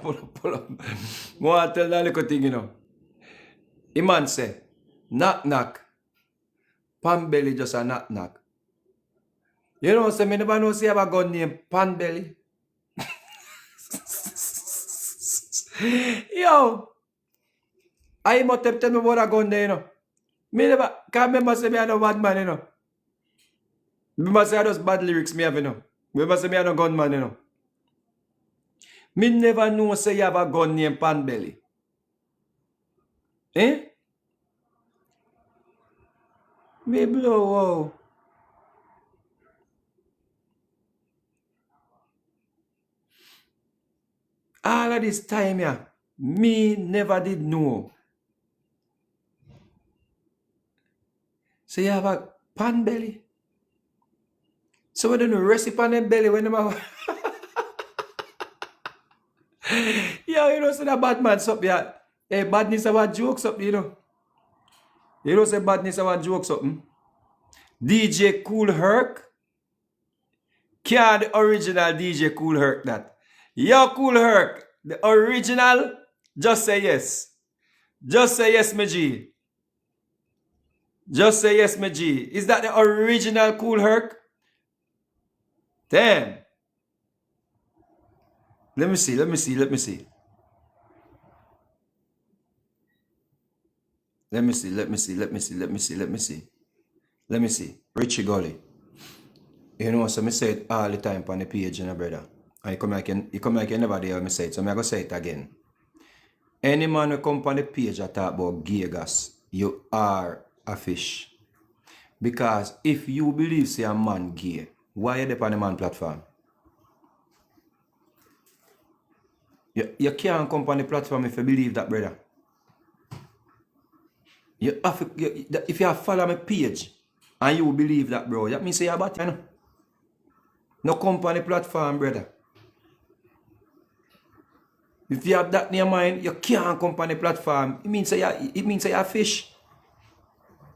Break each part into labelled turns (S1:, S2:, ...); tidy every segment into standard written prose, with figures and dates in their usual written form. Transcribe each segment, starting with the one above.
S1: pull up. Want to tell that little thing, you know. A man say, knock knock. Pan belly just a knock knock. You know, say me never know say have a gun named Pan Belly. Yo, I must have tell me about a gun there, you know. Me never can't remember say me a no bad man, you know. Remember say I just bad lyrics me have, you know. Remember say me a no gunman, you know. Me never know say you have a gun named Pan Belly. Eh? Me blow wow. All of this time, yeah, me never did know. So you have a pan belly. So we don't know recipe on them belly when them have... Yo, you know, say that bad man something, yeah. Hey, badness about jokes up, you know. You know, say badness about jokes up. DJ Cool Herc. Can the original DJ Cool Herc that? Yo, Cool Herc, the original, just say yes. Just say yes, my G. Just say yes, my G. Is that the original Cool Herc? Damn. Let me see. Let me see. Let me see. Let me see. Let me see. Let me see. Let me see. Let me see. Let me see. Richie Gully. You know, so I say it all the time on the page, you know, brother. And you come like you never dare me say it, so I'm going to say it again. Any man who come on the page and talk about gay gas, you are a fish. Because if you believe say a man gay, why are you on the man platform? You can't come on the platform if you believe that, brother. If you follow my page and you believe that, bro, that means say you're bad, you know? No come on the platform, brother. If you have that in your mind, you can't come on the platform. It means you're a fish.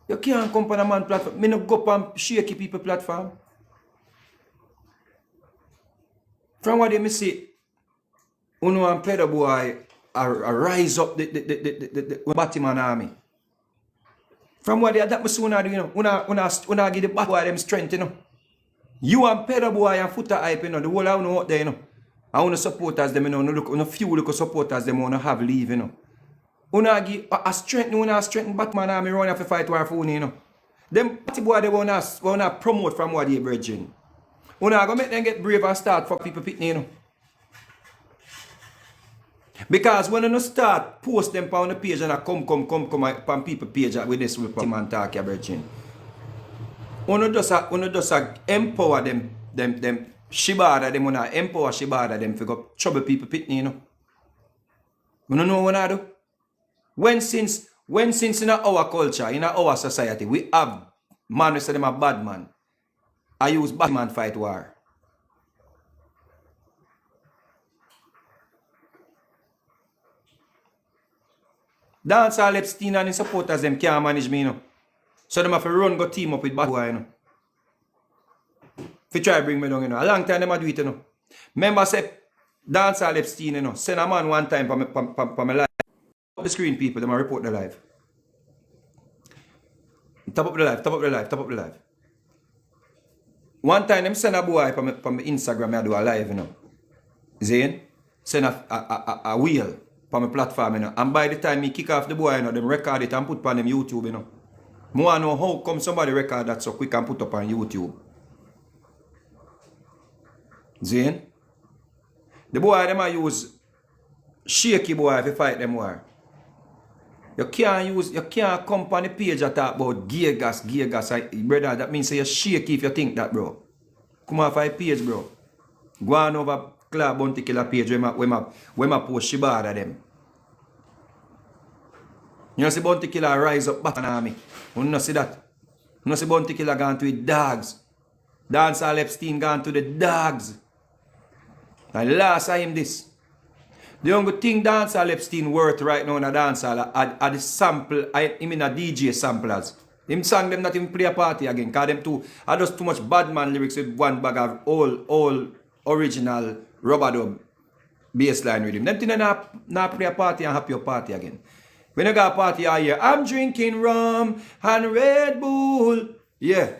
S1: You can't come on a man platform. Me no go on shaky people platform. From what you see, Uno and Pedro boy rise up the Batman army. From what that must do, you know, una give the bat boy them strength, you know. You and Pedro boy and foota hype, you know, the whole I know out there, you know. I want to supporters them, you know, no few little supporters them want to have leave, you know. Una give a strength, una strength Batman army run off to fight war for you know. Them party boy they wanna promote from what they bridging. Una go make them get brave and start for people pitney, you know. Because when you start post them on the page and I come on people page with this with man talk your bridging. Una just empower them Shibada them wanna empower Shibada them for go trouble people pitney, you know. You know what I do? When since in our culture, in our society, we have man who say them a bad man. I use bad man fight war. Dancehall Epstein and his supporters them can't manage me, you know. So them have to run go team up with bad boy, you know. If you try to bring me down, you know. A long time them a do it, you know. Remember say Dancehall Epstein, you know, send a man one time for my life. The screen people, them a report the live. Top up the live. One time them send a boy from my Instagram, I do a live, you know. Zane, send a wheel from my platform, you know. And by the time me kick off the boy, you know, them record it and put on them YouTube, you know. I want to know how come somebody record that so quick and put up on YouTube. Zane, the boy them a use shaky boy if you fight them war. You can't come on the page and talk about gear gas, brother. That means you're shaky if you think that, bro. Come off my page, bro. Go on over Club Bounty Killer page where my post Shibada them. You know see Bounty Killer rise up back on me. You know see that? You know see Bounty Killer gone to the dogs. Dancehall Epstein gone to the dogs. And last time this. The only thing Dancehall Epstein worth right now in a dancehall are the sample, I mean a DJ samplers. Him sang them not even play a party again, cause them two are just too much bad man lyrics with one bag of all original rubber dub. baseline rhythm. Them thing not play a party and happy your party again. When you got a party all year, I'm drinking rum and Red Bull. Yeah.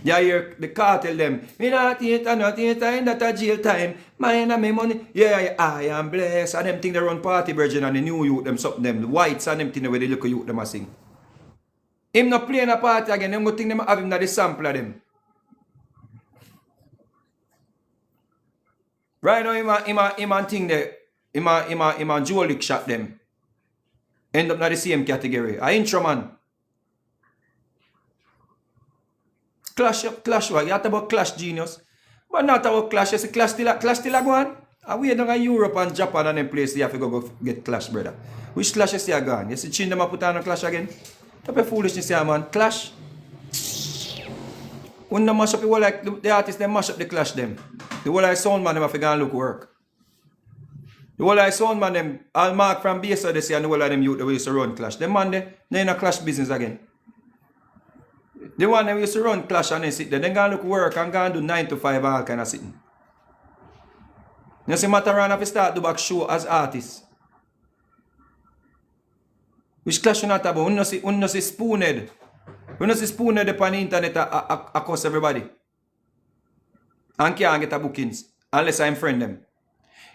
S1: You hear the cartel them. Me not eat and not eat time, that a jail time. Mine and my money. Yeah, I am blessed. And them thing they run party virgin and the new youth them something them. The whites and them thing where they look youth them a sing. Him not playing a party again. Them go think them have him na the sample of them. Right now him and thing there. Him and jewelry shop them. End up na the same category. A intro man. Clash what? You have about Clash genius. But not about Clash. You see Clash still a go on. And we down in Europe and Japan and them place you have to go get Clash, brother. Which Clash you see a gone? You see chin them a put on a Clash again? Type of foolishness here, man. Clash. When they mash up the artists, they mash up the Clash them. The whole like sound man them have to go and look work. The whole like sound man them, all Mark from BSO they say and the whole of them youth they used to run Clash. Them man they in a Clash business again. The one that used to run Clash and they sit there, then go and look work and go and do 9 to 5 all kind of sitting. You see Mataran have to start do back show as artists. Which Clash you not about? When you see Spoonhead. When you see Spoonhead upon the internet across everybody. And can't get a bookings. Unless I'm friend them.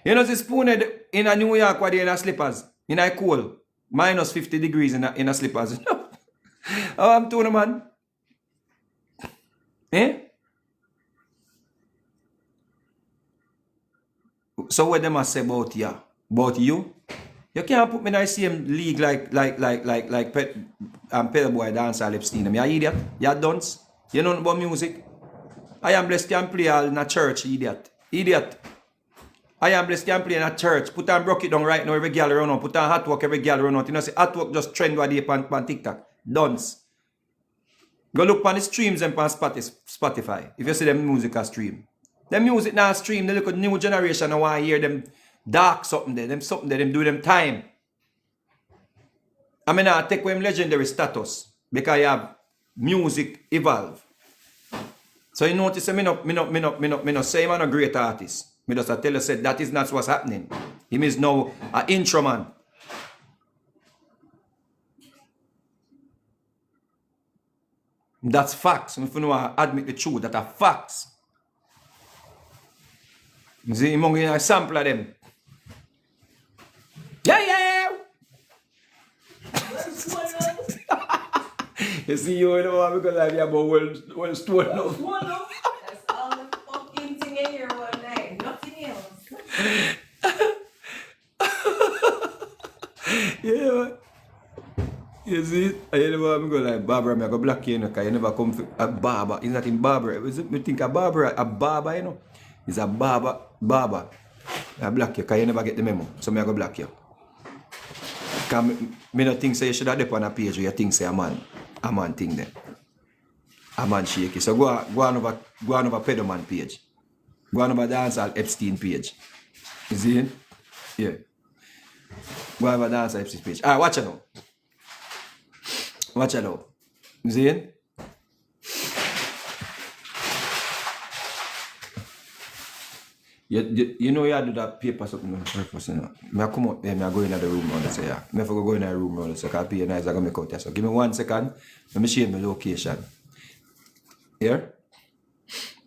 S1: You know see Spoonhead in a New York where they in a slippers. In a cold. Minus 50 degrees in a slippers. Oh, I'm telling you, man. Eh? So what them must say about you? About you? You can't put me in the same league like Pedal Boy Dancer Epstein. You idiot? You dunce? You know about music? I am blessed can play all in a church, idiot. Idiot. I am blessed can play in a church. Put on broke it down right now, every girl run out. Put on hot work, every girl run out. You know, say hot work just trend what they on TikTok. Dunce. Go look on the streams and on Spotify. If you see them music a stream. Them music now stream, they look at new generation and want to hear them dark something there, them something there, them do them time. I mean I take them legendary status because you have music evolve. So you notice me no say I'm a great artist. Me just tell you said that is not what's happening. Him is now an intro man. That's facts. If you know I admit the truth, that are facts. You see, I'm going to sample of them. Yeah. You see, you know what I'm going to lie about one store now.
S2: That's all the fucking thing in here one night. Nothing else.
S1: Yeah, man. You see, I never I'm going like Barbara, I'm going to block you, because you never come a barber. It's not in Barbara. You think a barber, you know? It's a barber. I block you, because you never get the memo. So I'm going to block you. Because I don't think so you should have dip on a page where you think say a man thing there. A man shaky. So go on over Pedoman page. Go on over Dancehall Epstein page. You see it? Yeah. Go on over Dancehall Epstein page. Alright, watch it now. Watch it out. You see it? You know you do that paper something on purpose, you know. I come up there, I go in the room and say, yeah. I have to go in the room and say, I pay nice, I go make out there. So give me 1 second, let me change my location. Here?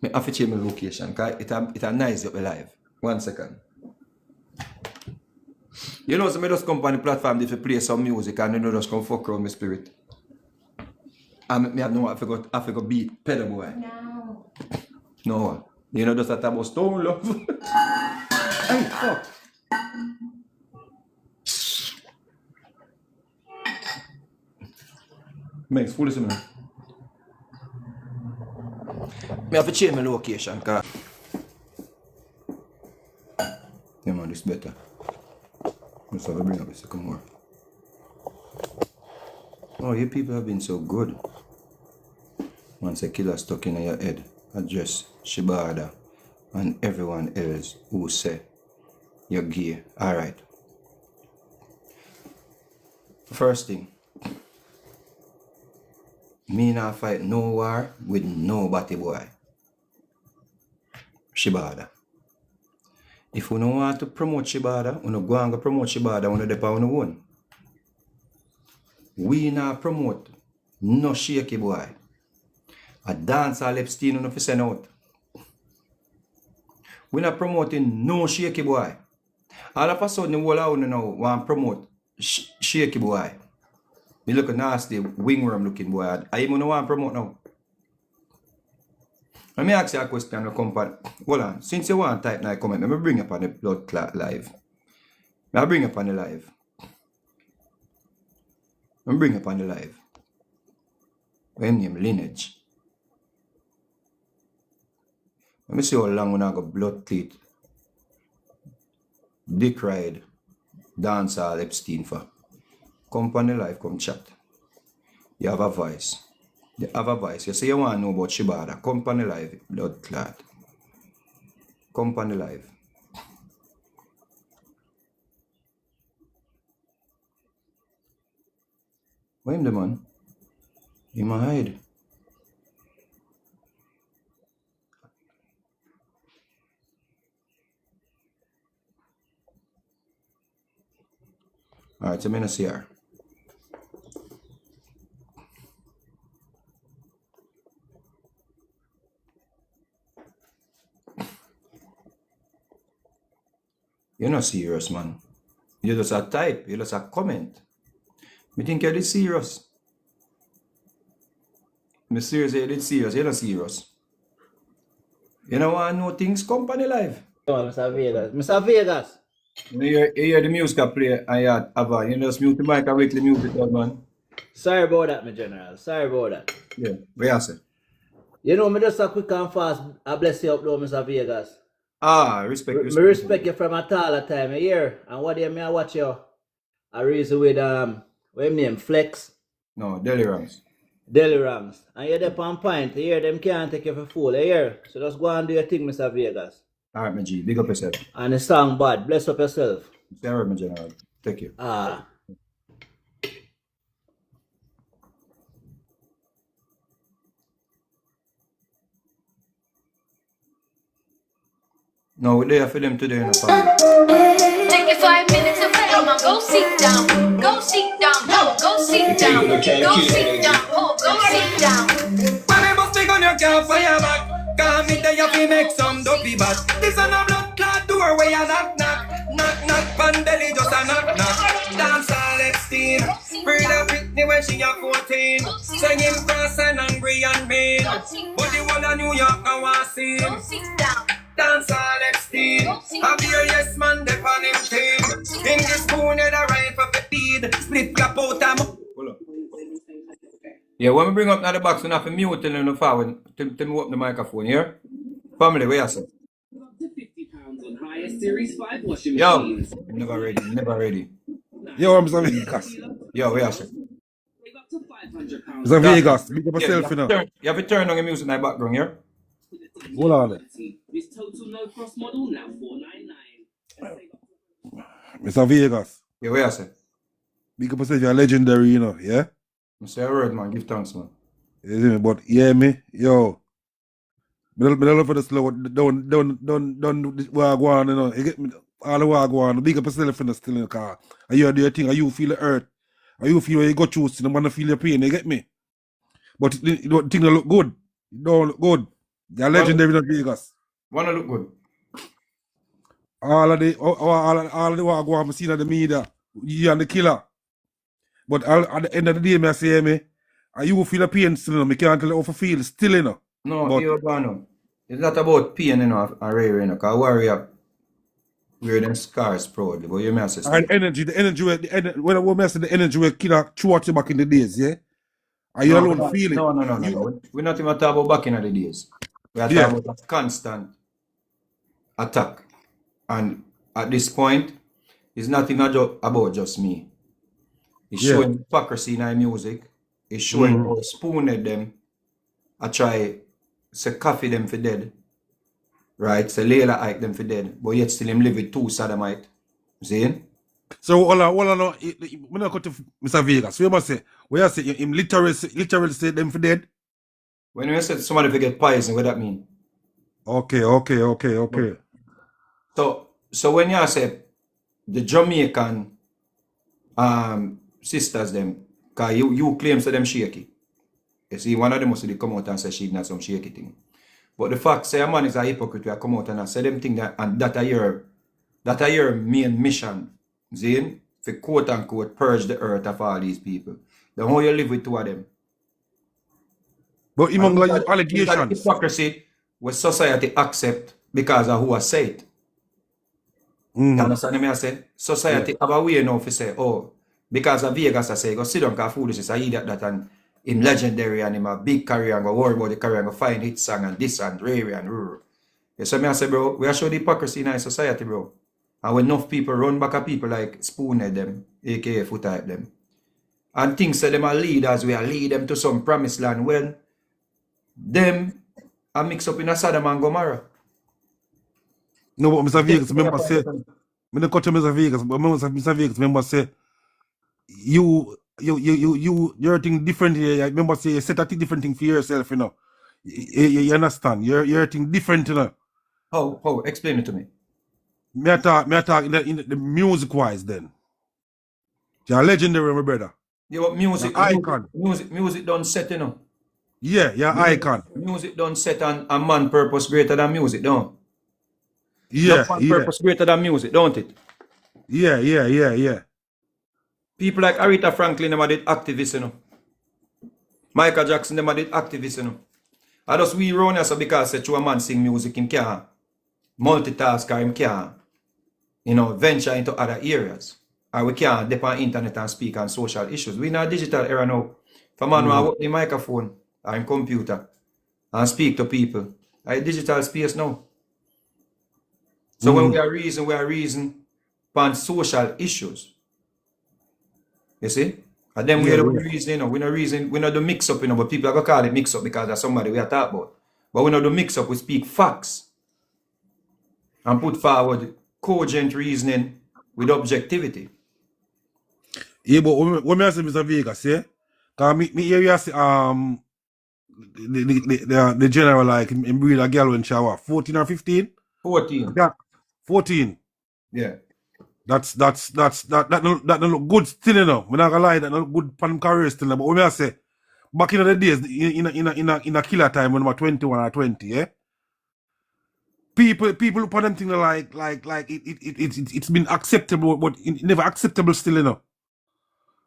S1: I have to change my location, because it's a nice up live. 1 second. You know, so I just come on the platform to play some music and then just come fuck around my spirit. And I have to go beat Pedal Boy.
S2: No.
S1: No. You know, just that about stone love. Hey, fuck. Makes foolish, man. I have to change my location, cause yeah, man, this better. Let's have a bring up a second more. Oh, you people have been so good. Once a killer stuck in your head, address Shibada and everyone else who say you're gay. Alright. First thing, me not fight no war with nobody boy. Shibada. If you don't want to promote Shibada, you go and go promote Shibada, you depend on your own. We not promote no shaky boy. A dancer Epstein on the send out. We not promoting no shaky boy. All of a sudden, the whole out now want to promote shaky boy. You look nasty, wingworm looking boy. I even want to promote now. Let me ask you a question. Hold on. Since you want to type now, comment, let me bring up on the blood clot live. Let me bring up on the live. Let me bring up on the live. What name? Lineage. Let me see how long when I got blood clot. Dick ride. Dance all Epstein for. Come on the live, come chat. You have a voice. You have a voice. You say you want to know about Shibada. Come on the live, blood clot. Come on the live. Where him the man? He might hide. Alright, so I'm gonna see her. You're not serious, man. You just a type, you just a comment. Me think you're serious. Me serious, you're serious, you're not serious. You know want to know things, company live.
S3: Oh, Mr. Vegas. Mr. Vegas.
S1: You hear the music I play and you have you just mute the mic and wait till the music out, man.
S3: Sorry about that, my general. Sorry about that.
S1: Yeah, what you say?
S3: You know, me just a quick and fast. I bless you up though, Mr. Vegas.
S1: Respect.
S3: Me respect you from a taller time a year. And what day me I watch you? I reason with what him name? Flex.
S1: No, Delirance.
S3: Delirance. And you're there on point. You hear them can't take you for fool. You hear? So just go and do your thing, Mr. Vegas.
S1: Alright, my G, big up yourself.
S3: And the song bad. Bless up yourself.
S1: Alright, my general. Thank you. No, we're there for them today in the family.
S4: Take your 5 minutes and come on, go sit down. Go sit down. Oh, go sit down. Go sit down. Oh, go sit down.
S1: When I must take on your car fire back. Come in there, you fi make some dopey bat. This a no blood clot door where you knock. Knock, pan belly just a knock. Dance all Epstein. Free the Britney when she a 14. Singing fast and angry and mean. But the one of New York I want see.
S4: Go sit down.
S1: Dance all Epstein. A beer yes man dep on him team. In the spoon head a rifle for feed. Split cap out and hold up. Yeah, when we bring up now the box, we have to mute till them forward. Till me open the microphone here. Family, where you say?
S5: Up to £50 on highest Series 5 washing
S1: Yo,
S5: machines.
S1: never ready.
S6: Yo, I'm Mr. Vegas.
S1: Yo, where you say?
S5: Save up to £500.
S6: Mr. Vegas, big up
S1: Yeah,
S6: yourself, you know.
S1: you have to turn on the music in the background here.
S6: Hold on.
S5: This total no cross model now $499.
S6: Mr. Vegas,
S1: Yeah, where you say?
S6: big up yourself, you're legendary, you know, yeah?
S1: I say a word, man. Give thanks, man.
S6: You see me? But, yeah, me, yo. Me love for the slow, don't wagwan, you know. You get me? All the wagwan, big up yourself in the still in the car. And you do your thing, and you feel the hurt. And you feel when you go through, you don't want to feel your pain, you get me? But the thing that look good. It don't look good. You're legendary in Vegas.
S1: Wanna look good?
S6: All of the wagwan I seen on the media, you and the killer. But at the end of the day, me I say, me, and you feel the pain still, you know, me can't tell you how to feel still, you know.
S1: No,
S6: But-
S1: you're gone. It's not about pain, you know, and rare, you know, because warrior wear them scars proudly, but you may say
S6: And the energy, when I was the energy where killer threw at you back in the days, yeah? And you alone feel it.
S1: No. We're not even talking about back in the days. We are
S6: Yeah.
S1: talking about a constant attack. And at this point, it's not even about just me. It's
S6: Yeah.
S1: showing hypocrisy in our music. It's showing how spooned them. I try to coffee them for dead. Right? So Layla hike them for dead. But yet still him live with two sodomite. See?
S6: So, all I know, when I go to Mr. Vegas, we must say, where I say, him literally say them for dead?
S1: When you say somebody forget poison, what that mean?
S6: Okay.
S1: So So when you say the Jamaican sisters them, cause you claim to them shaky. You see, one of them must come out and say she not some shaky thing. But the fact say a man is a hypocrite, we come out and say them thing that and that are your main mission, Zane, for quote unquote purge the earth of all these people. Then how you live with two of them?
S6: But among
S1: And
S6: like
S1: it's a
S6: allegations.
S1: hypocrisy what society accept because of who I say it. You
S6: Mm-hmm.
S1: understand me? I say society have a way now to say, oh, because of Vegas, I say, go sit down, cause foolish is a idiot that and him legendary and him a big career and go worry about the career and go find hit song and this and rare and rural. You see me? I say, bro, we are show the hypocrisy in our society, bro. And when enough people run back at people like Spoonhead them, aka foota them, and think say them are leaders, we are lead them to some promised land. Well, them are mixed up in a Sodom and Gomorrah.
S6: No, but Mr. Vegas, remember say, when they cut to Mr. Vegas, but Mr. Vegas, remember say, you're thinking different here. Remember say, you set a different thing for yourself, you know. You understand? You're thinking different, you know.
S1: How? Explain it to me.
S6: Me I talk in the music wise then. You're legendary, my brother.
S1: Your music,
S6: You're icon.
S1: music don't set, you know.
S6: Yeah, you're icon.
S1: Music don't set and a man purpose greater than music, don't.
S6: Yeah,
S1: Man purpose greater than music, don't it?
S6: yeah.
S1: People like Aretha Franklin, them did activists, you know. Michael Jackson, them did activists, you know. I just we run here so because such a man sing music, him can't multitask or him can't, you know, venture into other areas. Or we can't depend on internet and speak on social issues. We in a digital era now. If a man want the microphone or in computer and speak to people, a digital space now. So when we are reason on social issues. You see? And then we are the reason, you know, we not do mix up, you know, but people are gonna call it mix up because that's somebody we are talking about. But we not do mix up, we speak facts and put forward cogent reasoning with objectivity.
S6: Yeah, but when I say Mr. Vegas, yeah, cause me area say the general like him breed a girl when she was 14 or 15.
S1: 14.
S6: Yeah, 14.
S1: Yeah.
S6: That don't look good still, you know. I'm not gonna lie, that not good pan career still. But when I say back in the days in a killer time when I was 21 or 20, yeah. People look at them thing like it's been acceptable, but it never acceptable still, you know.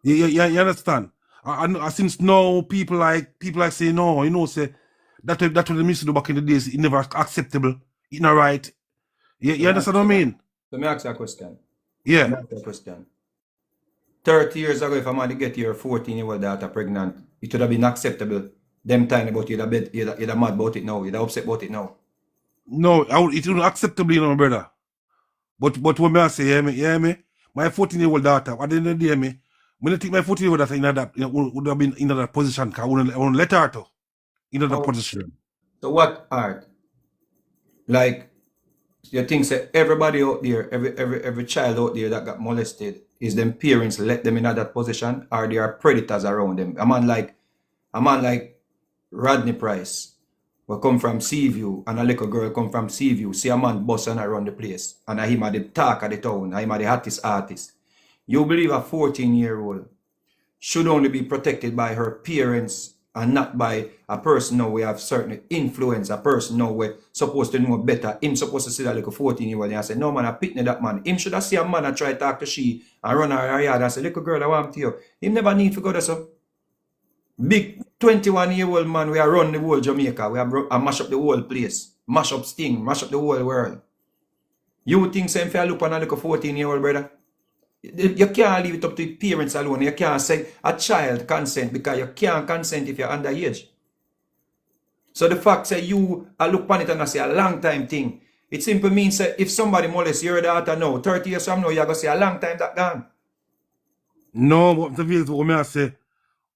S6: You understand? And since now people like say no, you know, say that what they used to do back in the days, it never acceptable, it not right. You understand what I mean?
S1: Let me ask you a question.
S6: Yeah.
S1: Let me ask you a question. 30 years ago, if a man get your 14-year-old daughter pregnant, it would have been acceptable. Them time about you'd have mad about it now, you'd have upset about it now.
S6: No, it wouldn't acceptable, you know, my brother. But when I say, yeah, me, my 14-year-old daughter, at the end of the day, me, when I think my 14-year-old daughter in that, you know, would have been in that position, because I wouldn't let her to in that position.
S1: So what art? Like, you think say everybody out there, every child out there that got molested, is them parents let them in that position, or there are predators around them? A man like Rodney Price will come from Seaview, and a little girl come from Seaview, see a man busting around the place, and him at the talk of the town, and him at the hottest artist. You believe a 14-year-old should only be protected by her parents and not by a person now we have certain influence, a person now we're supposed to know better. Him supposed to see that like a 14-year-old and say, no man, I pitney that man. Him should have see a man and try to talk to she and run her yard and say, little girl, I want to you. Him never need to go there, so. Big 21-year-old man, we are run the whole Jamaica. We have mash up the whole place. Mash up Sting, mash up the whole world. You think same for look on a little 14-year-old brother? You can't leave it up to the parents alone. You can't say a child consent because you can't consent if you're underage. So the fact say you look upon it and I say a long time thing. It simply means that if somebody molests your daughter now, 30 years from now, you're going to say a long time that gone.
S6: No, what the real what I say,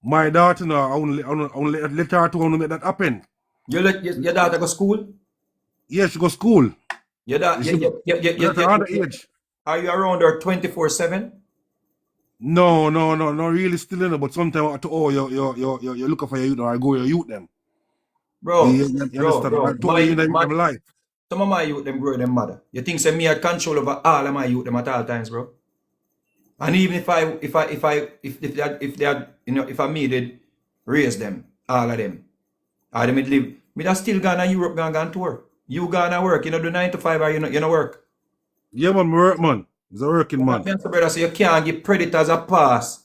S6: my daughter now, I only let her to make that happen.
S1: You let your daughter go school?
S6: Yeah, she go school.
S1: Your daughter,
S6: underage.
S1: Are you around her 24/7?
S6: No, really still in it, but sometimes you're looking for your youth or I go your youth them.
S1: Bro,
S6: you understand?
S1: bro,
S6: I told you in life.
S1: Some of my youth them grow them mother. You think say me had control over all of my youth them at all times, bro? And even if they had, you know, if I me did raise them, all of them, or them live, me that still gone to Europe, gone tour. You gonna work, you know, do 9 to 5 or you know work.
S6: Yeah, man, work, man. He's a working man.
S1: Brother, so you can't give predators a pass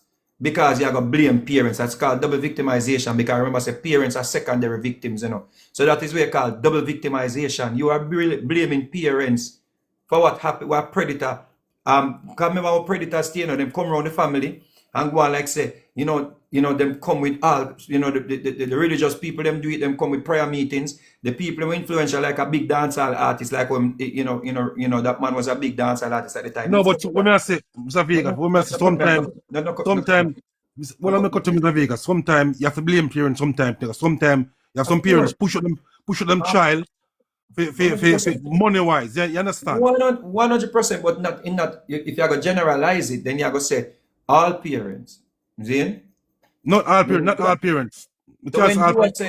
S1: because you are going to blame parents. That's called double victimization, because remember, say parents are secondary victims, you know. So that is what you call double victimization. You are blaming parents for what happened, what predator. Because remember how predators stay, you know, them come around the family and go on like say, you know, them come with all, you know, the religious people, them do it, them come with prayer meetings. The people who influential like a big dancehall artist, like when, you know, that man was a big dancehall artist at the time.
S6: No, but when I say, Mr. Vegas, when I say sometimes, well, I'm not cut to Mr. Vegas. Sometimes you have to blame parents. Sometimes you have some parents push them child for money wise. You understand?
S1: 100%, but not in that. If you're gonna generalize it, then you're gonna say all parents. See?
S6: Not all parents.
S1: So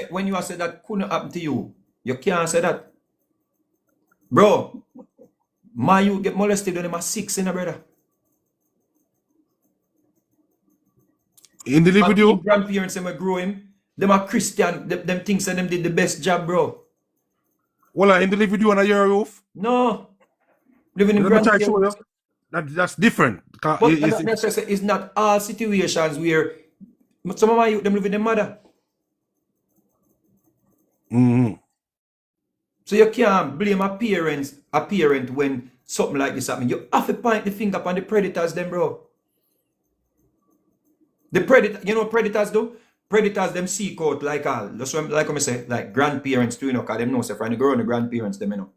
S1: when you say that couldn't happen to you, you can't say that. Bro, my youth get molested when they are 6, brother.
S6: In the live with you?
S1: Grandparents them grow him. Them are Christian. Them things and them did the best job, bro.
S6: Well, in the live with you on a year roof?
S1: No. Living in grandparents.
S6: That's different.
S1: But it's not all situations where some of my youth them live with their mother.
S6: Mm-hmm.
S1: So you can't blame a parent when something like this happens. You have to point the finger upon the predators then, bro. The predator, you know what predators do? Predators them seek out like all. That's what, like I say, like grandparents too, you know, because them know say from the grow on the grandparents them, you know.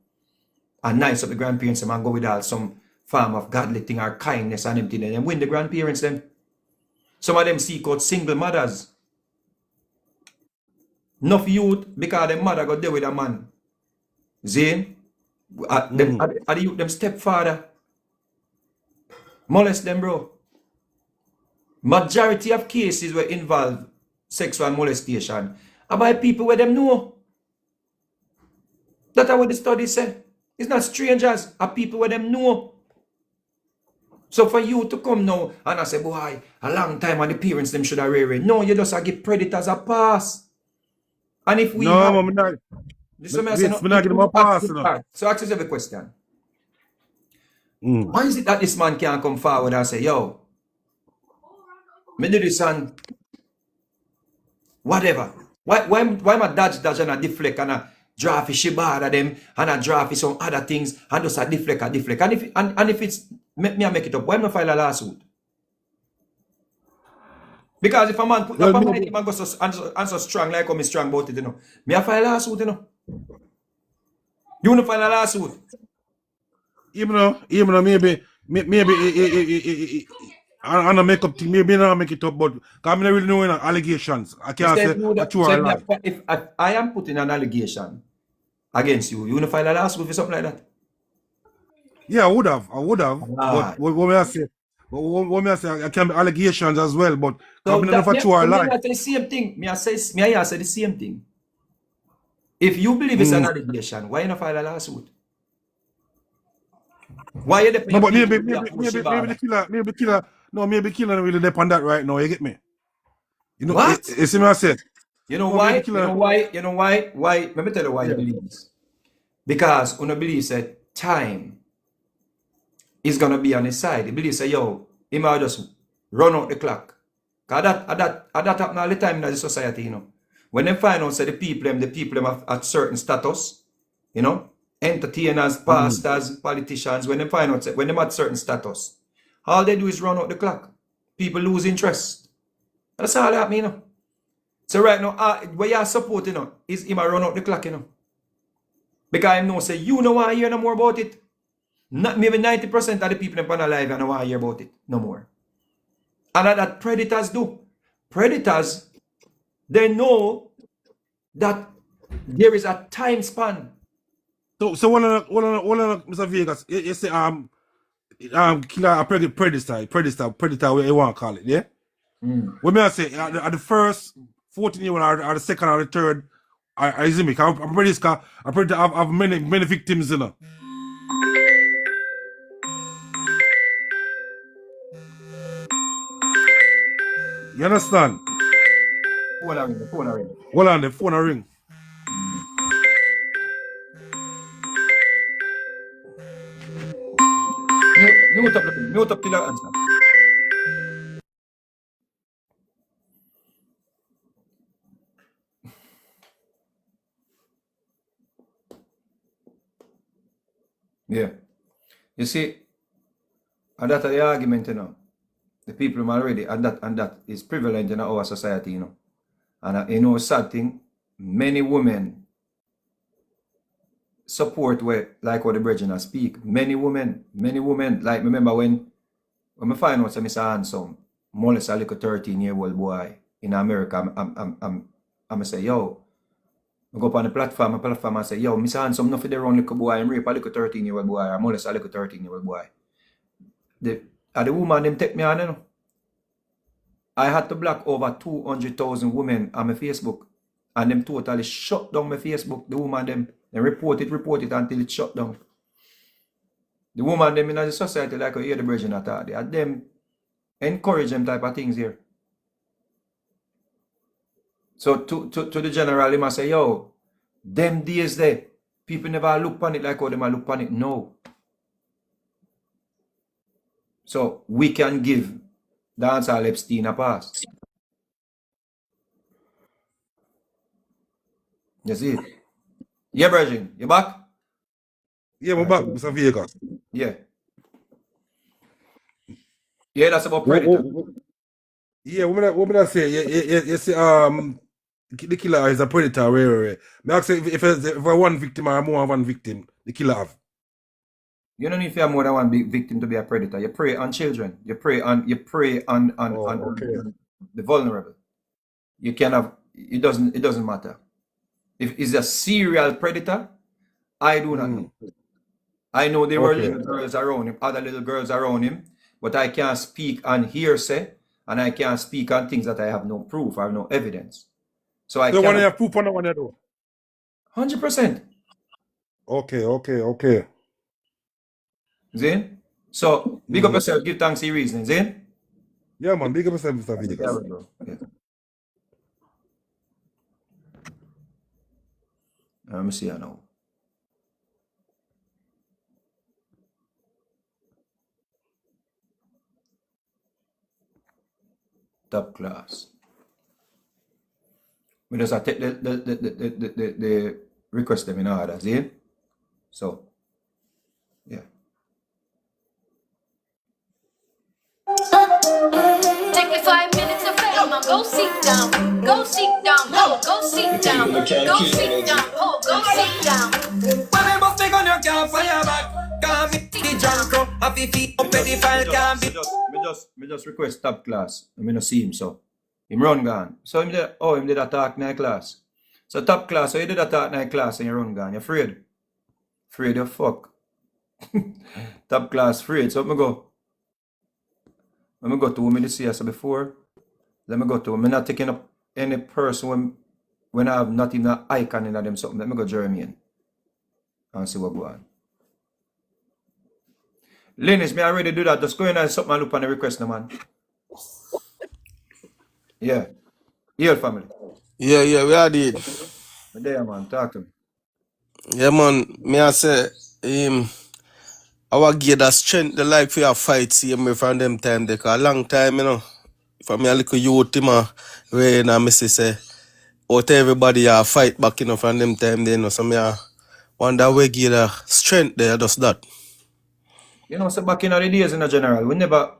S1: And nice up the grandparents them and go with all some form of godly thing or kindness and everything. And then win the grandparents them. Some of them seek out single mothers. Enough youth because their mother got there with a man. See? Are the youth them stepfather? Molest them, bro. Majority of cases were involve sexual molestation are by people where them know. That's what the study said. It's not strangers, are people where them know. So for you to come now and I say, boy, a long time and the parents them should have reared. No, you just give predators a pass. And if we
S6: no,
S1: have,
S6: I'm not.
S1: I'm
S6: not giving them a pass.
S1: So ask yourself a question. Why is it that this man can't come forward and say, yo, me do this and whatever. Why my dodge and a deflect and a draw for Shiba them and a draw for some other things and just a deflect. And if it's me make it up, why am I file a lawsuit? Because if a man put up a mind, man go so strong like how me strong about it, you know. Me a file a lawsuit, you know. You wanna file a lawsuit?
S6: Even though maybe I don't make up thing, maybe not make it up, but I'm not really knowing allegations. I can't say
S1: if I am putting an allegation against you, you wanna file a lawsuit for something like that?
S6: Yeah, I would have. But what me I say, I can be allegations as well, but I'm not for true or lie.
S1: I say the same thing. Me I say the same thing. If you believe it's an allegation, why not file a lawsuit? Why you
S6: no, but maybe the killer. No, maybe killer don't really depend on that right now. You get me? You know
S1: what?
S6: You see what I said?
S1: You know why? You know why? Why? Let me tell you why you believe this. Because when you believe that time is gonna be on his side. He believes say, yo, he might just run out the clock. Cause that happen all the time in the society, you know. When they find out say the people them at certain status, you know, entertainers, pastors, politicians, when they find out when they at certain status, all they do is run out the clock. People lose interest. That's all that mean, you know. So right now, what you are supporting, you know, is him run out the clock, you know. Because I know say you know why hear no more about it. Not maybe 90% of the people in alive and I want to hear about it no more. And that predators do. Predators, they know that there is a time span.
S6: So one of Mr. Vegas, you say killer a predator, what you want to call it, yeah? When I say at the first 14 year old or the second or the third I see me. I'm pretty scared. I'm pretty have many victims, you know. You understand?
S1: Phone a ring, phone a ring.
S6: Hold on, the phone a ring.
S1: Mute up till I answer. Yeah. You see, and that's the argument, you know. The people already, and that is prevalent in our society, you know. And you know, sad thing, many women support where, like what the brethren speak. Many women, like remember when I find out Mr. Handsome molest a little 13-year-old boy in America, I'm say, yo, I go up on the platform and say, yo, Mr. Handsome, nothing there wrong little boy, I'm rape a little 13-year-old boy, I molest a little 13-year-old boy. The woman them take me on, you know. I had to block over 200,000 women on my Facebook, and them totally shut down my Facebook. The woman them report it until it shut down. The woman them in the society, like I hear the brethren at all, they had them encourage them type of things here. So to the general, they must say, yo, them days there, people never look on it like how they look on it now. So we can give Dancehall Epstein a pass. You see? Yeah, brethren, you back?
S6: Yeah, I'm back, Mr. Vegas.
S1: Yeah. Yeah, that's about Predator.
S6: Yeah, what would I say? You see, the killer is a predator, rare. Me ask you if one victim or more than one victim, the killer have.
S1: You don't need to have more than one big victim to be a predator. You prey on children. You prey on the vulnerable. You can have it doesn't matter. If it's a serial predator, I do not know. I know there were little girls around him, other little girls around him, but I can't speak on hearsay and I can't speak on things that I have no proof, I have no evidence. So I
S6: don't
S1: can't
S6: want to have proof on the one that do.
S1: 100%.
S6: Okay.
S1: Zin? So big up yourself, give thanks to your reasoning, Zin?
S6: Yeah, man, big up yourself, Mr. Vegas.
S1: Yeah. Let me see her now. Top class. We just take the request them in order, see? So, yeah.
S4: Take me 5 minutes to fame, go sit down. Go sit down, oh, go sit down. Go sit down, oh, go sit down.
S1: When I must take on your car, fire back. Can't be the junk, have to feet up the file, can't be. Me just request top class. I mean, I see him, so. Him run gone. So him did attack in class. So top class, so you did attack in class and you run gone. You afraid? Afraid of fuck. Top class afraid. So let me go to whom I see us before. Let me go to him. I'm not taking up any person when I have not even an icon in them something. Let me go Jeremy and see what go on. Linus, me already do that. Just go in and something and look on the request, no man. Yeah. Here, family.
S7: Yeah, we are did.
S1: There, man. Talk to me.
S7: Yeah, man. Me I say, our gear that strength the like for your fight, see me from them time. They a long time, you know. From me a little youth, where I miss say, out everybody fight back, you know, from them time. They know, so me wonder where gear the strength there does that.
S1: You know, so back in the days in the general,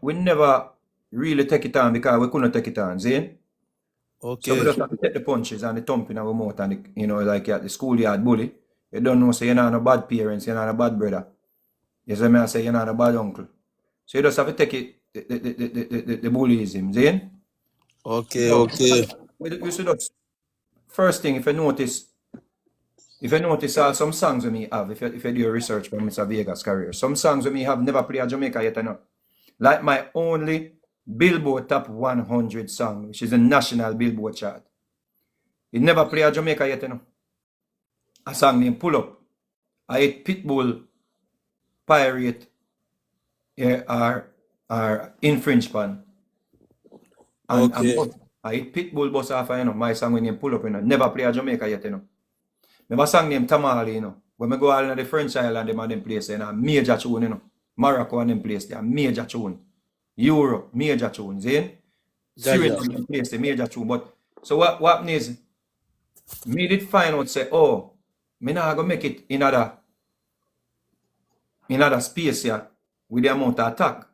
S1: we never really take it on because we couldn't take it on, see?
S7: Okay.
S1: So we just have to take the punches and the thumping of our mouth and the, you know, like at the schoolyard bully. You don't know, so you're not a bad parents, you're not a bad brother. You see me, I say you're not a bad uncle. So you just have to take it, the bullyism, see?
S7: Okay.
S1: So, we should just, first thing, if you notice some songs we me have, if you do your research from Mr. Vegas' career, some songs we me have never played Jamaica yet, you know. Like my only Billboard Top 100 song, which is a national Billboard chart. It never played Jamaica yet, you know. a song named Pull Up. I hit Pitbull pirate or infringe pan. And
S7: Okay.
S1: I hit Pitbull boss off, my song when named Pull Up, never play a Jamaica yet, Remember a song named Tamale, When I go all in the French island, them and them place, major tune, Morocco and them place, they are major tune. Europe, major tune, see? Syria and them place, the major tune. But so what happened is, me did find out, say, oh, me not gonna make it in other space here with the amount of attack.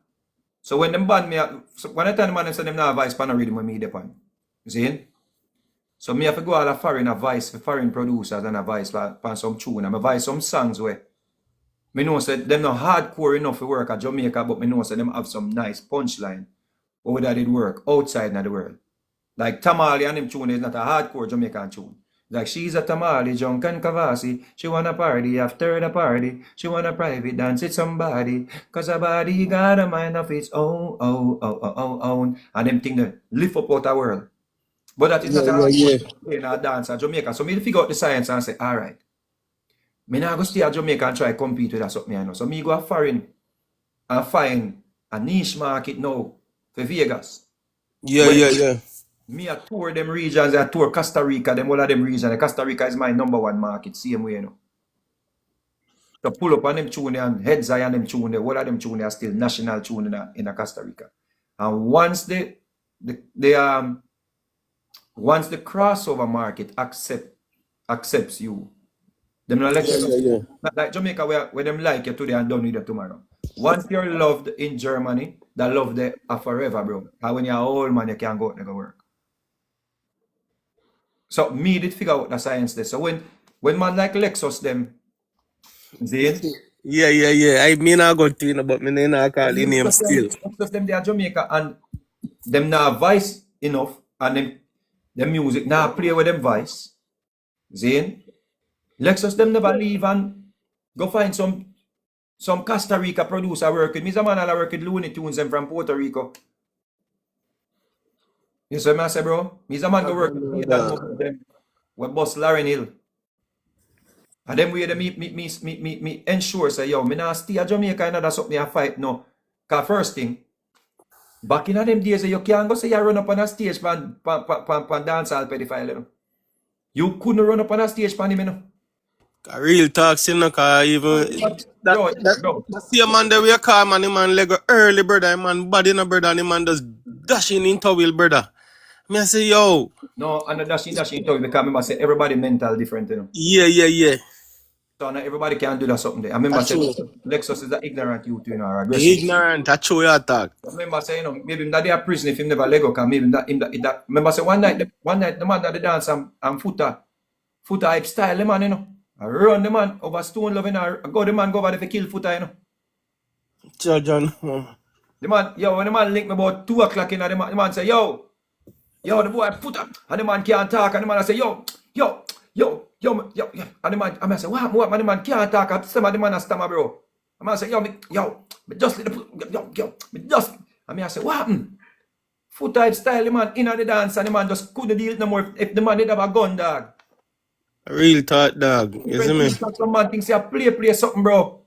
S1: So when them ban me, so when I tell them, say them not advice pan rhythm with me depend. See? So me have to go all a foreign advice for foreign producers and advice for some tune. And advice some songs where me know say them not hardcore enough to work at Jamaica, but me know say them have some nice punchline. But whether did work outside in the world. Like Tamale and them tune is not a hardcore Jamaican tune. Like she's a tamale, junk and kavasi. She wanna party after the party. She wanna private dance with somebody. Cause her body got a mind of its own, own. And them thing that lift up out the world. But that is not a hardcore in a dance at Jamaica. So me figure out the science and say, alright. Me not go stay at Jamaica and try to compete with that something I know. So me go a foreign and find a niche market now for Vegas.
S7: Yeah.
S1: Me a tour them regions, I tour Costa Rica, them all of them regions. Costa Rica is my #1 market, same way, So pull up on them tune and heads eye on them tune, all of them tune are still national tune in Costa Rica. And once the crossover market accepts you, them not let you. Like Jamaica where them like you today and done with you tomorrow. Once you're loved in Germany, that love there are forever, bro. And when you're old man, you can't go out and go work. So me did figure out the science there. So when man like Lexus them, see?
S7: Yeah. I mean I got to but me not call the name still.
S1: Lexus them they are Jamaica and them not voice enough and them music now play with them voice. See? Lexus them never leave and go find some Costa Rica producer work with me. Some man all work with Looney Tunes them from Puerto Rico. You see what I say, bro? Me a man go work with them. We boss Lauren Hill. And then we had me ensure say, yo, me not stay at Jamaica and that's something I fight no. Cause first thing, back in them days, you can't go say you run up on a stage pan dance all pedophile. You couldn't run up on a stage pan him,
S7: A real talk, cause even that same man that we call man, the man leg early, brother, the man body no brother, and the man just dashing into wheel, brother. Me I say, yo.
S1: No, and the dashing into because remember say everybody mental different,
S7: Yeah.
S1: So not everybody can do that something there. I remember saying Lexus is an ignorant youth, or aggressive.
S7: Ignorant, that's true you talk.
S1: I remember saying, maybe him that they are prison if him never Lego, cause maybe that remember say one night the man that they dance and foota hype style the man, I run the man over stone loving or go the man go over there to kill foota,
S7: John.
S1: The man, when the man link me about 2 o'clock the man say, yo, the boy foota, and the man can't talk, and the man I say, yo, and the man, I say, what, man, the man can't talk, and some of the man a stammer, bro. The man say, me just let the me just, and I say, what happened? Foot type style, the man in the dance, and the man just couldn't deal no more if the man did have a gun, dog.
S7: Real talk, dog. You see me?
S1: Some man thinks you play something, bro.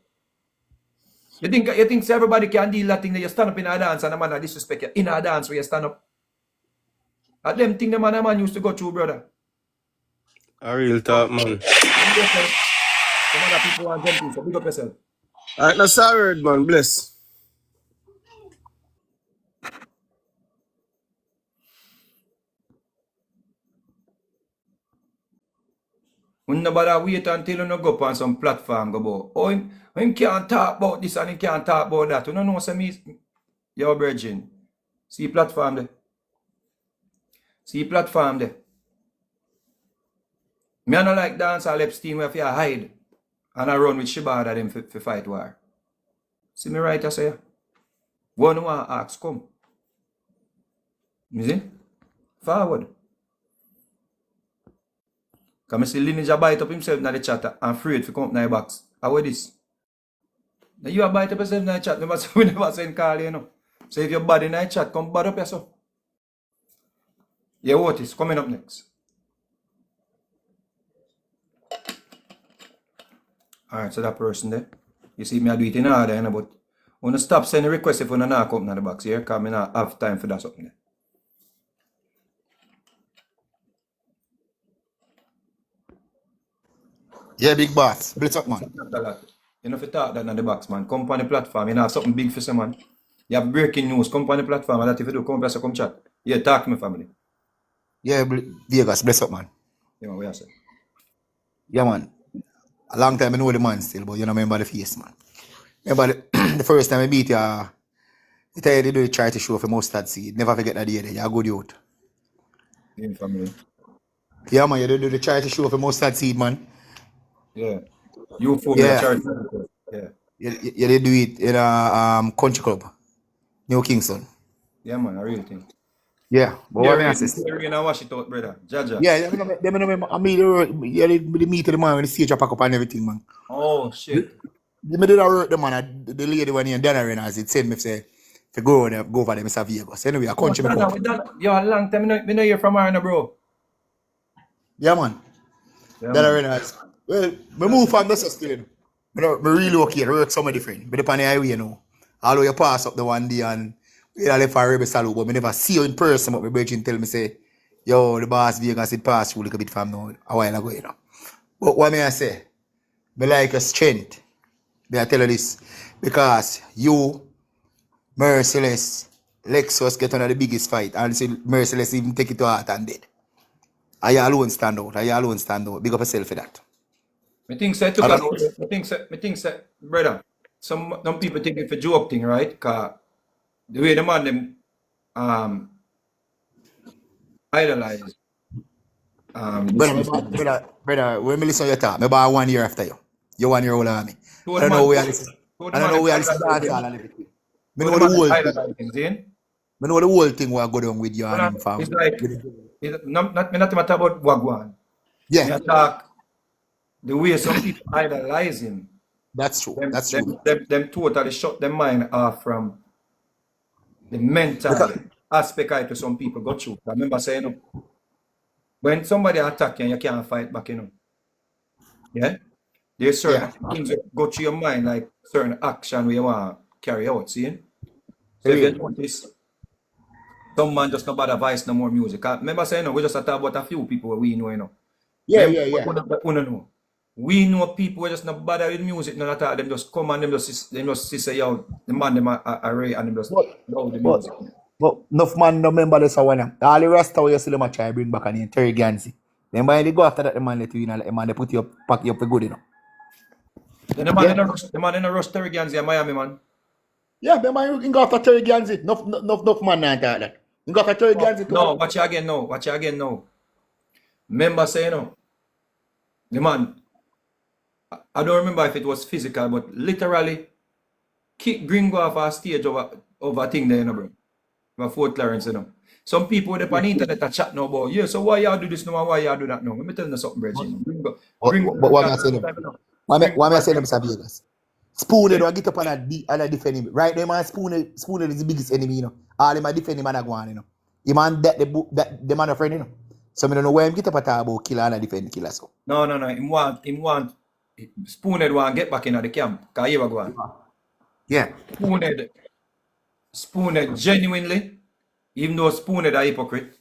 S1: You think everybody can deal that thing that you stand up in a dance and the man disrespect you in a dance where you stand up. At them thing the man used to go through, brother.
S7: A real talk, man.
S1: Some other people want jumping, so big up yourself.
S7: Alright, that's a word, man. Bless.
S1: When nobody wait until you go up on some platform go about. Oh, him can't talk about this and he can't talk about that. You don't know some your virgin. See platform there. Me I don't like dance or Epstein where you hide and I run with Shibada them for fight war. See me right I say? One want ask come. You see? Forward. Because I see Lineage bite up himself in the chat and afraid to come up in the box. How is this? Now you bite up yourself in the chat, we never send call you know. So if you're bad in the chat, come bad up yourself. Yeah, Otis, coming up next. Alright, so that person there. You see me I do it in order, you know, but wanna stop sending requests if you not come in the box here, because I not have time for that something there.
S8: Yeah, big boss. Blitz up, man.
S1: Talk a lot. You know if you talk that in the box, man. Come on the platform, you know, have something big for some man. You have breaking news, come on the platform, and that if you do, come plus come chat. Yeah, talk to me family.
S8: Yeah, Vegas, bless up, man.
S1: Yeah, man, what you say?
S8: Yeah, man. A long time I know the man still, but you know, remember the face, man. Remember the first time I beat you, you tell you they do try to show for mustard seed. Never forget that day there. You're a good youth.
S1: Yeah, family.
S8: Yeah, man, you do the try to show for mustard seed, man.
S1: Yeah. You for me a
S8: Yeah.
S1: charity. Yeah.
S8: You did do it in a country club, New Kingston.
S1: Yeah, man, a real thing.
S8: Yeah, but what I say?
S1: You're gonna wash it out, brother. Jaja.
S8: Yeah, I mean, the meet the man when the stage pack up and everything, man.
S1: Oh shit.
S8: Me did work the man, the lady when he and Dana Reynolds, it said me say, if go over there, Mr. Vegas. Anyway, a country me come.
S1: Yo, a long time me know you're from Arna, bro.
S8: Yeah, man.
S1: Yeah,
S8: Dana
S1: man.
S8: Reynolds. Well, me move from this still. Me relocate, work somewhere different. But upon the highway, you know. Although you pass up the one day and we left for a rebel salute, but me never see you in person, but my brother tell me say, yo, the boss Vegas it passed through a little bit from now, a while ago, you know. But what may I say? Me like your strength. May I tell you this? Because you, Merciless, Lexus get on the biggest fight, and see Merciless even take it to heart and dead. I alone stand out. I alone stand out. Big up yourself for that.
S1: Me think say took me think say brother. Some people think it's a joke thing, right? Cause the way the man them idolize
S8: Brother, when me listen to your talk, me about 1 year after you. You're 1 year older than me. I don't know where I listen. I don't know where I listen to dance all and everything. Me know the whole thing. Me know the whole thing what go down with you and him fam.
S1: It's like not matter about Wagwan.
S8: Yeah,
S1: Me talk the way some people idolize him.
S8: that's true. That's true.
S1: Them totally shut their mind off from the mental aspect to some people go through. I remember saying, you know, when somebody attack you and you can't fight back, you know. Yeah? There's certain things that go through your mind, like certain action where you want to carry out, see? So if you notice, some man just not bother voice no more music. I remember saying, you know, we just talk about a few people we know, you know.
S8: Yeah.
S1: Know. We know people just not bother with music, none at all. Them just come and them just say, yo, the man them array and them just love the music.
S8: But enough man no remember this one. All the rest of you see them a try bring back and Terry Ganzi. Then when they go after that, the man let you in, the man they put you up, pack you up for good, you know.
S1: Then the man in a rush Terry Ganzi in Miami, man.
S8: Yeah, the man you can go after Terry Ganzi. Enough man not that. You go after Terry Ganzi too.
S1: No, watch you again now. Remember saying, you know, the man, I don't remember if it was physical, but literally kick Gringo off a stage over a thing there, you know, bro. Over Fort Clarence, you know. Some people on the internet are chat now about, yeah, so why y'all do this now and why y'all do that now? Let me tell you something, bro.
S8: But what am I saying? What am I saying, Mr. Vegas? Spooned will get up and defend him. Right now, man, Spooned is the biggest enemy, you know. All him defend him and go on, you know. He man the man a friend, you know. So I don't know why him get up and talk about killer and defend killer. So.
S1: No. Him want Spooned want get back in the camp. Cause he was going.
S8: Yeah.
S1: Spooned genuinely, even though Spooned a hypocrite,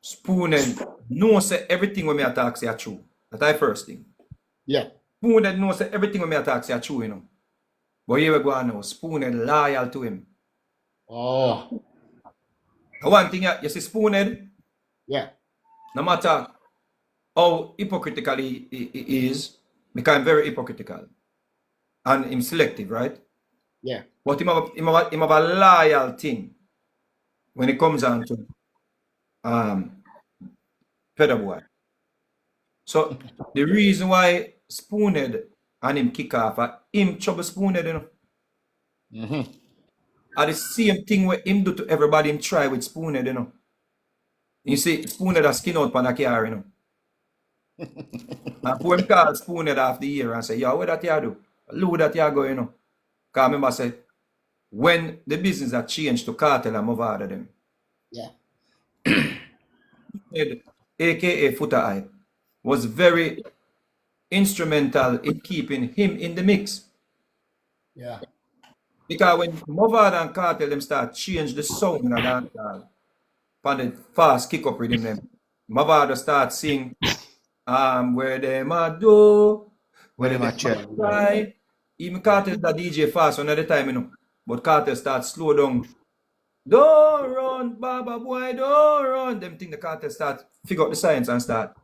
S1: Spooned knows say everything when me attack say true. That's the first thing.
S8: Yeah.
S1: Spooned knows say everything when me attack say true, you know. But here we go now. Spooned loyal to him.
S8: Oh.
S1: The one thing you see Spooned,
S8: Yeah.
S1: no matter how hypocritical he is, become very hypocritical. And him selective, right?
S8: Yeah.
S1: But him have a loyal thing when it comes down to Boy. So the reason why Spooned and him kick off, him trouble Spooned, you know.
S8: Mm-hmm.
S1: Are the same thing where him do to everybody him try with Spooned, you know. You see, Spooned a skin out pan a car, you know. And when him call Spooned after the year and say, yo, what that you do? Look that you go, you know. Because I remember say, when the business had changed to cartel and move out of them.
S8: Yeah.
S1: AKA Foota was very instrumental in keeping him in the mix.
S8: Yeah.
S1: Because when Mavado and Cartel them start change the sound in the dancehall, on the fast kick up rhythm them, Mavado start sing where them a do,
S8: When
S1: where
S8: them a
S1: them
S8: check.
S1: a try. Even Cartel the DJ fast one at the time, you know. But Cartel start slow down. Don't run, Baba boy, don't run. Them think the Cartel start figure out the science and start.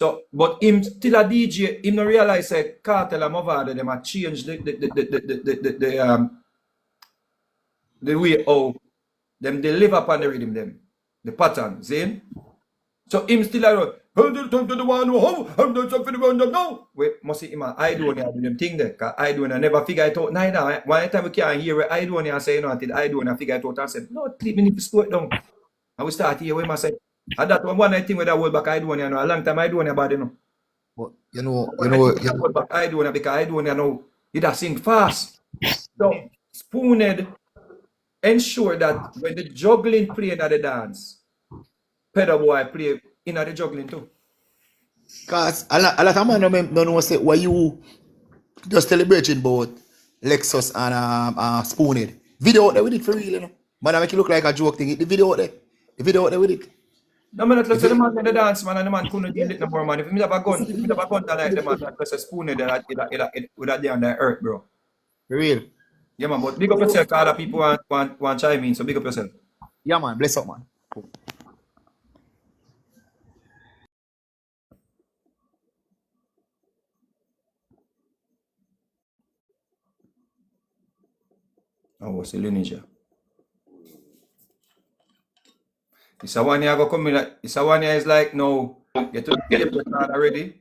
S1: So, but him still a DJ, him no realize that Cartel and Mavado them a change the way how them deliver upon the rhythm them, the pattern, see? So him still a run. Wait, must see him a Idonia do them thing there, cause Idonia never figure it out neither. One time we can't hear where Idonia say, you know, until Idonia figure it out and say, no, leave me need to slow it down. And we start here when I say, and that one I think with that hold back Idonia, you know, a long time Idonia bad, you know.
S8: But
S1: Hold back Idonia because Idonia now, he does sing fast. So, Spoonhead ensure that when the juggling play in the dance, Pedal Boy play in the juggling too.
S8: cause a lot of man don't know say why you just celebrating about Lexus and Spoonhead. Video out there with it for real, you know. Man, I make it look like a joke thing. The video out there. The video out there with it.
S1: No man, let's say the man in the dance, man, and the man couldn't deal it no more, man. If he have a gun, that like the man, that's a spoon in there, with that day on the earth, bro.
S8: For real.
S1: Yeah, man, but big up yourself, cause other people want chime in, so big up yourself.
S8: Yeah, man. Bless up, man.
S1: Oh, what's the lineage? It's a one year go come in, it's a one year is like, no, get to the tape record already.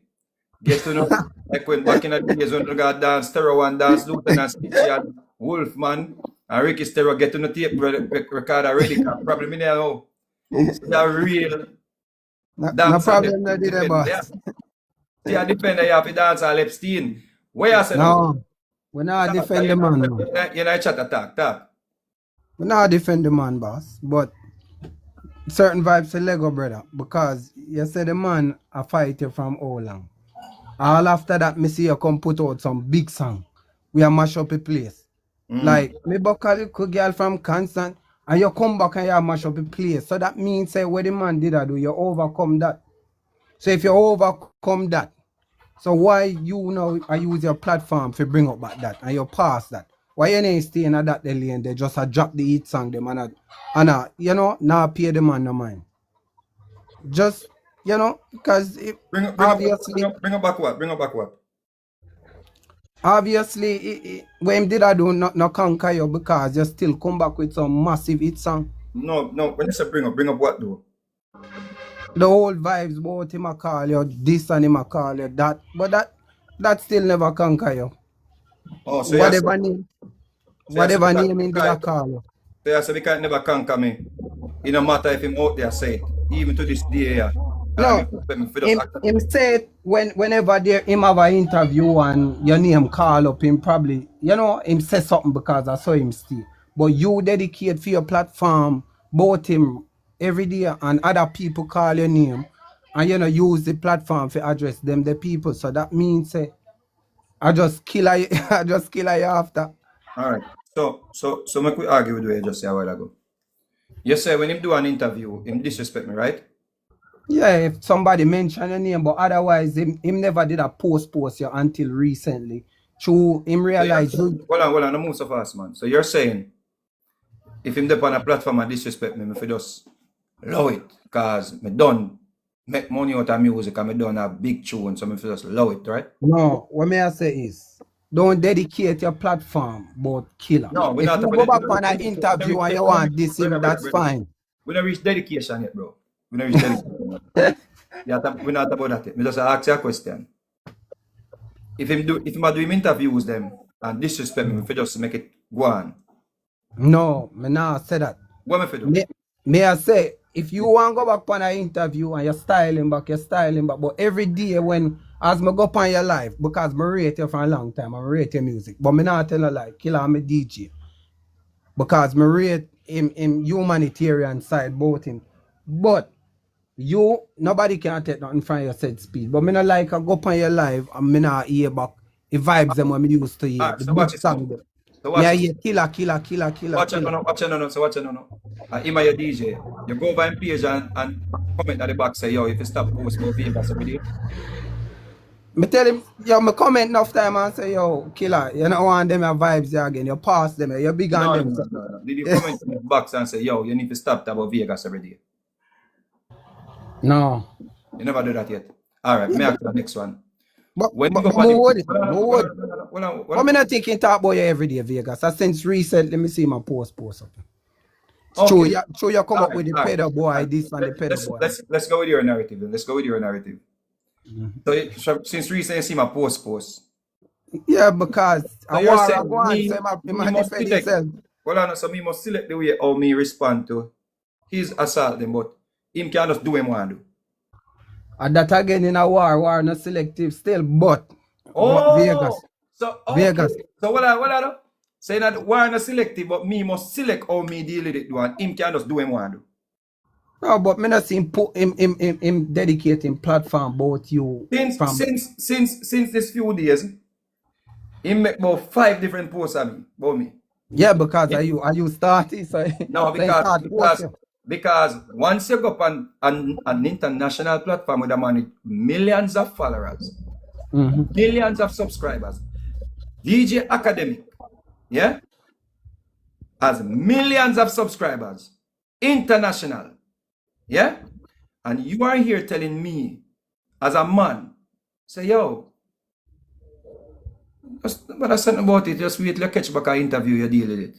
S1: Get to know, like when back in the days when we got dance, Terror and dance, Luton and Stitchy and Wolfman, and Ricky Stereo get to the tape record already, probably me now. It's a real
S9: No
S1: dance.
S9: problem, no did it, boss.
S1: See, I defend you have to dance all Epstein. Where you say
S9: No, we not defend the man, no.
S1: You know, chat attack.
S9: We not defend the man, boss. But certain vibes to Lego, brother. Because you say the man a fight you from how long. All after that, me see you come put out some big song. We a mash up a place. Like, me buck a little girl from Constant, and you come back and you mash up a place. So that means, say, what the man did I do, you overcome that. So if you overcome that, so why you know I use your platform to bring up back that and you pass that? Why you ain't staying at that lane? They just a drop the hit song them and you know, now pay the man no mind. Just, you know, because obviously
S1: Bring up back what?
S9: Obviously, when him did I do not conquer you because you still come back with some massive hit song.
S1: No, when you say bring up what though?
S9: The whole vibes about him a call you this and him a call you that, but that still never conquer you.
S1: Oh, so
S9: Whatever name him did I call you.
S1: So you say we can't never conquer me. It no matter if him out there say it. Even to this day, yeah.
S9: No, him say it whenever him have an interview and your name call up him probably, you know, him say something because I saw him still. But you dedicate for your platform both him every day and other people call your name and you know use the platform to address them the people. So that means say I just kill you after.
S1: Alright. So make we argue with you just a while ago. You say when him do an interview, him disrespect me, right?
S9: Yeah, if somebody mention your name, but otherwise him never did a post you until recently. True, him realize
S1: Hold on, don't move so fast, man. So you're saying if him dep on a platform and disrespect me, if I just love it, cause me done make money out of music and me done a big tune, so me just love it, right?
S9: No, what may I say is don't dedicate your platform but killer.
S1: No, we're
S9: if
S1: not
S9: you go back on an interview and you want this him, that's fine.
S1: We don't reach dedication yet, bro. We don't reach dedication yet. We're not about that yet. Me just ask you a question. If I do him interviews them and disrespect me, if I just make it go on.
S9: No, me not say that.
S1: What am I do?
S9: May I say, if you want to go back on an interview and you're styling back, but every day when, as me go up on your life, because I rate you for a long time, I rate your music, but me not tell you like, Killa, I'm a DJ. Because I rate him humanitarian side, both him. But nobody can take nothing from your said speed. But me not like I go up on your live and me not hear back the vibes them when me used to hear.
S1: Alright,
S9: The
S1: so
S9: big
S1: watch it now.
S9: song them.
S1: So
S9: Me
S1: watch
S9: I
S1: it.
S9: hear killer.
S1: Watch it, no. So watch it, no. Him your DJ. You go over him page and comment at the back say, yo, if you stop post about Vegas every day.
S9: Me tell him, yo, me comment enough time and say, yo, killer, you don't want them your vibes there again. You pass them, you're big on them.
S1: No. Did you comment in the box and say, yo, you need to stop that about Vegas every day?
S9: No.
S1: You never do that yet. Alright, me ask the next one.
S9: But
S1: When you go
S9: more would.
S1: Hold on.
S9: But me not thinking talk about you every day, Vegas. I since recently, me see my post up.
S1: Okay.
S9: Show you come up with the
S1: Alright.
S9: pedo boy, this and the pedo boy.
S1: Let's go with your narrative then. Let's go with your narrative. So since recently you see my post.
S9: Yeah, because
S1: So
S9: I
S1: you're
S9: want
S1: saying
S9: to go and say my
S1: must
S9: defend
S1: select.
S9: himself.
S1: Well, I know, so me must select the way how me respond to his assault them, but him can just do him want to do.
S9: And that again in a war not selective still, but Vegas.
S1: So
S9: Vegas.
S1: So what I do? Saying that war not selective, but me must select how me deal with it, and him can just do him want to do.
S9: No, but me not see him put him dedicating platform about you.
S1: Since this few days, he make about 5 different posts about me.
S9: Yeah, because are you starting? So
S1: No, because once you go up on an international platform with a man with millions of followers, millions of subscribers, DJ Academic, yeah, has millions of subscribers, international, yeah, and you are here telling me, as a man, say, yo, but I said about it, just wait till you catch back an interview, you deal with it.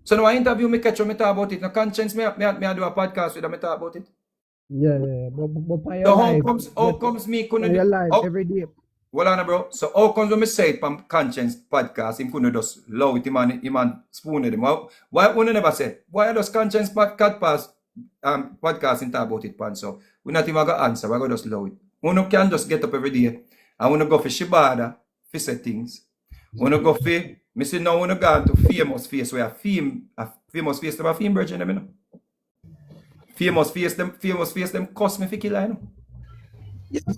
S1: So now I interview me catch me talk about it. No conscience me do a podcast with me talk about it.
S9: Yeah. But
S1: So how comes me couldn't
S9: your
S1: do
S9: live every day?
S1: Well on bro. So how comes when me say it from conscience podcast, him couldn't just low it him and spoon them. Why wouldn't never say? Why does conscience podcast and talk about it, pan? So we not even gonna answer, we're gonna just low it. One can just get up every day and wanna go for Shibada, for say things. Wanna go for me say now wanna go to famous face where famous face them a fame virgin them, you know. Famous face them cost me for killer, you know.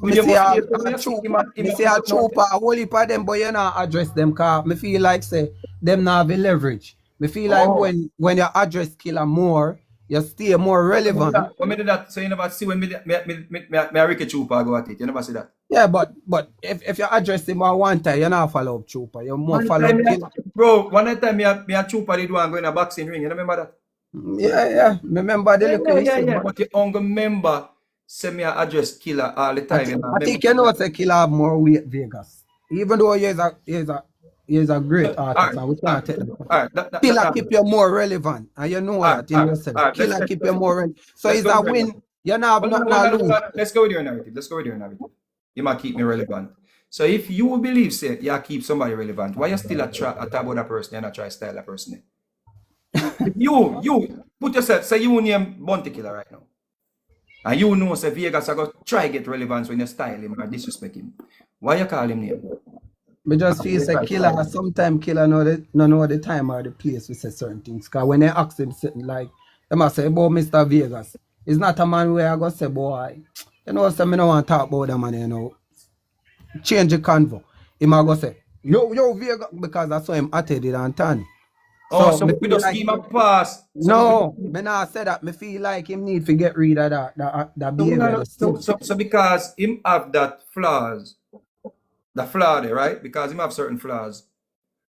S9: Me say a trooper, a whole heap of them, but you not address them cause me feel like say them not have a leverage. Me feel like when you address killer more, you stay more relevant.
S1: When me do that, so you never see when me Ricky Trooper go at it. You never see that.
S9: Yeah, but if you address him one time, you not follow up trooper. You more follow up killer.
S1: Bro, one time me a Trooper did one go in a boxing ring. You remember that?
S9: Yeah. Remember the little
S1: Yeah. But you only remember say me a address killer all the time.
S9: I think you know say killer have more weight Vegas. Even though he is a great artist, and we can't tell him. Killer keep you more relevant, and you know that in yourself. Killer keep you more relevant. So it's a win. You not lose.
S1: Let's go with your narrative. You might keep me relevant. So if you believe say you keep somebody relevant, why you still talk about that person and not try to style that person? If you put yourself, say you name Bounty Killer right now. And you know say Vegas are going to try get relevance when you style him or disrespect him. Why you call him name?
S9: Me just feel say killer, sometimes killer know the time or the place we say certain things. Because when they ask him something like, they must say about Mr. Vegas. It's not a man where I go say, boy, you know, so me no want to talk about that man, you know. Change the convo. He might go say, yo, Vegas, because I saw him at it and turn.
S1: So we just give him a pass.
S9: No, me not say that. Me feel like him need to get rid of that behavior.
S1: So because him have that flaws, the flaw there, right? Because him have certain flaws.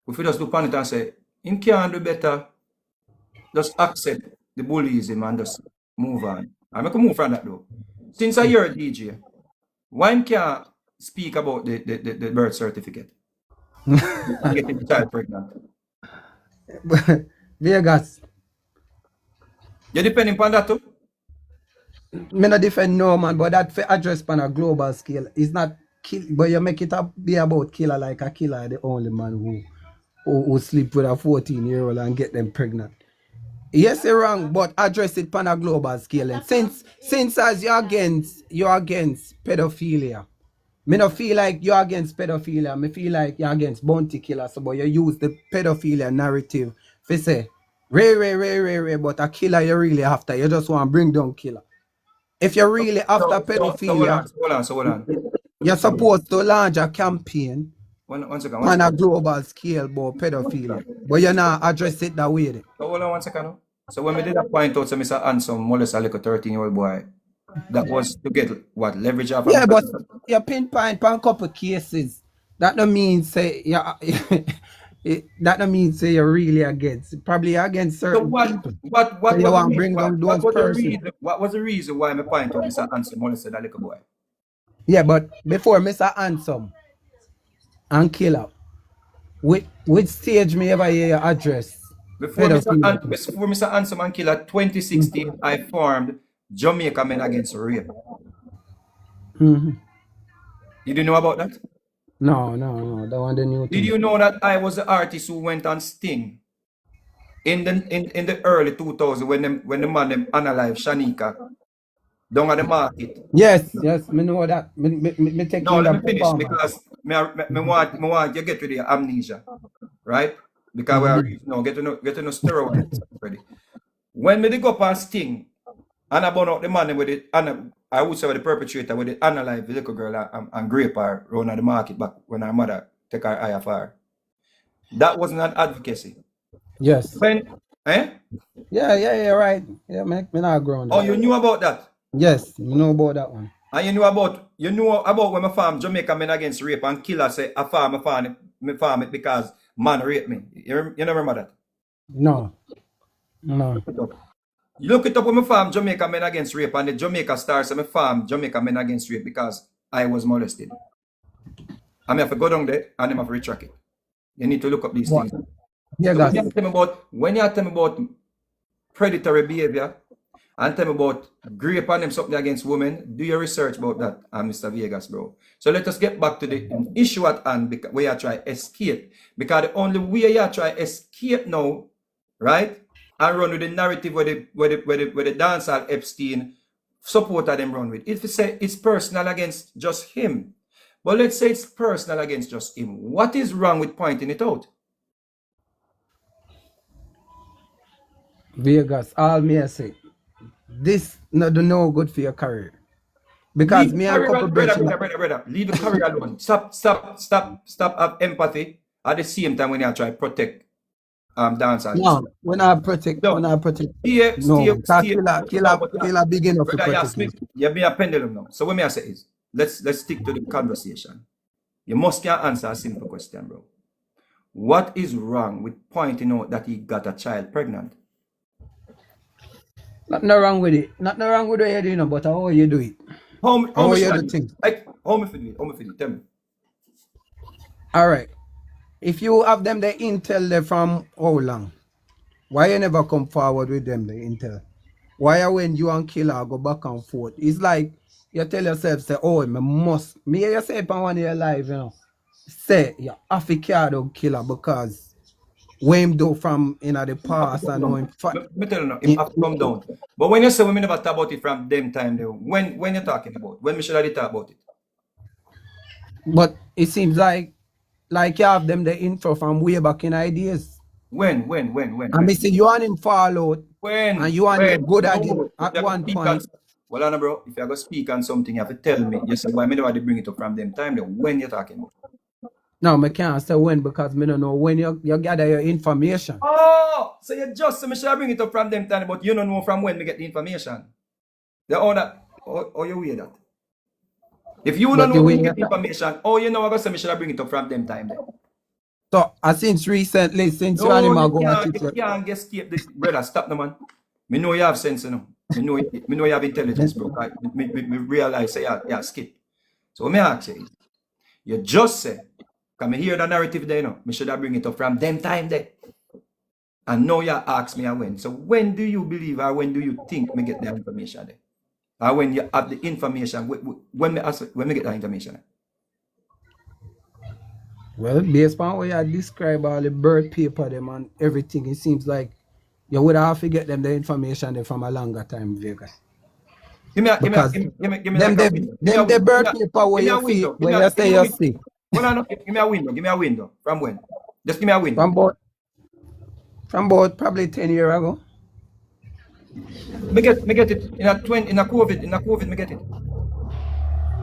S1: If we just look on it and say, him can do better, just accept the bullies him and just move on. I make a move from that though. Since I hear a DJ, why him can't speak about the birth certificate? And getting the child pregnant.
S9: Vegas.
S1: You depending on that too?
S9: Me not defend no man, but that for address on a global scale is not kill, but you make it be about killer like a killer, the only man who sleep with a 14-year-old and get them pregnant. Yes, you're wrong, but address it on a global scale. And since as you're against pedophilia, me not feel like you're against pedophilia. Me feel like you're against bounty killer. So, but you use the pedophilia narrative to say, Ray, but a killer you really after. You just want to bring down killer. if you're really after
S1: So
S9: pedophilia,
S1: hold on.
S9: you're
S1: So,
S9: supposed to launch a campaign
S1: one second.
S9: on a global scale about pedophilia. But you're not address it that way.
S1: So hold on 1 second. No? So when we did that point out, so Mr. Anson molest a little 13-year-old boy, that was to get what leverage off
S9: Yeah,
S1: of
S9: but you pinpoint on a couple cases. That don't mean say yeah. That don't mean say you're really against. Probably against
S1: So
S9: certain people.
S1: what
S9: So you
S1: was the
S9: want to
S1: reason?
S9: bring down
S1: What
S9: those
S1: was the
S9: persons.
S1: reason? What was the reason why my point out Mr. Anson molested a little boy?
S9: Yeah, but before Mr. Handsome and Killer, which stage me ever hear you address
S1: Before
S9: pedophilia?
S1: Mr. Anson and Killer 2016, I formed Jamaica Men Against Rape.
S9: Mhm.
S1: You didn't know about that?
S9: No, that one the new
S1: Did
S9: thing.
S1: you know that I was the artist who went on Sting in the early 2000s when the man them unalive Shanika down at the market?
S9: Yes, me know that. Me take
S1: No,
S9: in
S1: let
S9: that
S1: me finish
S9: performance.
S1: because me want you get rid of your amnesia, right? Because we are get to know steroids already. When me dey go up on Sting and I burn out the man with it, and I would say with the perpetrator with it, unalive the little girl and grape her round at the market back when her mother take her eye off her. That wasn't an advocacy.
S9: Yes.
S1: When
S9: Yeah, right. Yeah, me not grown.
S1: Oh, you knew about that?
S9: Yes, me know about that one.
S1: And you knew about when I farm Jamaica Men Against Rape and Killer say I farm it because man raped me. You never remember that?
S9: No.
S1: You look it up when I farm Jamaica Men Against Rape and the Jamaica Stars say I farm Jamaica Men Against Rape because I was molested. I have to go down there and I have to retract it. You need to look up these things.
S9: Yeah,
S1: So when you tell me about predatory behavior and tell me about grape and them something against women, do your research about that, Mr. Vegas, bro. So let us get back to the issue at hand where you try to escape. Because the only way you try to escape now, right, and run with the narrative where the dancer Epstein supporter them run with. If you say it's personal against just him, but let's say it's personal against just him, what is wrong with pointing it out?
S9: Vegas, all me I say, this no good for your career. Because me and couple
S1: brother, leave the career alone. Stop have empathy at the same time when you try to protect dancers.
S9: No, when I protect. Killer big enough to protect me.
S1: You be a pendulum now. So what me I say is, let's stick to the conversation. You must can answer a simple question, bro. What is wrong with pointing out that he got a child pregnant?
S9: Nothing wrong with it. Nothing wrong with what you do, but how you do it? How you do things?
S1: How me feel? Tell me.
S9: All right. If you have them the intel there from how long? Why you never come forward with them the intel? Why when you and Killer go back and forth? It's like you tell yourself, say, oh, me hear you say it on one of your live, say you have to carry out Killer because when him do from the past and know him
S1: me tell you now, him have to come down. But when you say we never talk about it from them time there, when you're talking about, when we should have talk about it?
S9: But it seems like you have them the info from way back in ideas.
S1: When?
S9: And me say you and him fall out.
S1: When?
S9: And you and him good at it at one point.
S1: Well, Anna, bro, if you're going to speak on something, you have to tell me. You say, why me never bring it up from them time there? When you're talking about?
S9: No, I can't say when because I don't know when you gather your information.
S1: Oh, so you just say me should bring it up from them time, but you don't know from when we get the information. The other, or you wear that? If you don't know when you get the information, you know I go say me should bring it up from them time there.
S9: So, since recently, since you and him are going to
S1: you can't escape this, brother. Stop, no man. Me know you have sense, you know. Me know you have intelligence, bro. Me realize say yeah, skip. So what me ask you just say, can me hear the narrative there, you know? Me should have bring it up from them time there. And now you ask me when. So when do you believe or when do you think me get the information there? Or when you have the information, when me get the information?
S9: Well, based on what you describe all the birth paper them and everything, it seems like you would have to get them the information there from a longer time, Vegas.
S1: Give me
S9: the birth paper where you feel, where you say you see.
S1: Give me a window. From when? Just give me a window.
S9: From about probably 10 years ago.
S1: Me get it in a COVID, me get it.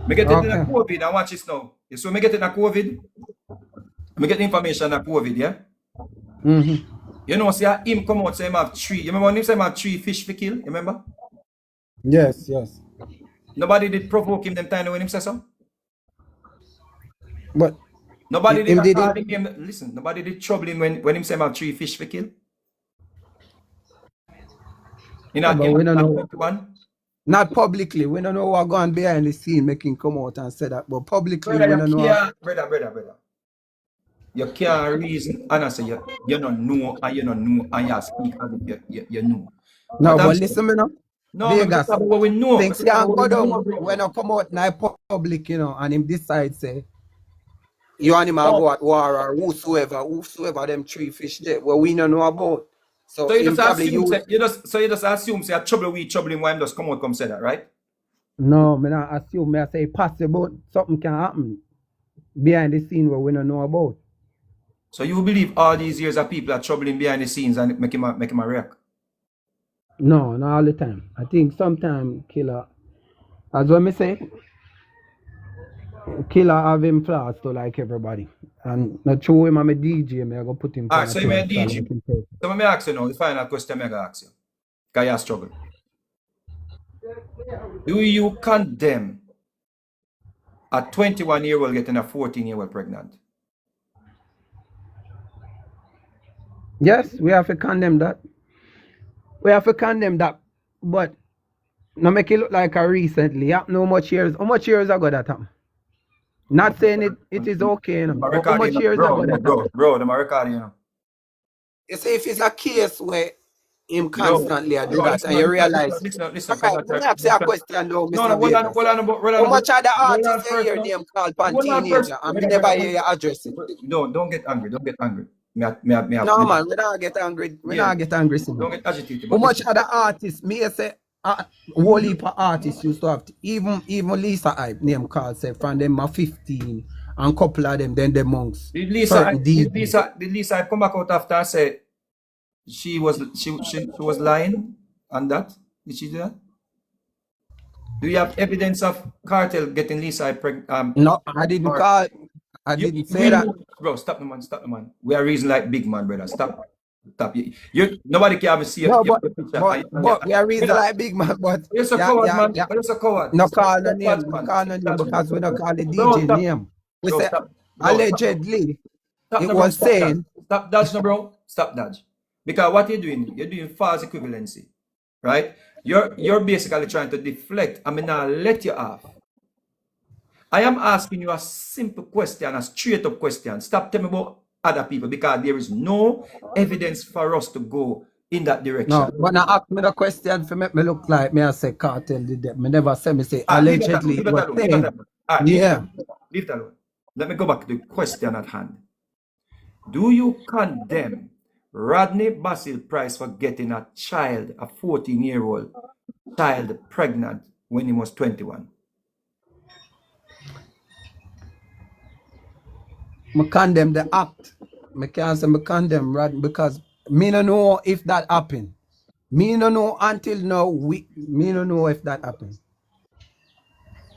S1: Me get it in a
S9: Okay.
S1: COVID, and watch this now. So me get it in a COVID, me get the information in a COVID, yeah?
S9: Mm-hmm.
S1: You know, see him come out, say him have 3. You remember when him say him have 3 fish for kill? You remember?
S9: Yes, yes.
S1: Nobody did provoke him them time when him say so.
S9: But
S1: Nobody
S9: him
S1: did
S9: did it.
S1: him. Listen, nobody did trouble him when him say him have 3 fish for kill. In
S9: Yeah,
S1: a,
S9: but
S1: in
S9: we don't
S1: a
S9: know.
S1: 21.
S9: Not publicly. We don't know what going behind the scene making come out and say that. But publicly,
S1: Brother,
S9: we don't
S1: you
S9: know.
S1: can't, brother. You can't reason and I say you don't know and you don't know and you speak as if you know.
S9: No,
S1: What I'm
S9: but
S1: saying,
S9: listen, me now.
S1: no, I'm
S9: Vegas.
S1: talking about what we know. I'm
S9: Things
S1: talking about
S9: can't
S1: what
S9: go
S1: we know,
S9: down
S1: bro.
S9: when I come out in public, you know, and him decide say you and him a
S1: No.
S9: go at war or whosoever them 3 fish there where we don't know about. So
S1: So you
S9: him
S1: just
S9: probably
S1: assume,
S9: use.
S1: you just assume, say, trouble him, why him just come out, come say that, right?
S9: No, me not assume. Me I say possible something can happen behind the scene where we don't know about.
S1: So you believe all these years of people are troubling behind the scenes and make him a react?
S9: No, not all the time. I think sometimes killer, as what me say, killer have him flaws to like everybody. And not true him I'm a DJ, me I go put him
S1: All
S9: on
S1: right,
S9: a
S1: so you may
S9: pedestal
S1: DJ.
S9: like him say.
S1: So let me ask you now, the final question I'm going to ask you. Because you struggle. Do you condemn a 21-year-old getting a 14-year-old pregnant?
S9: Yes, we have to condemn that. We have to condemn that. But no make it look like a recently. How much years ago that happened? Not saying it is okay, you know,
S1: My
S9: but how
S1: record,
S9: much years ago that happened?
S1: bro, my record, you know.
S9: You see, if it's a case where him
S1: Bro,
S9: constantly do that and you realize.
S1: listen,
S9: All right, let me ask you a question though,
S1: No,
S9: Mr. Vegas.
S1: hold
S9: How
S1: on,
S9: much of the
S1: hold
S9: artists
S1: on
S9: you
S1: first,
S9: hear
S1: no.
S9: name called pan
S1: Hold on first.
S9: teenager and me never hear you address it?
S1: Don't get angry,
S9: No man, we don't get angry. We
S1: Yeah.
S9: don't get angry,
S1: Don't
S9: son.
S1: get agitated.
S9: How
S1: But
S9: much
S1: listen,
S9: of the artists, me say, whole heap of artists used to have, even Lisa Hype name called, say, from them are 15, and couple of them, then the monks.
S1: did Lisa come back out after and say she was lying on that? Did she do that? Do you have evidence of cartel getting Lisa pregnant?
S9: No, I didn't call, I didn't say that.
S1: Bro, stop the man. We are reason like big man, brother. Stop. You nobody can ever see
S9: No,
S1: your
S9: but
S1: picture.
S9: we are reason
S1: Brother,
S9: like big man, but
S1: you're so coward, man.
S9: yeah.
S1: You're so coward.
S9: No
S1: Stop
S9: call no
S1: that
S9: name,
S1: dodge,
S9: no
S1: man.
S9: call no name because we don't call the
S1: Bro,
S9: DJ
S1: stop.
S9: name. We
S1: Bro,
S9: say
S1: stop. Bro,
S9: allegedly
S1: Stop,
S9: it
S1: no, bro.
S9: was
S1: Stop
S9: saying.
S1: that. Stop dodge, no, bro. Stop dodge. Because what you're doing false equivalency, right? You're basically trying to deflect. I mean, now let you off. I am asking you a simple question, a straight up question. Stop telling me about other people because there is no evidence for us to go in that direction.
S9: No, when I ask me the question for me look like me I say cartel did that. Me never say me say
S1: Leave
S9: allegedly
S1: it
S9: it was
S1: alone.
S9: saying. Yeah.
S1: Leave it alone. Let me go back to the question at hand. Do you condemn Rodney Basil Price for getting a child, a 14-year-old child pregnant when he was 21?
S9: Me condemn the act. Me can't say me condemn Rod because me no know if that happened. Me no know until now. Me no know if that happened.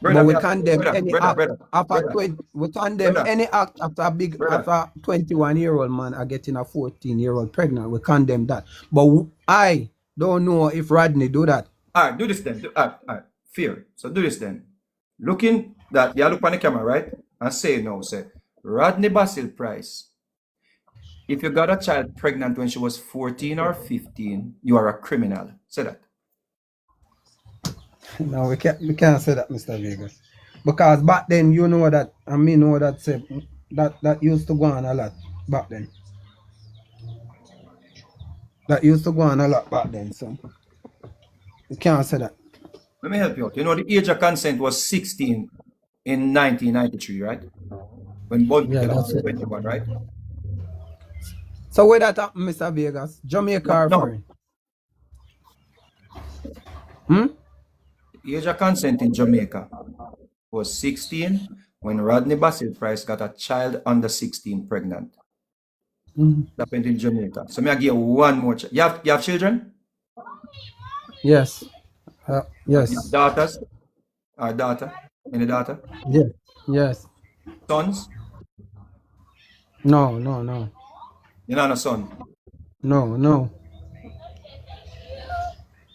S9: But we condemn any act after 20. We condemn any act after after 21-year-old man are getting a 14-year-old pregnant. We condemn that. But I don't know if Rodney do that.
S1: All right, do this then. All right, fair. So do this then. Looking that, you look on the camera, right? And say no, say, Rodney Basil Price, if you got a child pregnant when she was 14 or 15, you are a criminal. Say that.
S9: No, we can't say that, Mr. Vegas. Because back then, you know that, and me know that, say, that used to go on a lot back then. That used to go on a lot back then, so you can't say that.
S1: Let me help you out. You know, the age of consent was 16 in 1993, right? When Bond was 21, right?
S9: So where that happened, Mr. Vegas? Jamaica or foreign?
S1: The age of consent in Jamaica was 16 when Rodney Basil Price got a child under 16 pregnant. That happened in Jamaica. So may I give you one more. You have children?
S9: Yes.
S1: You
S9: Yes.
S1: have daughters or daughter? Any daughter?
S9: Yes. Yes.
S1: Sons?
S9: No, no, no.
S1: You know, no son.
S9: No, no.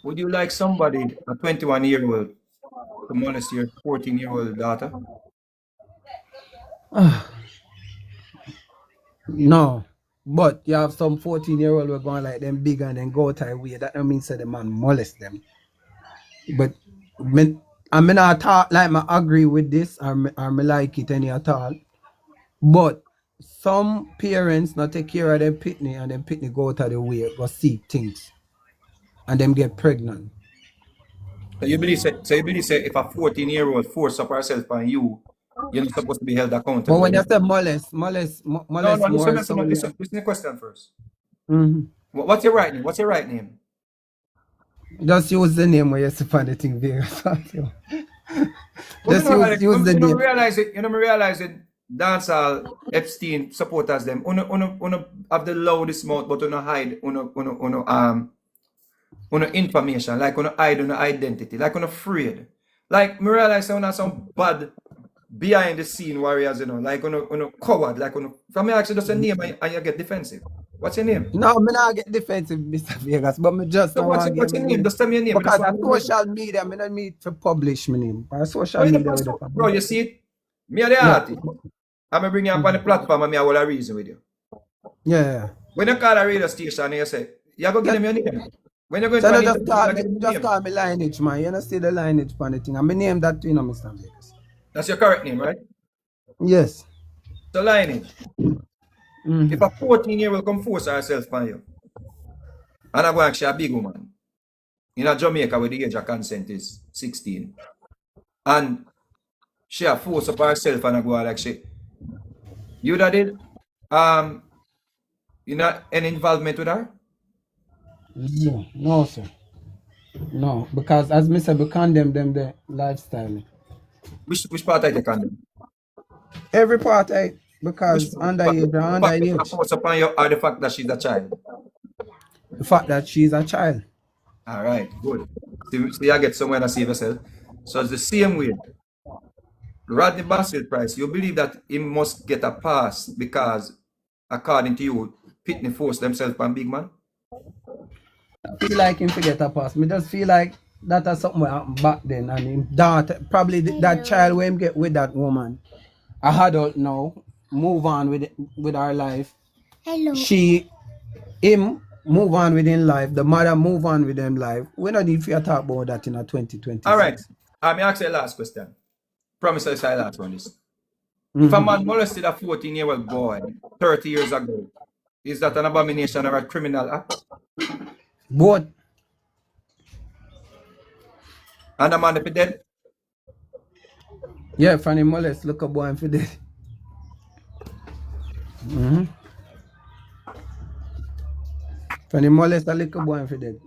S1: Would you like somebody, a 21-year-old, to molest your 14-year-old daughter?
S9: No. But you have some 14-year-old who are going like them big and then go tie way. That don't mean say the man molest them. But I mean not talk like I agree with this or me like it any at all. But some parents not take care of their pitney and then pitney go to the way, go seek things. And them get pregnant.
S1: So you believe say if a 14-year-old force up herself on you, you're not supposed to be held
S9: But
S1: accountable
S9: when you
S1: anymore.
S9: say molest
S1: No,
S9: more
S1: listen,
S9: so
S1: listen to the question first.
S9: Mhm.
S1: What's your right name? What's your right name?
S9: Just use the name where you see for the thing Vegas.
S1: But
S9: Just use the
S1: you
S9: name.
S1: realize it, dancehall Epstein supporters them. Uno have the loudest mouth, but uno hide uno information, like uno hide uno identity, like uno afraid. Like me realize uno some bad behind the scene warriors, like uno coward, like uno from me actually just a name and you get defensive. What's your name?
S9: No, me not get defensive, Mr. Vegas, but me just
S1: So
S9: not want to
S1: what's
S9: give
S1: your
S9: me
S1: name?
S9: name.
S1: Just tell me your name. I just
S9: Because on
S1: want to know.
S9: social media, me don't need to publish my name. On social
S1: Oh, you
S9: media
S1: know,
S9: with the
S1: bro,
S9: public.
S1: you see it? Me are the
S9: Yeah.
S1: artist. I'm gonna bring you up on the platform and me I will a reason with you.
S9: Yeah.
S1: When you call a radio station and you say, you go give them your name. When you're going
S9: So
S1: to
S9: no,
S1: an
S9: just
S1: interview,
S9: call
S1: you
S9: me,
S1: give them your
S9: just
S1: name.
S9: call me lineage, man. You know, see the lineage on the thing. And my name that too, Mr. Vegas.
S1: That's your correct name, right?
S9: Yes.
S1: So lineage.
S9: Mhm.
S1: If a 14-year-old come force herself on you, and I go actually a big woman in a Jamaica where the age of consent is 16, and she a force up herself and I go like you that did, you not any involvement with her?
S9: No, no, sir. No, because as me said, we condemn them the lifestyle.
S1: Which part I take on them?
S9: Every part,
S1: Which
S9: because
S1: part?
S9: underage,
S1: The fact that she
S9: underage.
S1: force upon you or the fact that she's a child?
S9: The fact that she's a child.
S1: All right, good. See, I get somewhere to save yourself. So it's the same way. Rodney Bassett Price, you believe that he must get a pass because, according to you, Pitney forced themselves on big man?
S9: I feel like him forget a pass. Me just feel like that is something what happened back then. And him daughter, probably that child when him get with that woman, a adult now, move on with her life.
S4: Hello.
S9: Him move on with his life. The mother move on with them life. We don't need to talk about that in a 2026.
S1: All right. I'm ask you the last question. Promise I'll say the last one. This. If a man molested a 14-year-old boy 30 years ago, is that an abomination or a criminal act?
S9: Both.
S1: And a man if he dead?
S9: Yeah, Fanny Molest, look a boy and for dead. Fanny Molest, a little boy and for dead.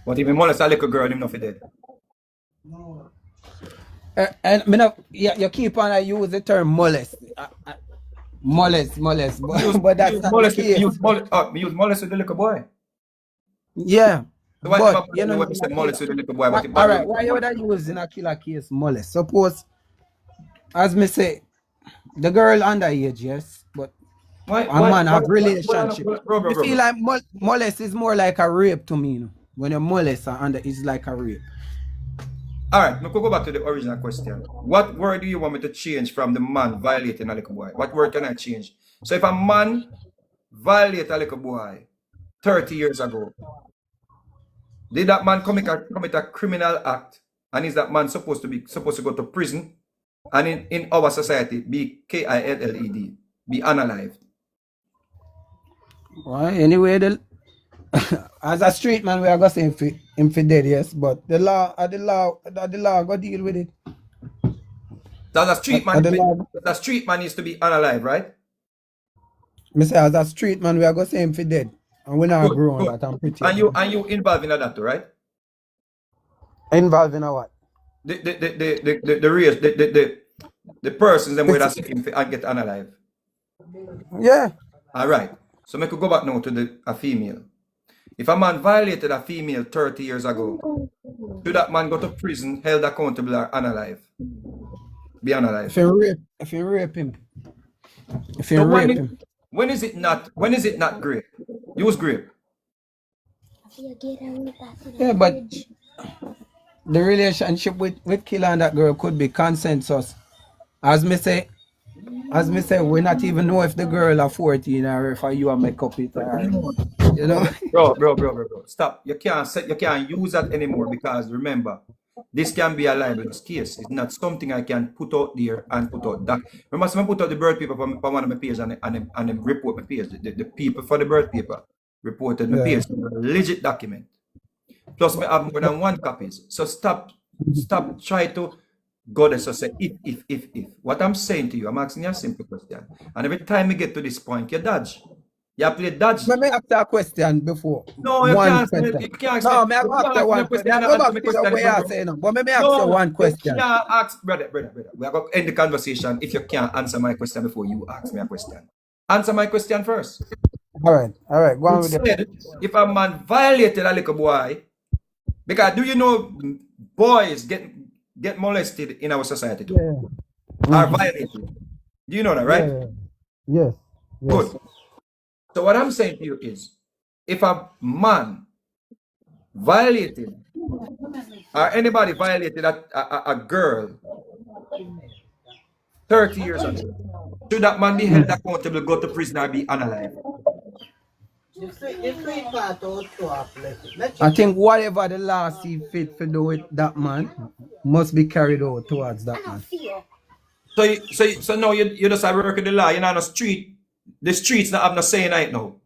S1: But if he molest a little girl, him not for dead.
S9: And me not, you keep on use the term molest. Molest, but that's not the case.
S1: Use molest with the little boy.
S9: Yeah.
S1: So why
S9: But
S1: never
S9: you know,
S1: when you say molest with the little boy? But
S9: all right, why you would I use in a killer case molest? Suppose, as me say, the girl underage, yes, but a man have relationship. I feel like molest is more like a rape to me. You know? When you molest under, it's like a rape.
S1: All right, we could go back to the original question. What word do you want me to change from the man violating a little boy? What word can I change? So if a man violate a little boy 30 years ago, did that man commit a criminal act? And is that man supposed to go to prison? And in our society, be killed, be unalived?
S9: Well, anyway, as a street man, we are going to say him for dead, yes, but the law go deal with it.
S1: So as a street man needs to be unalive, right?
S9: Me say as a street man, we are going to say him for dead. And we're not grown that, I'm pretty.
S1: And you involved in that too, right?
S9: Involved in a what?
S1: The race, the persons them where that's him and get unalive.
S9: Yeah.
S1: All right. So we could go back now to a female. If a man violated a female 30 years ago, should that man go to prison, held accountable, or unalive? Be unalive.
S9: If you rape him. If
S1: So
S9: you rape him.
S1: when is it not grape? Use grape.
S9: Yeah, but the relationship with Killa and that girl could be consensus. As me say, we not even know if the girl are 14 or if you are make up it or, you know.
S1: Bro. Stop. You can't use that anymore because remember, this can be a libelous case. It's not something I can put out there and put out that. Remember, someone put out the birth paper from one of my peers and them report my peers. The people for the birth paper reported my peers. Legit document. Plus, I have more than one copies. So stop trying to go there. So say if. What I'm saying to you, I'm asking you a simple question. And every time we get to this point, you dodge. You play dodge.
S9: Let me ask you a question before.
S1: No, you can't. You can't.
S9: No, me ask you one question. Go back to the way I say no. But let me ask you one question.
S1: You can't ask, brother. We are going to end the conversation if you can't answer my question before you ask me a question. Answer my question first.
S9: All right. Go on with it.
S1: If a man violated a little boy, because do you know boys get molested in our society too? Are violated. Do you know that, right?
S9: Yes.
S1: Good. So what I'm saying to you is, if a man violated, or anybody violated a girl 30 years ago, should that man be held accountable, go to prison, or be unalive?
S9: I think whatever the law see fit for do with that man must be carried out towards that man.
S1: So now you just have to work with the law. You're not on the street. The streets not have no say right now.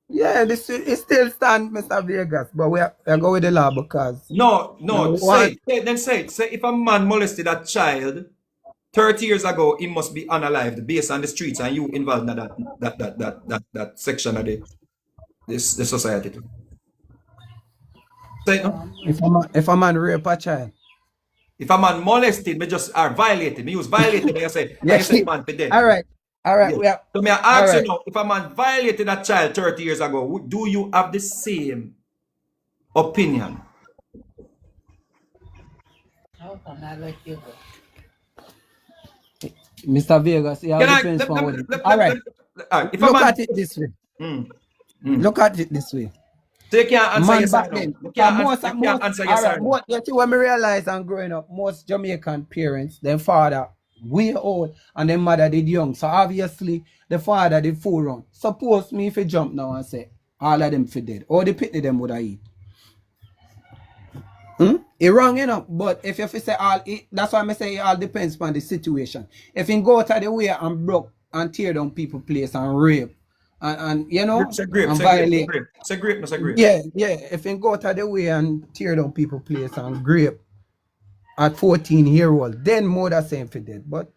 S9: Yeah, it still stand, Mr. Vegas, but we go with the law because...
S1: No, say it. Say if a man molested a child 30 years ago, he must be unalived based on the streets and you involved in that section of the society too. Say it, no?
S9: If a man rape a child.
S1: If a man molested, me just are violated. Me use violated, and you say, man, be dead.
S9: All right.
S1: Yeah. So may I ask you now, if a man violated a child 30 years ago, do you have the same opinion?
S9: Mr. Vegas, it all depends on what it is. All right. Look at it this way. Look at it this way.
S1: So you can't answer yes or no. You can't answer yes or no.
S9: You see, when I realize I'm growing up, most Jamaican parents, their father way old and their mother did young. So obviously the father did full run. Suppose me if you jump now and say all of them for dead. Or the pity them would I eat. It wrong enough, but if you say all, that's why I say it all depends on the situation. If you go to the way and broke and tear down people place and rape and you know and violate.
S1: It's a grape.
S9: Yeah. If you go to the way and tear down people place and grape at 14-year-old, then more the same for dead. But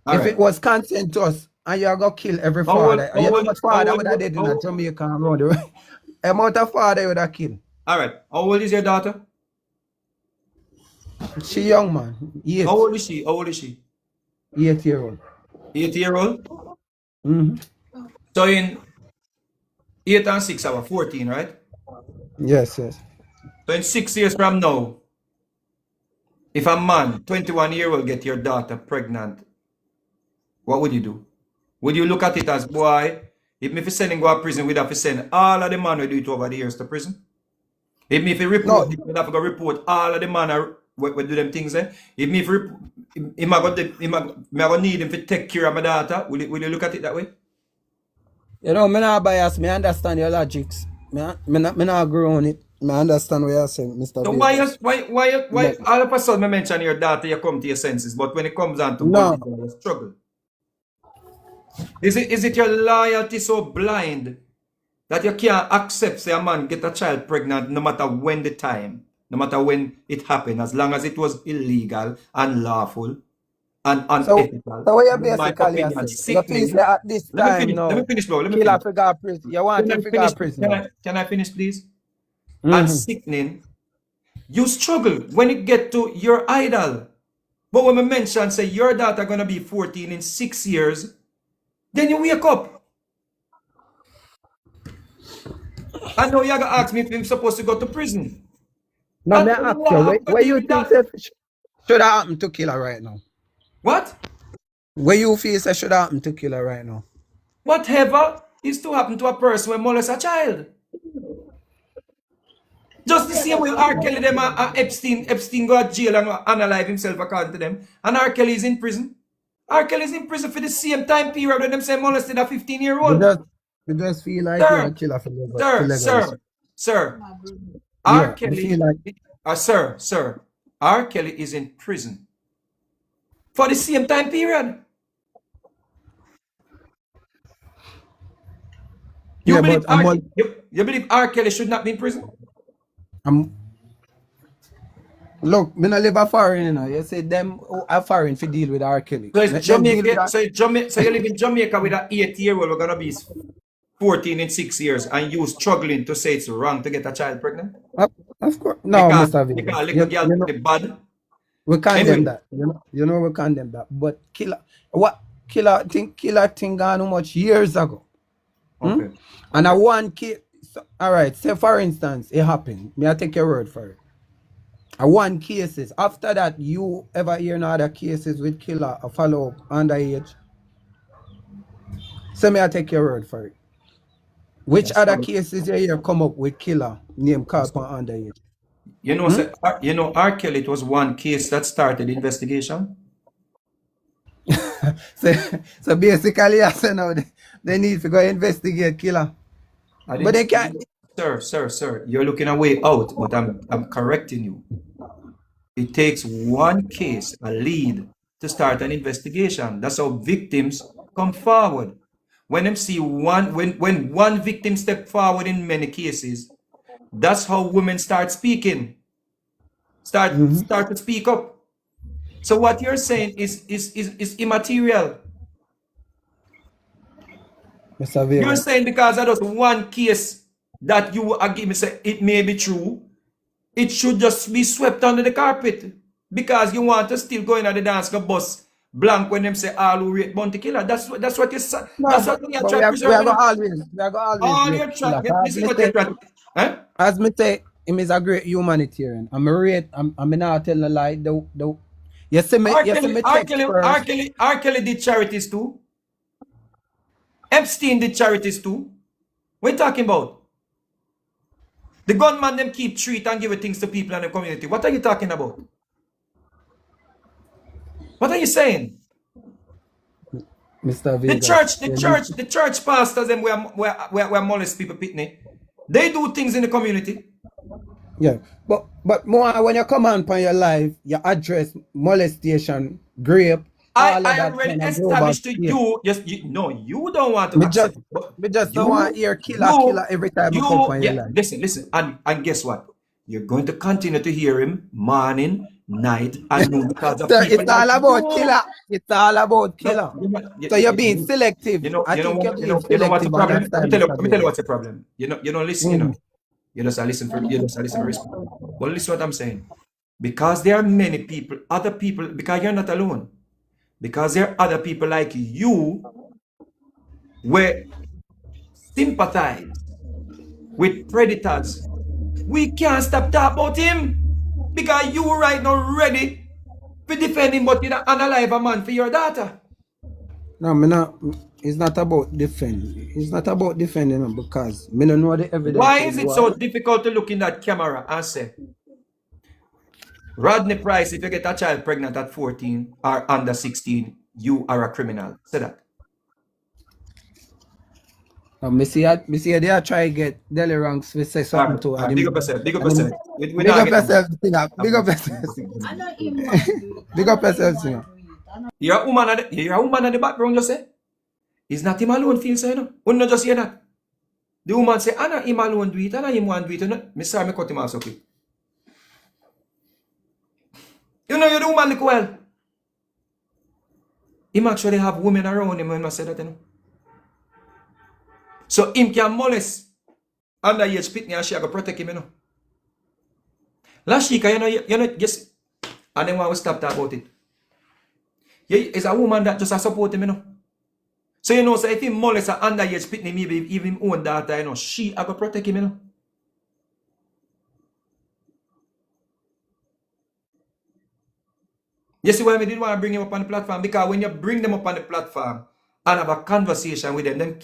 S9: if it was consensus and you're gonna kill every father, you know what father would have dead in a Jamaica and round the way. Amount of father would have killed.
S1: All right. How old is your daughter?
S9: She young, man. 8.
S1: How old is she?
S9: 8-year-old.
S1: 8-year-old? So in 8 and 6 hours, 14, right?
S9: Yes.
S1: So in 6 years from now, if a man, 21-year-old, get your daughter pregnant, what would you do? Would you look at it as, boy, if me for sending go to prison, we'd have to send all of the man who do it over the years to prison? If me for report, we'd have to go report all of the man we do them things there. If me for I go need him to take care of my daughter, will you look at it that way?
S9: You know, me not bias, me understand your logics. Me not agree on it. Me understand what you're saying, Mr.
S1: So why all of a sudden I mention your daughter, you come to your senses, but when it comes down to you struggle? Is it your loyalty so blind that you can't accept say a man get a child pregnant no matter when the time, no matter when it happened, as long as it was illegal, unlawful, and unethical?
S9: So what you basically saying? You feel say at this time
S1: let me finish, bro.
S9: Killa figure prison. You want to figure prison.
S1: Can I finish, please? And sickening, you struggle when it get to your idol. But when I mention, say, your daughter gonna be 14 in 6 years, then you wake up. I know you're going to ask me if I'm supposed to go to prison.
S9: Now,
S1: And
S9: may
S1: the
S9: I ask you,
S1: law have to
S9: where
S1: deal
S9: you
S1: with
S9: think
S1: that.
S9: should happen to Killer right now?
S1: What?
S9: Where you feel say should happen to Killer right now?
S1: Whatever is to happen to a person when molest a child. Just the same way R. Kelly them and Epstein go to jail and unalive himself according to them. And R. Kelly is in prison. R. Kelly is in prison for the same time period when them say molested a 15-year-old.
S9: You just feel like you're a
S1: Sir,
S9: killer for
S1: sir,
S9: legacy.
S1: sir. R.
S9: Yeah, you feel
S1: Kelly,
S9: like
S1: sir. R. Kelly is in prison for the same time period. You
S9: yeah,
S1: believe
S9: but
S1: you believe R. Kelly should not be in prison?
S9: I'm look, me not live a foreign, you know. You say them a foreign to deal with R. Kelly.
S1: So it's
S9: Let them deal with
S1: Jamaica.
S9: that.
S1: So you live in Jamaica with an 8-year-old. We're gonna be 14 in 6 years, and you struggling to say it's wrong to get a child pregnant
S9: Of course. No, Mr.
S1: because
S9: Vegas.
S1: little girl
S9: You know,
S1: be bad.
S9: we condemn
S1: Anyway,
S9: that. You know we condemn that. But Killer thing gone how much years ago.
S1: okay.
S9: And I one case, all right, say for instance, it happened. May I take your word for it? I one cases. After that, you ever hear no other cases with Killer or follow up underage? So may I take your word for it? Which
S1: Yes.
S9: other cases you hear come up with Killer name called on underage?
S1: You know, R. Kelly, it was one case that started the investigation.
S9: So basically, I say now they need to go investigate Killer. But they can't.
S1: Sir. You're looking a way out, but I'm correcting you. It takes one case, a lead, to start an investigation. That's how victims come forward. When them see when one victim step forward in many cases, that's how women start speaking, start to speak up. So what you're saying is immaterial.
S9: Mr.
S1: You're
S9: Vegas.
S1: saying because of just one case that you give me say it may be true, it should just be swept under the carpet because you want to still go in at the dance go bus blank when them say all who rate bounty killer. That's what you say.
S9: No,
S1: That's what you're
S9: but
S1: trying to
S9: we
S1: preserve.
S9: are always
S1: All
S9: rate
S1: you're
S9: Killer.
S1: trying. This is what you're trying. Huh?
S9: As me say, him is a great humanitarian. I'm not telling a lie. You see me text first.
S1: R. Kelly did charities too. Epstein did charities too. What are you talking about? The gunman them keep treat and give things to people in the community. What are you talking about? What are you saying?
S9: Mr.
S1: The
S9: Vegas.
S1: the church pastors them where molest people pitney. They do things in the community.
S9: Yeah. But more when you come on your life, you address molestation, rape, all of
S1: I
S9: that
S1: already
S9: kind of global
S1: established to
S9: stuff.
S1: you. Yes, you don't want to
S9: Me
S1: accept
S9: just
S1: it. But
S9: me just don't want to hear killer every time I come on your life.
S1: listen, and guess what? You're going to continue to hear him morning, night, and noon because of
S9: So
S1: people
S9: it's all
S1: like
S9: about
S1: you.
S9: killer. It's all about killer. So you're being selective. I think you're being
S1: You know what's the
S9: selective on
S1: problem?
S9: that time,
S1: Let
S9: Mr.
S1: me tell you
S9: Vegas.
S1: what's the problem. You don't listen, you know. You just listen for respect. But listen what I'm saying. Because there are many people, other people, because you're not alone. Because there are other people like you where sympathize with predators. We can't stop talking about him. Because you right now ready to defend him, but you don't unalive a man for your daughter.
S9: No, it's not about defending. It's not about defending him because me don't know the evidence.
S1: Why is it so difficult to look in that camera and say, Rodney Price, if you get a child pregnant at 14 or under 16, you are a criminal? Say that.
S9: Me see they are try to get Delly Ranks to say something to her.
S1: Big up yourself.
S9: Big up yourself, singer. Big up yourself. Big up yourself, singer.
S1: You're a woman at the background, you say? It's not him alone feel say, you know? You not just hear that. The woman say, Anna him alone do it, Anna him want do it, you know? Me sorry, me cut him off so quick. You know you're the woman look well. Him actually have women around him when I say that, you know? So him can molest underage pitney and she go protect him, you know? Last week, you know, yes, and then want to stop talking about it. Yeah, it's a woman that just support him, you know? So you know, so if he molest an underage pitney, maybe even him own daughter, you know, she I go protect him, you know. You see why I didn't want to bring him up on the platform? Because when you bring them up on the platform and have a conversation with them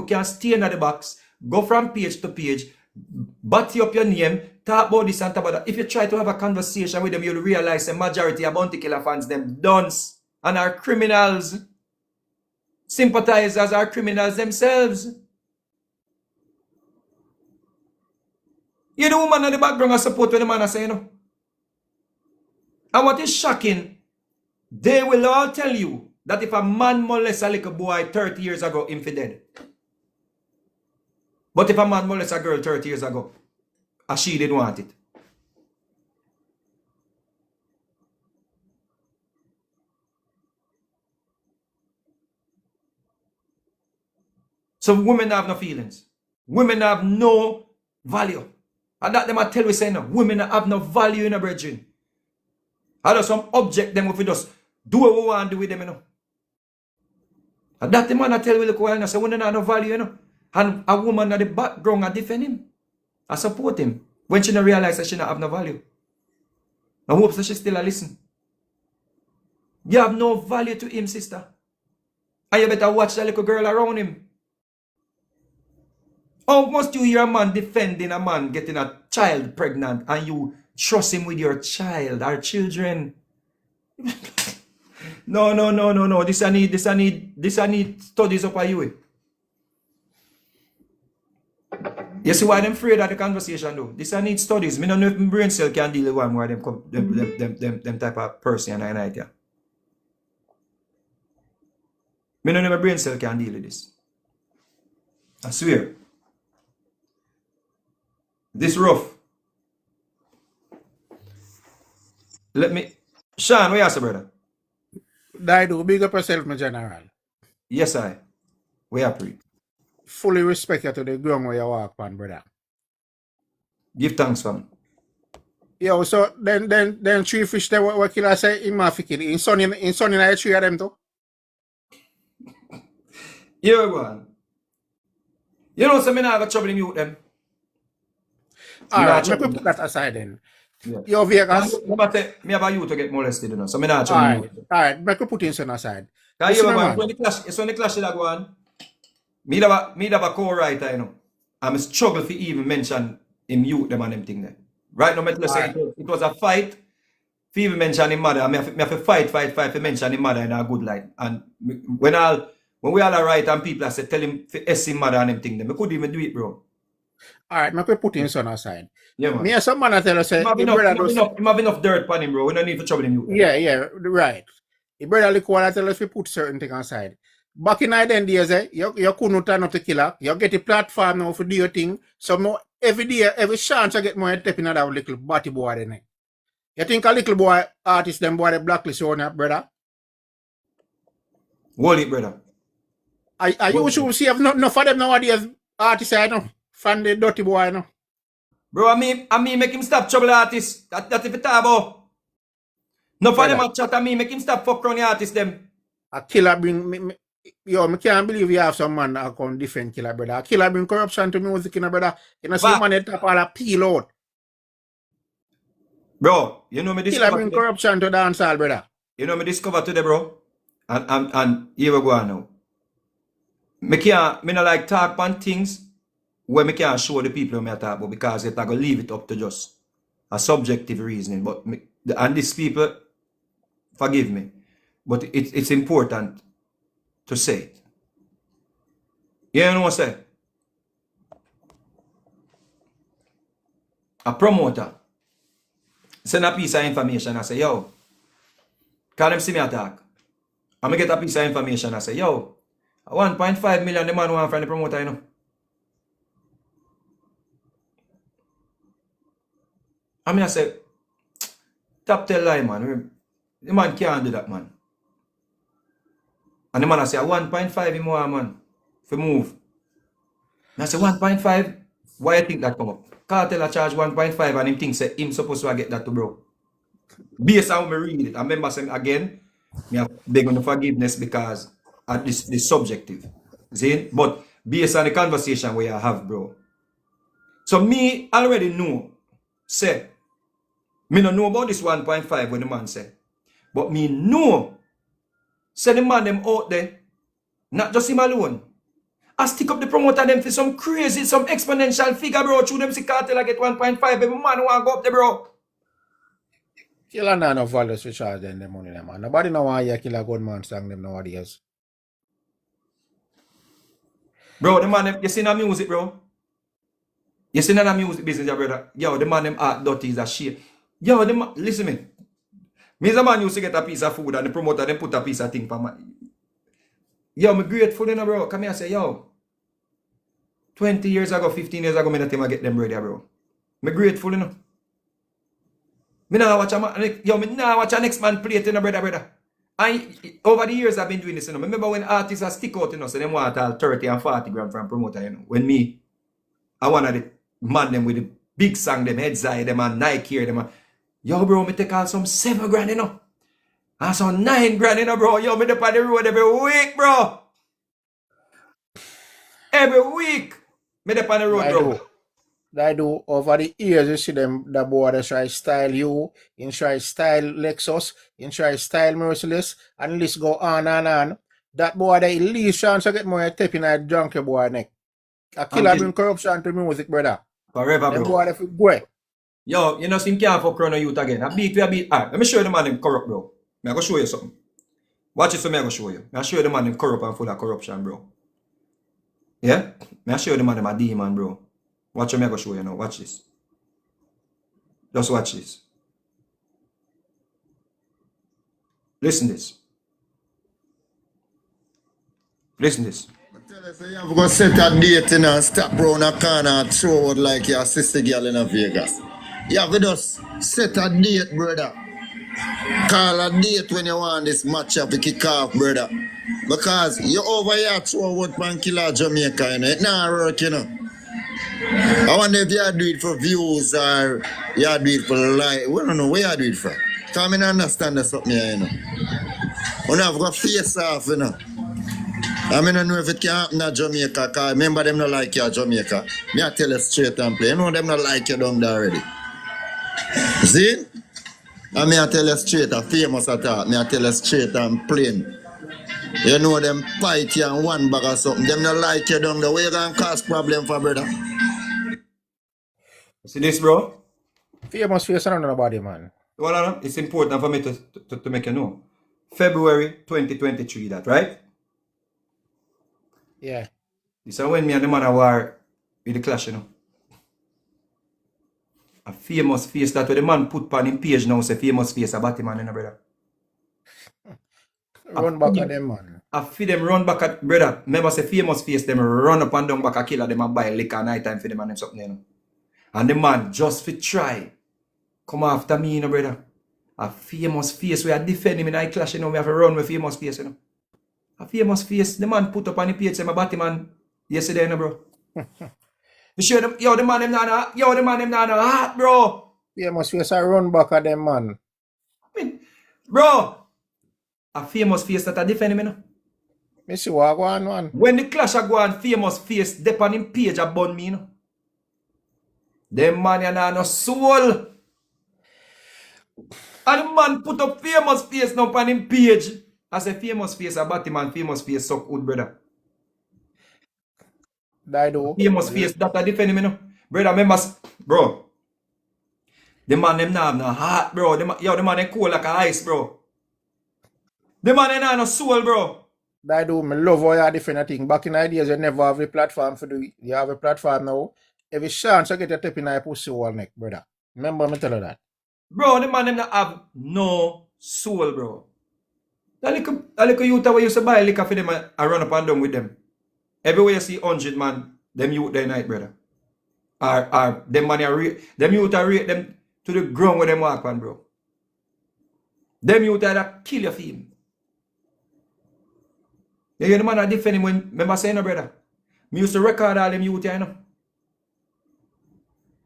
S1: can't stay in the box, go from page to page, batty up your name, talk about this and talk about that. If you try to have a conversation with them, you'll realize the majority of Bounty Killer fans, them dunce and are criminals. Sympathizers are criminals themselves. You the woman in the background I support when the man I say, you know. And what is shocking, they will all tell you that if a man molests a little boy 30 years ago, him dead. But if a man molests a girl 30 years ago, she didn't want it. So women have no feelings. Women have no value. And that them I tell we say no. Women have no value in a brethren. I just some object them if we just do what we want to do with them, you know. And that the man I tell we look well and say women have no value, you know. And a woman at the background I defend him. I support him. When she don't realize that she don't have no value. I hope that she still a listen. You have no value to him, sister. And you better watch that little girl around him. How must you hear a man defending a man getting a child pregnant and you trust him with your child or children? No. This I need studies up on you. You see why I'm afraid of the conversation though? This I need studies. I don't know if my brain cell can deal with one more them type of person and I idea. I don't know if my brain cell can deal with this. I swear. This rough. Let me... Sean, what you say, brother?
S10: I do big up yourself, my general.
S1: Yes, I. We are pre.
S10: Fully respect you to the ground where you walk on, brother.
S1: Give thanks, fam.
S10: Yo, so then three fish there what killer say in my kill. In son in the three of them too.
S1: Here we go on. You know, so me not have trouble in you them.
S10: Alright, let me put that aside then.
S1: Yeah.
S10: Yo, Vegas.
S1: Me have a you to get molested, you know. So me not trouble in you.
S10: Alright, let me put in son aside.
S1: Because you know, when the clash that go on, me have a co-writer, you know. I'm struggle for even mention him youth them and them thing there. Right now, me say it was a fight for even mention him mother. I have to fight for mention him mother in a good light. And when we all are right and people I say tell him for S him mother and them thing, we couldn't even do it, bro.
S10: Alright, I put in son aside.
S1: Yeah, man.
S10: Me and some man I tell us say
S1: Him have enough dirt on him, bro. We don't need to trouble him.
S10: Yeah, right. The brother like one I tell us we put certain things aside. Back in the days, you couldn't turn up the killer. You get a platform now for do your thing. So more every day, every chance I get more step in that little body boy in it. You think a little boy artist them boy the blacklist on that, brother?
S1: Hold it, brother.
S10: Are you sure see have no for them nowadays artists I know from the dirty boy no?
S1: Bro, I mean make him stop trouble artists. That if it about. No for them a chat me, make him stop fuck around the artists them.
S10: A killer bring I can't believe you have some man that can defend killer, brother. A killer bring corruption to music, brother. You know, some man that tap all a peel out.
S1: Bro, you know me discover.
S10: Killer bring corruption to dancehall, brother.
S1: You know me discover today, bro. And here we go on now. Me not like talk on things where me can't show the people me talk about because it's not gonna leave it up to just a subjective reasoning. But and these people, forgive me, but it's important to say it. You know what I say? A promoter send a piece of information. I say, yo, call them see me attack. I'm gonna get a piece of information. I say, yo, 1.5 million the man want from the promoter, you know. I say, top tell lie, man. The man can't do that, man. And the man I say, 1.5 him want, man, for move. And I say, 1.5? Why you think that come up? Cartel a charge 1.5 and him think say him supposed to get that to bro. Based on how me read it. I remember saying again, me have beg on the forgiveness because at this subjective. See? But based on the conversation we have, bro. So me already know, say, me no know about this 1.5 when the man say. But me know, say the man them out there, not just him alone. I stick up the promoter them for some crazy, some exponential figure, bro. Through them see cartel I get 1.5. Every man want to go up there, bro.
S10: Killer not no values for charge them the money, them, man. Nobody know why you kill a gunman song them nowadays.
S1: Bro, the man them, you see the music, bro? You see the music business, your brother? Yo, the man them art dirty is a shit. Yo, the man, listen me. Me as a man used to get a piece of food and the promoter them put a piece of thing for man. Yo, me grateful, you know, bro. Come here and say, yo, 20 years ago, 15 years ago, me not even get them ready, bro. Me grateful, you know. Me now watch a next man play it, you know, brother. And over the years I've been doing this, you know. Remember when artists are stick out, you know, so them want all 30 and 40 grand from promoter, you know. When me, I one of the man them with the big song, them heads eye, them and Nike here, them and, yo, bro, me take all some 7 grand, you know. And some 9 grand, you know, bro. Yo, me dep on the road every week, bro. Every week. Me dep on the road, bro.
S10: I do. Over the years, you see them, the boy that try style you, in try style Lexus, in try style Merciless, and list go on and on. That boy that at least chance to get more tapping at junkie boy neck. A killer bring corruption to music, brother.
S1: Forever,
S10: Them
S1: bro.
S10: boy that go.
S1: Yo, you know, him can't fuck around youth again. A beat. Alright, let me show you the man them corrupt, bro. Me I go show you something. Watch it so me I go show you. Me I show you the man them corrupt and full of corruption, bro. Yeah? Me I show you the man them a demon, bro. Watch what me I go show you now. Watch this. Just watch this. Listen this. Listen this.
S11: You have to set a date in and stop round a corner and throw out like your sister girl in Vegas. You have to just set a date, brother. Call a date when you want this match up to kick off, brother. Because you over here throw out from Killa Jamaica, you know. It not work, you know. I wonder if you do it for views or you do it for like, we don't know where you do it for. Because I don't understand that something here, you know. You have got face off, you know. I don't know if it can happen in Jamaica, because remember them not like you at Jamaica. Me I tell you straight and plain. You know them not like you down there already. See? And me I tell you straight, a famous attack. Me I tell you straight and plain. You know them fight you and one bag or something. Them not like you down there. Where you going to cause problem for, brother?
S1: See this, bro?
S10: Famous face, I don't know nobody, man.
S1: Well, it's important for me to make you know. February 2023, that, right?
S10: Yeah.
S1: This is when me and the man war with the clash, you know. A famous face that the man put on him page now, say famous face about him, man, you know, brother.
S10: Run back at them, man.
S1: I feel them run back at, brother. Remember, say famous face, them run up and down back a Killa, them and buy liquor night time for them and them something, you know. And the man just fit try come after me, you know, brother. A famous face, we are defending him in a clash, you know, we have to run with famous face, you know. A famous face, the man put up on the page, say, my body man, yesterday, you know, bro. You sure them, yo, the man them not heart, bro.
S10: Famous face, I run back at them, man.
S1: I mean, bro, a famous face that I defend him, you know.
S10: Me see what go on, man.
S1: When the clash are going, famous face, dep on him page, a bun me, you know. Them man, you know, no soul. And the man put up famous face now on him page. I say famous face about him and famous face suck good, brother.
S10: I do.
S1: Famous face that I defend him, you know. Brother, remember, bro. The man them now have no heart, bro. The man them cool like a ice, bro. The man them have no soul, bro.
S10: I do. Me love how you different thing. Back in the days, you never have a platform for do it. You have a platform now. Every chance you get a tap in your pussy wall neck, brother. Remember me tell you that.
S1: Bro, the man them not have no soul, bro. That little youth where you used to buy liquor for them and run up and down with them. Everywhere you see 100 man, them youth that night, brother. Or them man them youth are rate them to the ground where them walk on, bro. Them youth are that kill your film. You hear the man that defend him when, remember saying, no, brother? Me used to record all them youth, you know.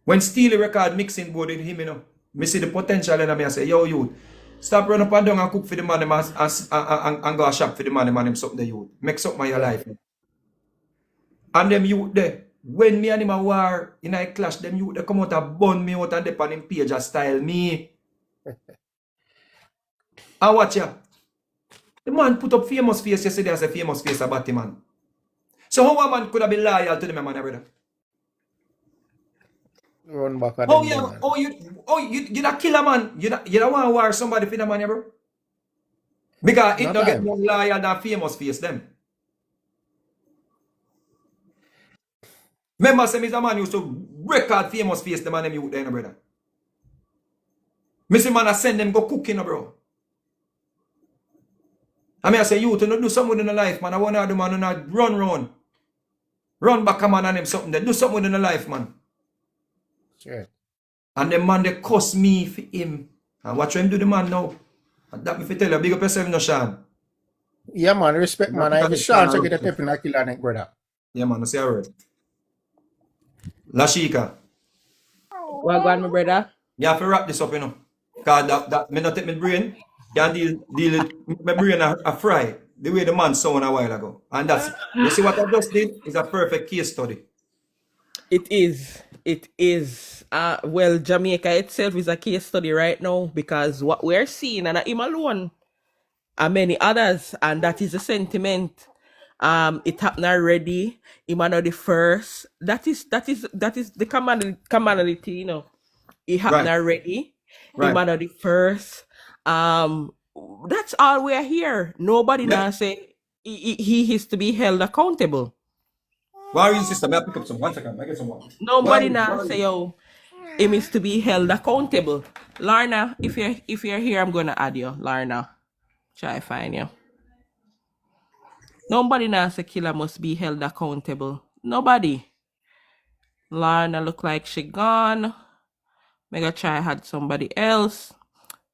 S1: When Steely record mixing board with him, you know. Me see the potential in me, I say, yo, youth, Stop run up and down and cook for the man them and go shop for the man them something the youth. Make something of your life. And them youth there, when me and him a war in a clash, them youth they come out and burn me out and dip on him page and style me. And watch ya. The man put up famous face yesterday as a famous face about the man. So how a man could have been loyal to the man, brother?
S10: Run back at
S1: Oh
S10: them,
S1: yeah,
S10: man.
S1: you not kill a man. You don't want to war somebody for the man, bro. Because it
S10: No
S1: don't get
S10: time.
S1: more loyal than famous face them. Remember, say Mr. Man used to record famous face the man them youth there, brother. Mr. Man I send them go cooking, bro. I mean I say you to not do something in the life, man. I want to do man not run. Run back a man and them something. They do something in the life, man.
S10: Sure.
S1: And the man they cuss me for him. And watch him do the man now. And that me fi tell you, big up yourself no Sean.
S10: Yeah, man, respect, man. I have a chance to get a tip in a killer neck, brother.
S1: Yeah, man, I say alright. Lashika.
S2: Well, go on, my brother.
S1: You have to wrap this up, you know. Cause that me not take my brain. Can deal with my brain a fry. The way the man sound a while ago. And that's you see what I just did is a perfect case study.
S2: It is. It is. Well, Jamaica itself is a case study right now because what we're seeing, and him alone, and many others, and that is the sentiment. It happened already. Him are not the first. That is the commonality, you know. It happened
S1: Right.
S2: already.
S1: Right.
S2: Him are not the first. That's all we're here. Nobody now say he is to be held accountable.
S1: Why are you sister? May I pick up some 1 second? I get some water.
S2: Nobody now say, oh, him is to be held accountable. Larna, if you're here, I'm gonna add you. Larna. Try find you. Nobody now say killer must be held accountable. Nobody. Larna look like she gone. Mega try had somebody else.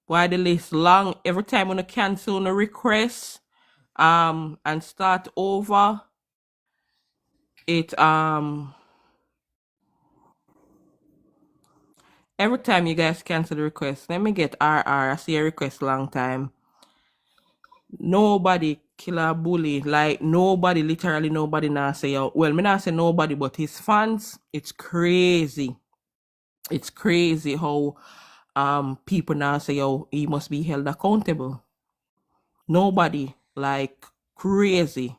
S2: Why the list long? Every time when I cancel a request, and start over, it every time you guys cancel the request, let me get RR. I see a request long time. Nobody killer bully, like nobody, literally nobody now say, oh, well, me not say nobody, but his fans, it's crazy. It's crazy how people now say, oh, he must be held accountable. Nobody, like crazy.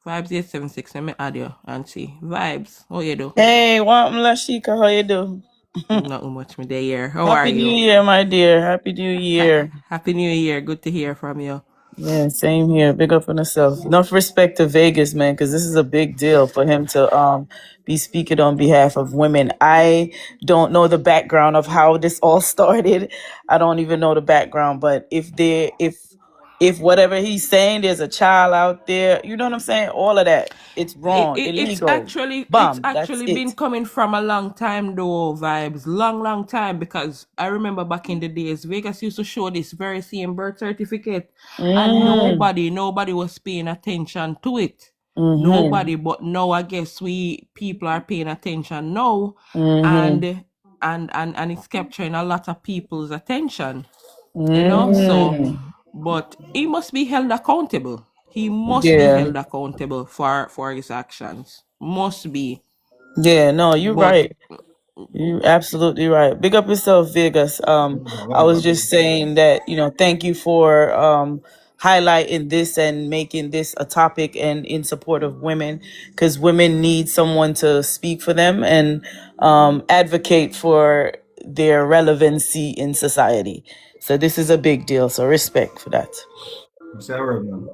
S2: Vibes 876, let me add you and see. Vibes, how you do?
S12: Hey, welcome Lashika, how you do?
S2: Not much me there. How
S12: Happy
S2: are
S12: New
S2: you?
S12: Year, my dear. Happy New Year.
S2: Happy New Year. Good to hear from you.
S12: Yeah, same here. Big up on yourself. Enough respect to Vegas, man, because this is a big deal for him to be speaking on behalf of women. I don't know the background of how this all started. I don't even know the background, but if whatever he's saying, there's a child out there, you know what I'm saying? All of that, it's wrong,
S2: It's
S12: illegal. That's
S2: been
S12: it.
S2: coming from a long time though, Vibes. Long time, because I remember back in the days Vegas used to show this very same birth certificate and nobody was paying attention to it. Nobody, but now I guess people are paying attention now, and it's capturing a lot of people's attention. You know, so but he must be held accountable. He must be
S12: Yeah.
S2: held accountable for his actions. Must be.
S12: Yeah, no, you're
S2: But
S12: right. You're absolutely right. Big up yourself, Vegas. I was just saying that, thank you for highlighting this and making this a topic and in support of women, because women need someone to speak for them and advocate for their relevancy in society. So this is a big deal. So respect for that.
S1: It's alright, man.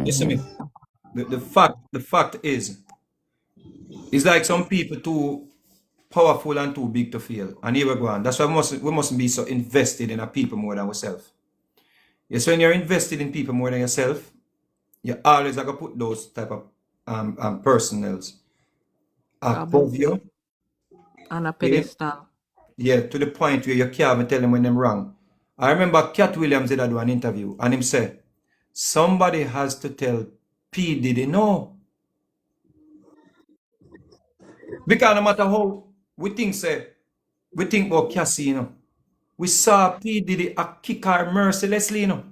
S1: Listen me. The fact is, it's like some people too powerful and too big to fail. And here we go on. That's why we mustn't be so invested in a people more than ourselves. Yes, when you're invested in people more than yourself, you always are gonna put those type of personnels above you.
S2: on a
S1: Yeah,
S2: pedestal.
S1: yeah, to the point where you can't even tell them when them wrong. I remember Cat Williams did do an interview and him said, somebody has to tell P. Diddy no. Because no matter how we think about Cassie, we saw P. Diddy kick her mercilessly, you know.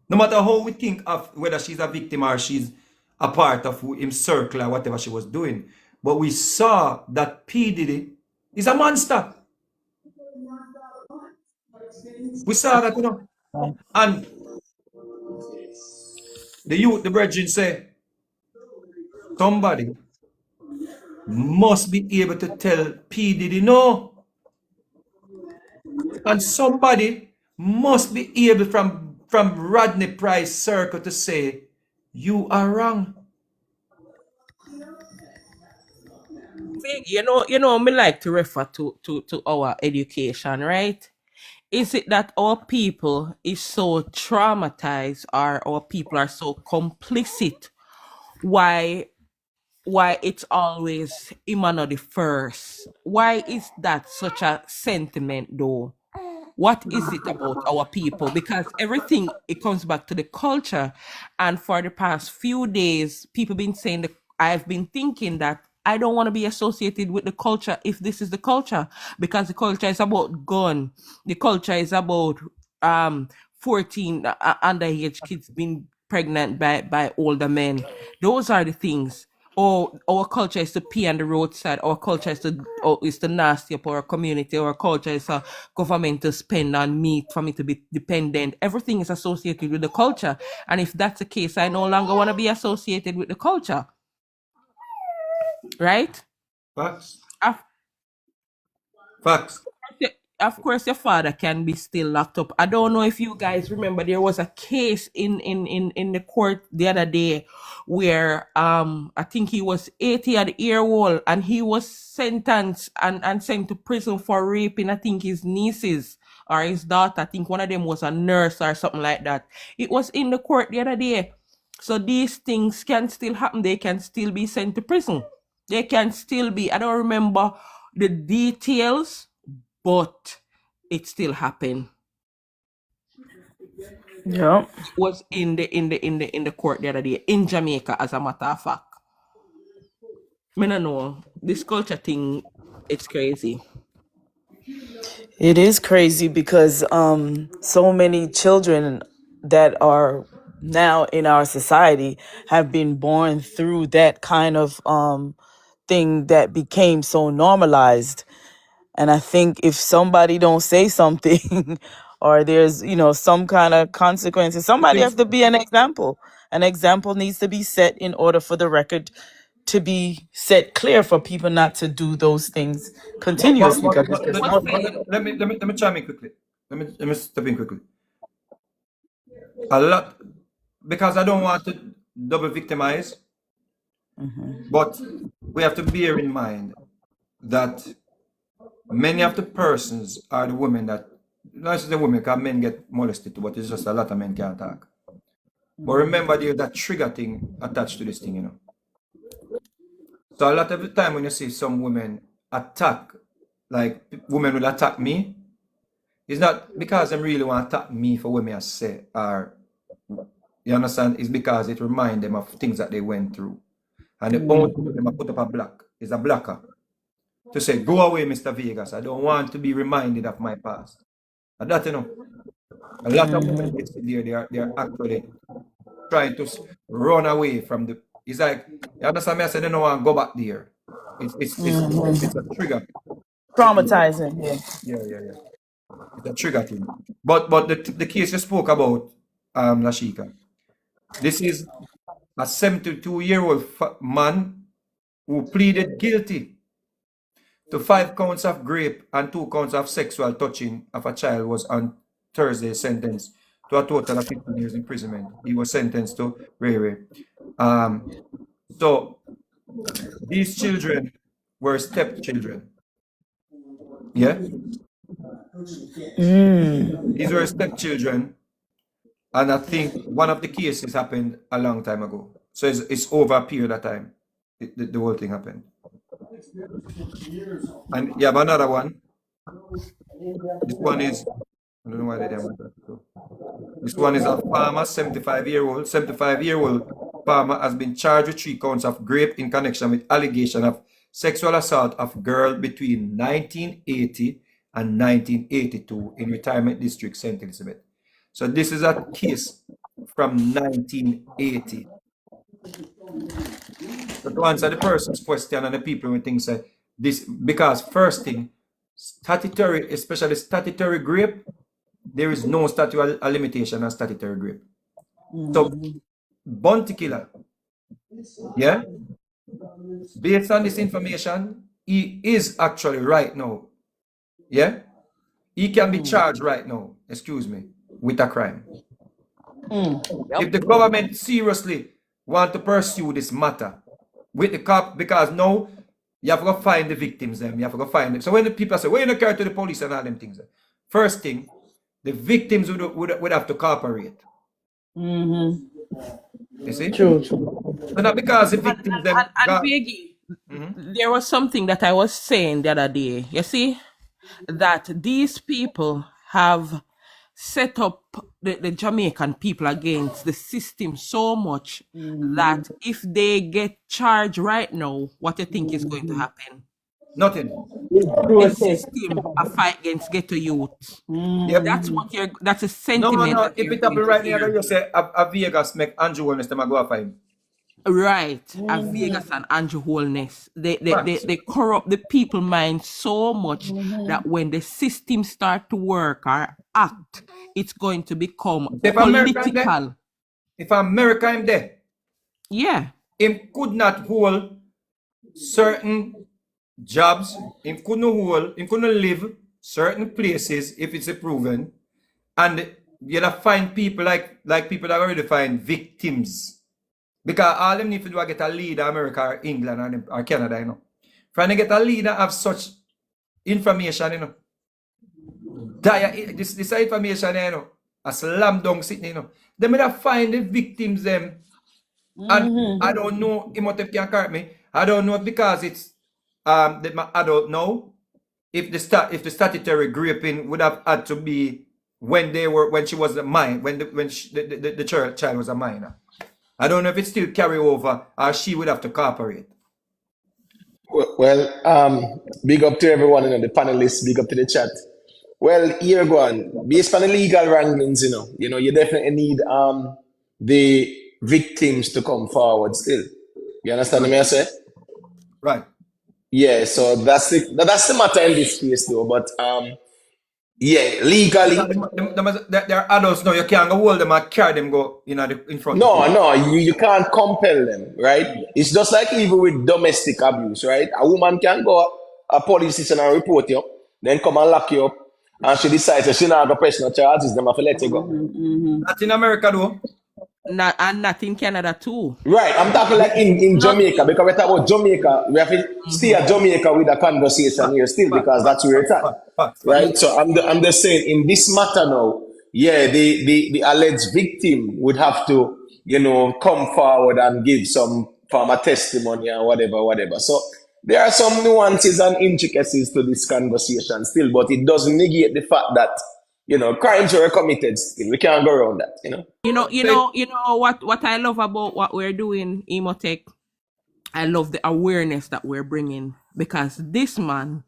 S1: No matter how we think of whether she's a victim or she's a part of him circle or whatever she was doing. But we saw that P. Diddy is a monster. We saw that, you know. And the youth, the brethren say, somebody must be able to tell P. Diddy no. And somebody must be able from Rodney Price circle to say, you are wrong.
S2: Me like to refer to our education, right? Is it that our people is so traumatized or our people are so complicit? Why it's always Imano the first? Why is that such a sentiment though? What is it about our people? Because everything, it comes back to the culture. And for the past few days, people been saying that I've been thinking that I don't want to be associated with the culture if this is the culture, because the culture is about gun. The culture is about 14 underage kids being pregnant by older men. Those are the things. Or our culture is to pee on the roadside. Our culture is to nasty up our community. Our culture is a government to spend on meat for me to be dependent. Everything is associated with the culture. And if that's the case, I no longer want to be associated with the culture. Right?
S1: Facts.
S2: Of
S1: Facts.
S2: of course, your father can be still locked up. I don't know if you guys remember, there was a case in the court the other day where I think he was 80 old and he was sentenced and sent to prison for raping, I think, his nieces or his daughter. I think one of them was a nurse or something like that. It was in the court the other day. So these things can still happen. They can still be sent to prison. They can still be. I don't remember the details, but it still happened.
S12: Yeah.
S2: It was in the court the other day in Jamaica, as a matter of fact. I don't know. This culture thing, it's crazy.
S12: It is crazy because so many children that are now in our society have been born through that kind of thing that became so normalized. And I think if somebody don't say something or there's, some kind of consequences, somebody has to be an example. An example needs to be set in order for the record to be set clear for people not to do those things continuously. Because it's just not
S1: Let me chime in quickly. Let me step in quickly. A lot, because I don't want to double victimize, but we have to bear in mind that many of the persons are the women that, not just the women, because men get molested too, but it's just a lot of men can't talk. But remember, there's that trigger thing attached to this thing, So a lot of the time when you see some women attack, like women will attack me, it's not because they really want to attack me for what I say, or, you understand, it's because it reminds them of things that they went through. And the only thing them put up a block is a blocker to say, go away, Mr. Vegas. I don't want to be reminded of my past. And that, a lot of women they are actually trying to run away from the. It's like, you understand me? I said they don't want to go back there. It's a trigger.
S12: traumatizing.
S1: Yeah. It's a trigger thing. But the case you spoke about, Lashika, this is a 72-year-old man who pleaded guilty to 5 counts of rape and 2 counts of sexual touching of a child, was on Thursday sentenced to a total of 15 years imprisonment. He was sentenced to Ray. So these children were stepchildren. Yeah? These were stepchildren, and I think one of the cases happened a long time ago. So it's over a period of time. The whole thing happened. And you have another one. This one is, I don't know why they didn't. This one is a farmer, 75-year-old. 75-year-old farmer has been charged with 3 counts of rape in connection with allegation of sexual assault of girl between 1980 and 1982 in Retirement District, St. Elizabeth. So this is a case from 1980. So to answer the person's question and the people who think say this, because first thing, statutory, especially statutory grape, there is no statute of limitation on statutory grape. So bounty killer, yeah, based on this information, he is actually right now, yeah, he can be charged right now, excuse me, with a crime. If the government seriously want to pursue this matter with the cop, because now you have to go find the victims, them, you have to go find them. So when the people say, well, you don't care to the police and all them things, first thing, the victims would have to cooperate. You see?
S12: True.
S1: So not because the victims them
S2: And
S1: got.
S2: Biggie, there was something that I was saying the other day. You see, that these people have set up the Jamaican people against the system so much that if they get charged right now, what do you think is going to happen?
S1: Nothing.
S2: The system a fight against ghetto youth.
S1: Yep.
S2: That's a sentiment.
S1: No.
S2: that
S1: If
S2: you're
S1: it happen
S2: going to
S1: right now,
S2: hear.
S1: you say a Vegas make Andrew Wellness them a go a find.
S2: Right, a Vegas and Andrew Holness. They corrupt the people mind so much that when the system start to work or act, it's going to become
S1: If America
S2: political.
S1: If America in there,
S2: Yeah.
S1: him could not hold certain jobs, him couldn't live certain places if it's a proven, and you'll find people like people that already find victims. Because all them need to do is get a leader, America or England or Canada, you know. Trying to get a leader have such information, you know. This information, you know, a slam dunk sitting, you know. They may find the victims them. And I don't know, Imhotep can correct me. I don't know because it's I don't know if the statutory raping would have had to be when she was a minor, when the child was a minor. I don't know if it still carry over or she would have to cooperate.
S7: Well, big up to everyone, you know, the panelists, big up to the chat. Well, here go on. Based on the legal wranglings, you definitely need the victims to come forward still. You understand what I say?
S1: Right.
S7: Yeah, so that's the matter in this case though. But yeah, legally.
S1: They're adults now. You can't go hold them and carry them go in front.
S7: No, you can't compel them, right? It's just like even with domestic abuse, right? A woman can go a police station and report you, then come and lock you up, and she decides that she not going to press no charges, them have to let you go.
S1: Not in America though.
S2: Not in Canada too.
S7: Right, I'm talking like in Jamaica, because we talk about Jamaica, we have to stay at Jamaica with a conversation here still, because that's where it's at. Right? So I'm just saying, in this matter now, yeah, the alleged victim would have to, come forward and give some form of testimony or whatever. So there are some nuances and intricacies to this conversation still, but it doesn't negate the fact that crimes were committed still. We can't go around that,
S2: You know what I love about what we're doing, Emotech? I love the awareness that we're bringing, because this man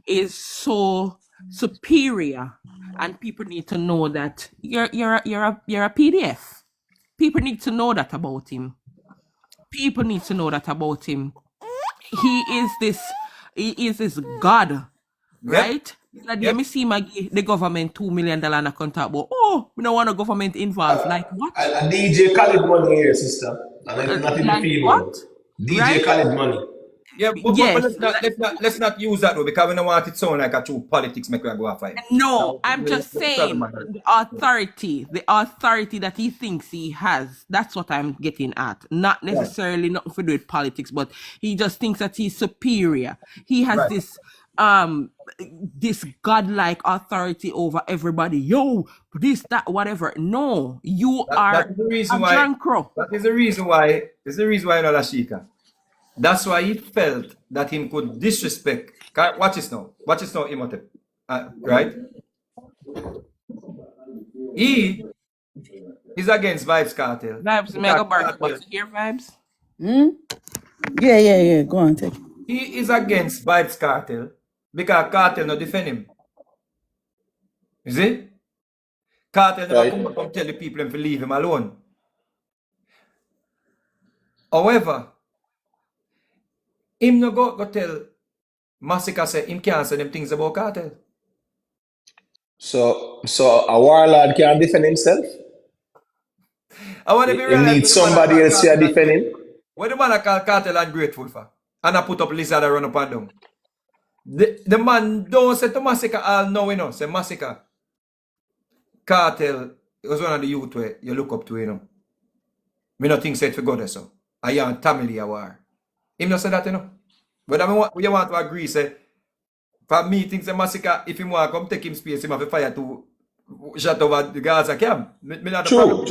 S2: is so superior, and people need to know that you're a PDF. People need to know that about him. People need to know that about him. He is this God, right? Let me see the government $2 million and I can talk about, we don't want a government involved. Like what?
S7: A DJ Khaled money here, sister. And nothing to feel
S2: what?
S7: DJ
S2: Right?
S7: Khaled money.
S1: Yeah, but let's not use that though, because we don't want it to sound like a true politics make we go a fight.
S2: No, I'm just saying the authority that he thinks he has. That's what I'm getting at. Not necessarily nothing to do with politics, but he just thinks that he's superior. He has this godlike authority over everybody. Yo, this, that, whatever. No,
S1: That is the reason why. That is the reason why. Is the reason why not Ashika. That's why he felt that he could disrespect. Watch this now, Imhotep. Right? He is against Vibes Cartel.
S2: Vibes, mega bar. Hear Vibes?
S12: Yeah. Go on, take it.
S1: He is against Vibes Cartel because Cartel not defend him. You see? Cartel never
S7: Right.
S1: come tell the people them to leave him alone. However, him no go tell Massacre say him can't say them things about Cartel.
S7: So a warlord can't defend himself.
S1: I want to be
S7: He
S1: realized
S7: needs somebody else to defend him.
S1: what the man I call Cartel ungrateful for? And I put up lizard and run up and down. The man don't say to Massacre all know, you know. Say Massacre. Cartel was one of the youth where you look up to, you know. Me not think say it for God so. I am family a war. Him not say that, you know. But I mean, you want to agree, say, for me, things a Massacre, if him want to come take him space, him have to fire to shut over the Gaza camp. Me not the problem.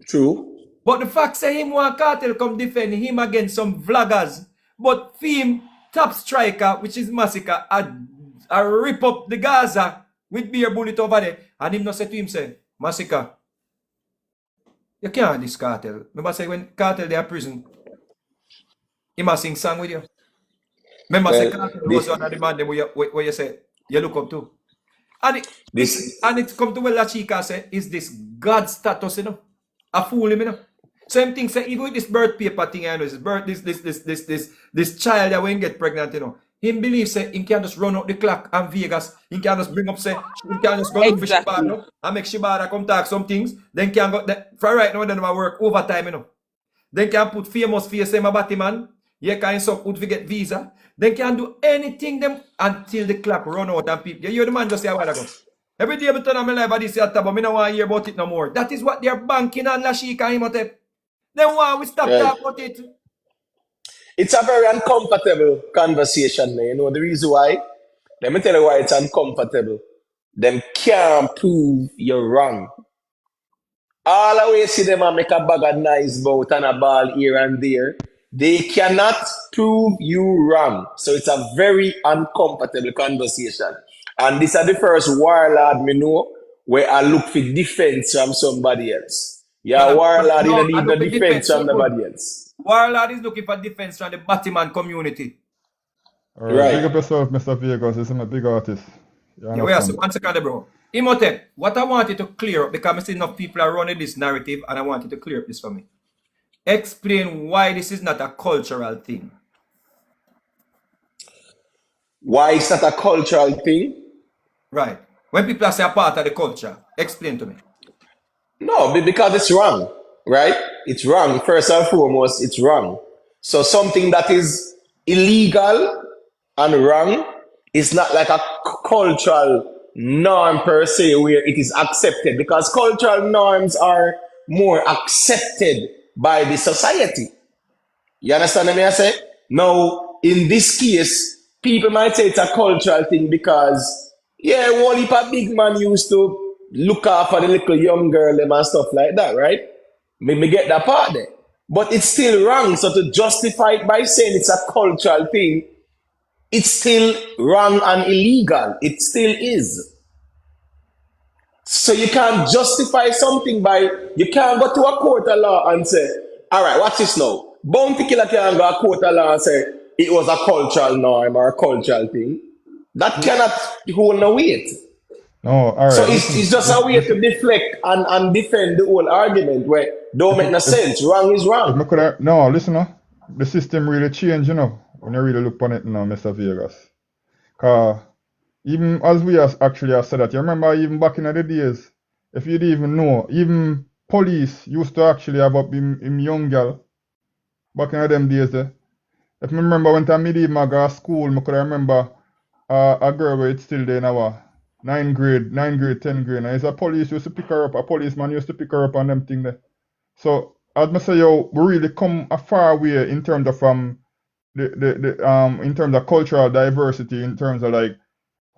S7: True.
S1: But the fact say him want Cartel come defend him against some vloggers, but him top striker, which is Massacre, I rip up the Gaza with beer bullet over there, and him not say to him, say, Massacre, you can't this Cartel. Remember say when Cartel they are prison, he must sing song with you. Remember say Cartel was one of the man them where you say you look up to. And it come to where La Chica say, is this God status, you know? A fool him, you know? Same thing say, even with this birth paper thing, you know, this child that when get pregnant, you know, him believe say he can just run out the clock and Vegas, he can just bring up say, he can just go look for Shibata and make Shibata come talk some things, then can go, for right now, then I work overtime, you know. Then can put famous face in my Batman, you can so put to get visa, then can do anything them until the clock run out and people, you hear the man just say a while ago. Every day I turn on my life, I this but I don't want to hear about it no more. That is what they're banking on Lashika and Imhotep. Then why we stop talking about it?
S7: It's a very uncomfortable conversation, man. You know the reason why? Let me tell you why it's uncomfortable. Them can't prove you're wrong. All the way see them and make a bag of nice bout and a ball here and there. They cannot prove you wrong. So it's a very uncomfortable conversation. And this is the first warlord me know where I look for defense from somebody else. Yeah, warlord you don't need no defense from nobody else.
S1: Warlord is looking for defense from the Batman community.
S6: Alright, big up yourself, Mr. Vegas. This is a big artist.
S1: One second, bro. Imhotep, what I wanted to clear up, because I see enough people are running this narrative, and I wanted to clear up this for me. Explain why this is not a cultural thing.
S7: Why it's not a cultural thing?
S1: Right. When people say a part of the culture, explain to me.
S7: No, because it's wrong, right? It's wrong. First and foremost, it's wrong. So something that is illegal and wrong is not like a cultural norm per se where it is accepted, because cultural norms are more accepted by the society. You understand what I say? Now, in this case, people might say it's a cultural thing because, yeah, one heap of big man used to look after the little young girl and stuff like that, right? Me get that part there. But it's still wrong. So to justify it by saying it's a cultural thing, it's still wrong and illegal. It still is. So you can't justify something by, you can't go to a court of law and say, all right, watch this now. Bounty killer can't go to a court of law and say it was a cultural norm or a cultural thing. That cannot hold no weight.
S6: No, all right.
S7: So it's just a way to deflect and defend the whole argument where don't make no sense. Wrong is wrong.
S6: No, listen, the system really changed, you know, when you really look on it now, Mr. Vegas. Because even as we actually have said that, you remember even back in the days, if you didn't even know, even police used to actually have up him young girl back in them days there. If I remember when I even go to school, I could remember a girl where it's still there now. 9th grade, 10th grade. And it's a police used to pick her up, a policeman used to pick her up on them thing there. So as I say, we really come a far way in terms of in terms of cultural diversity, in terms of like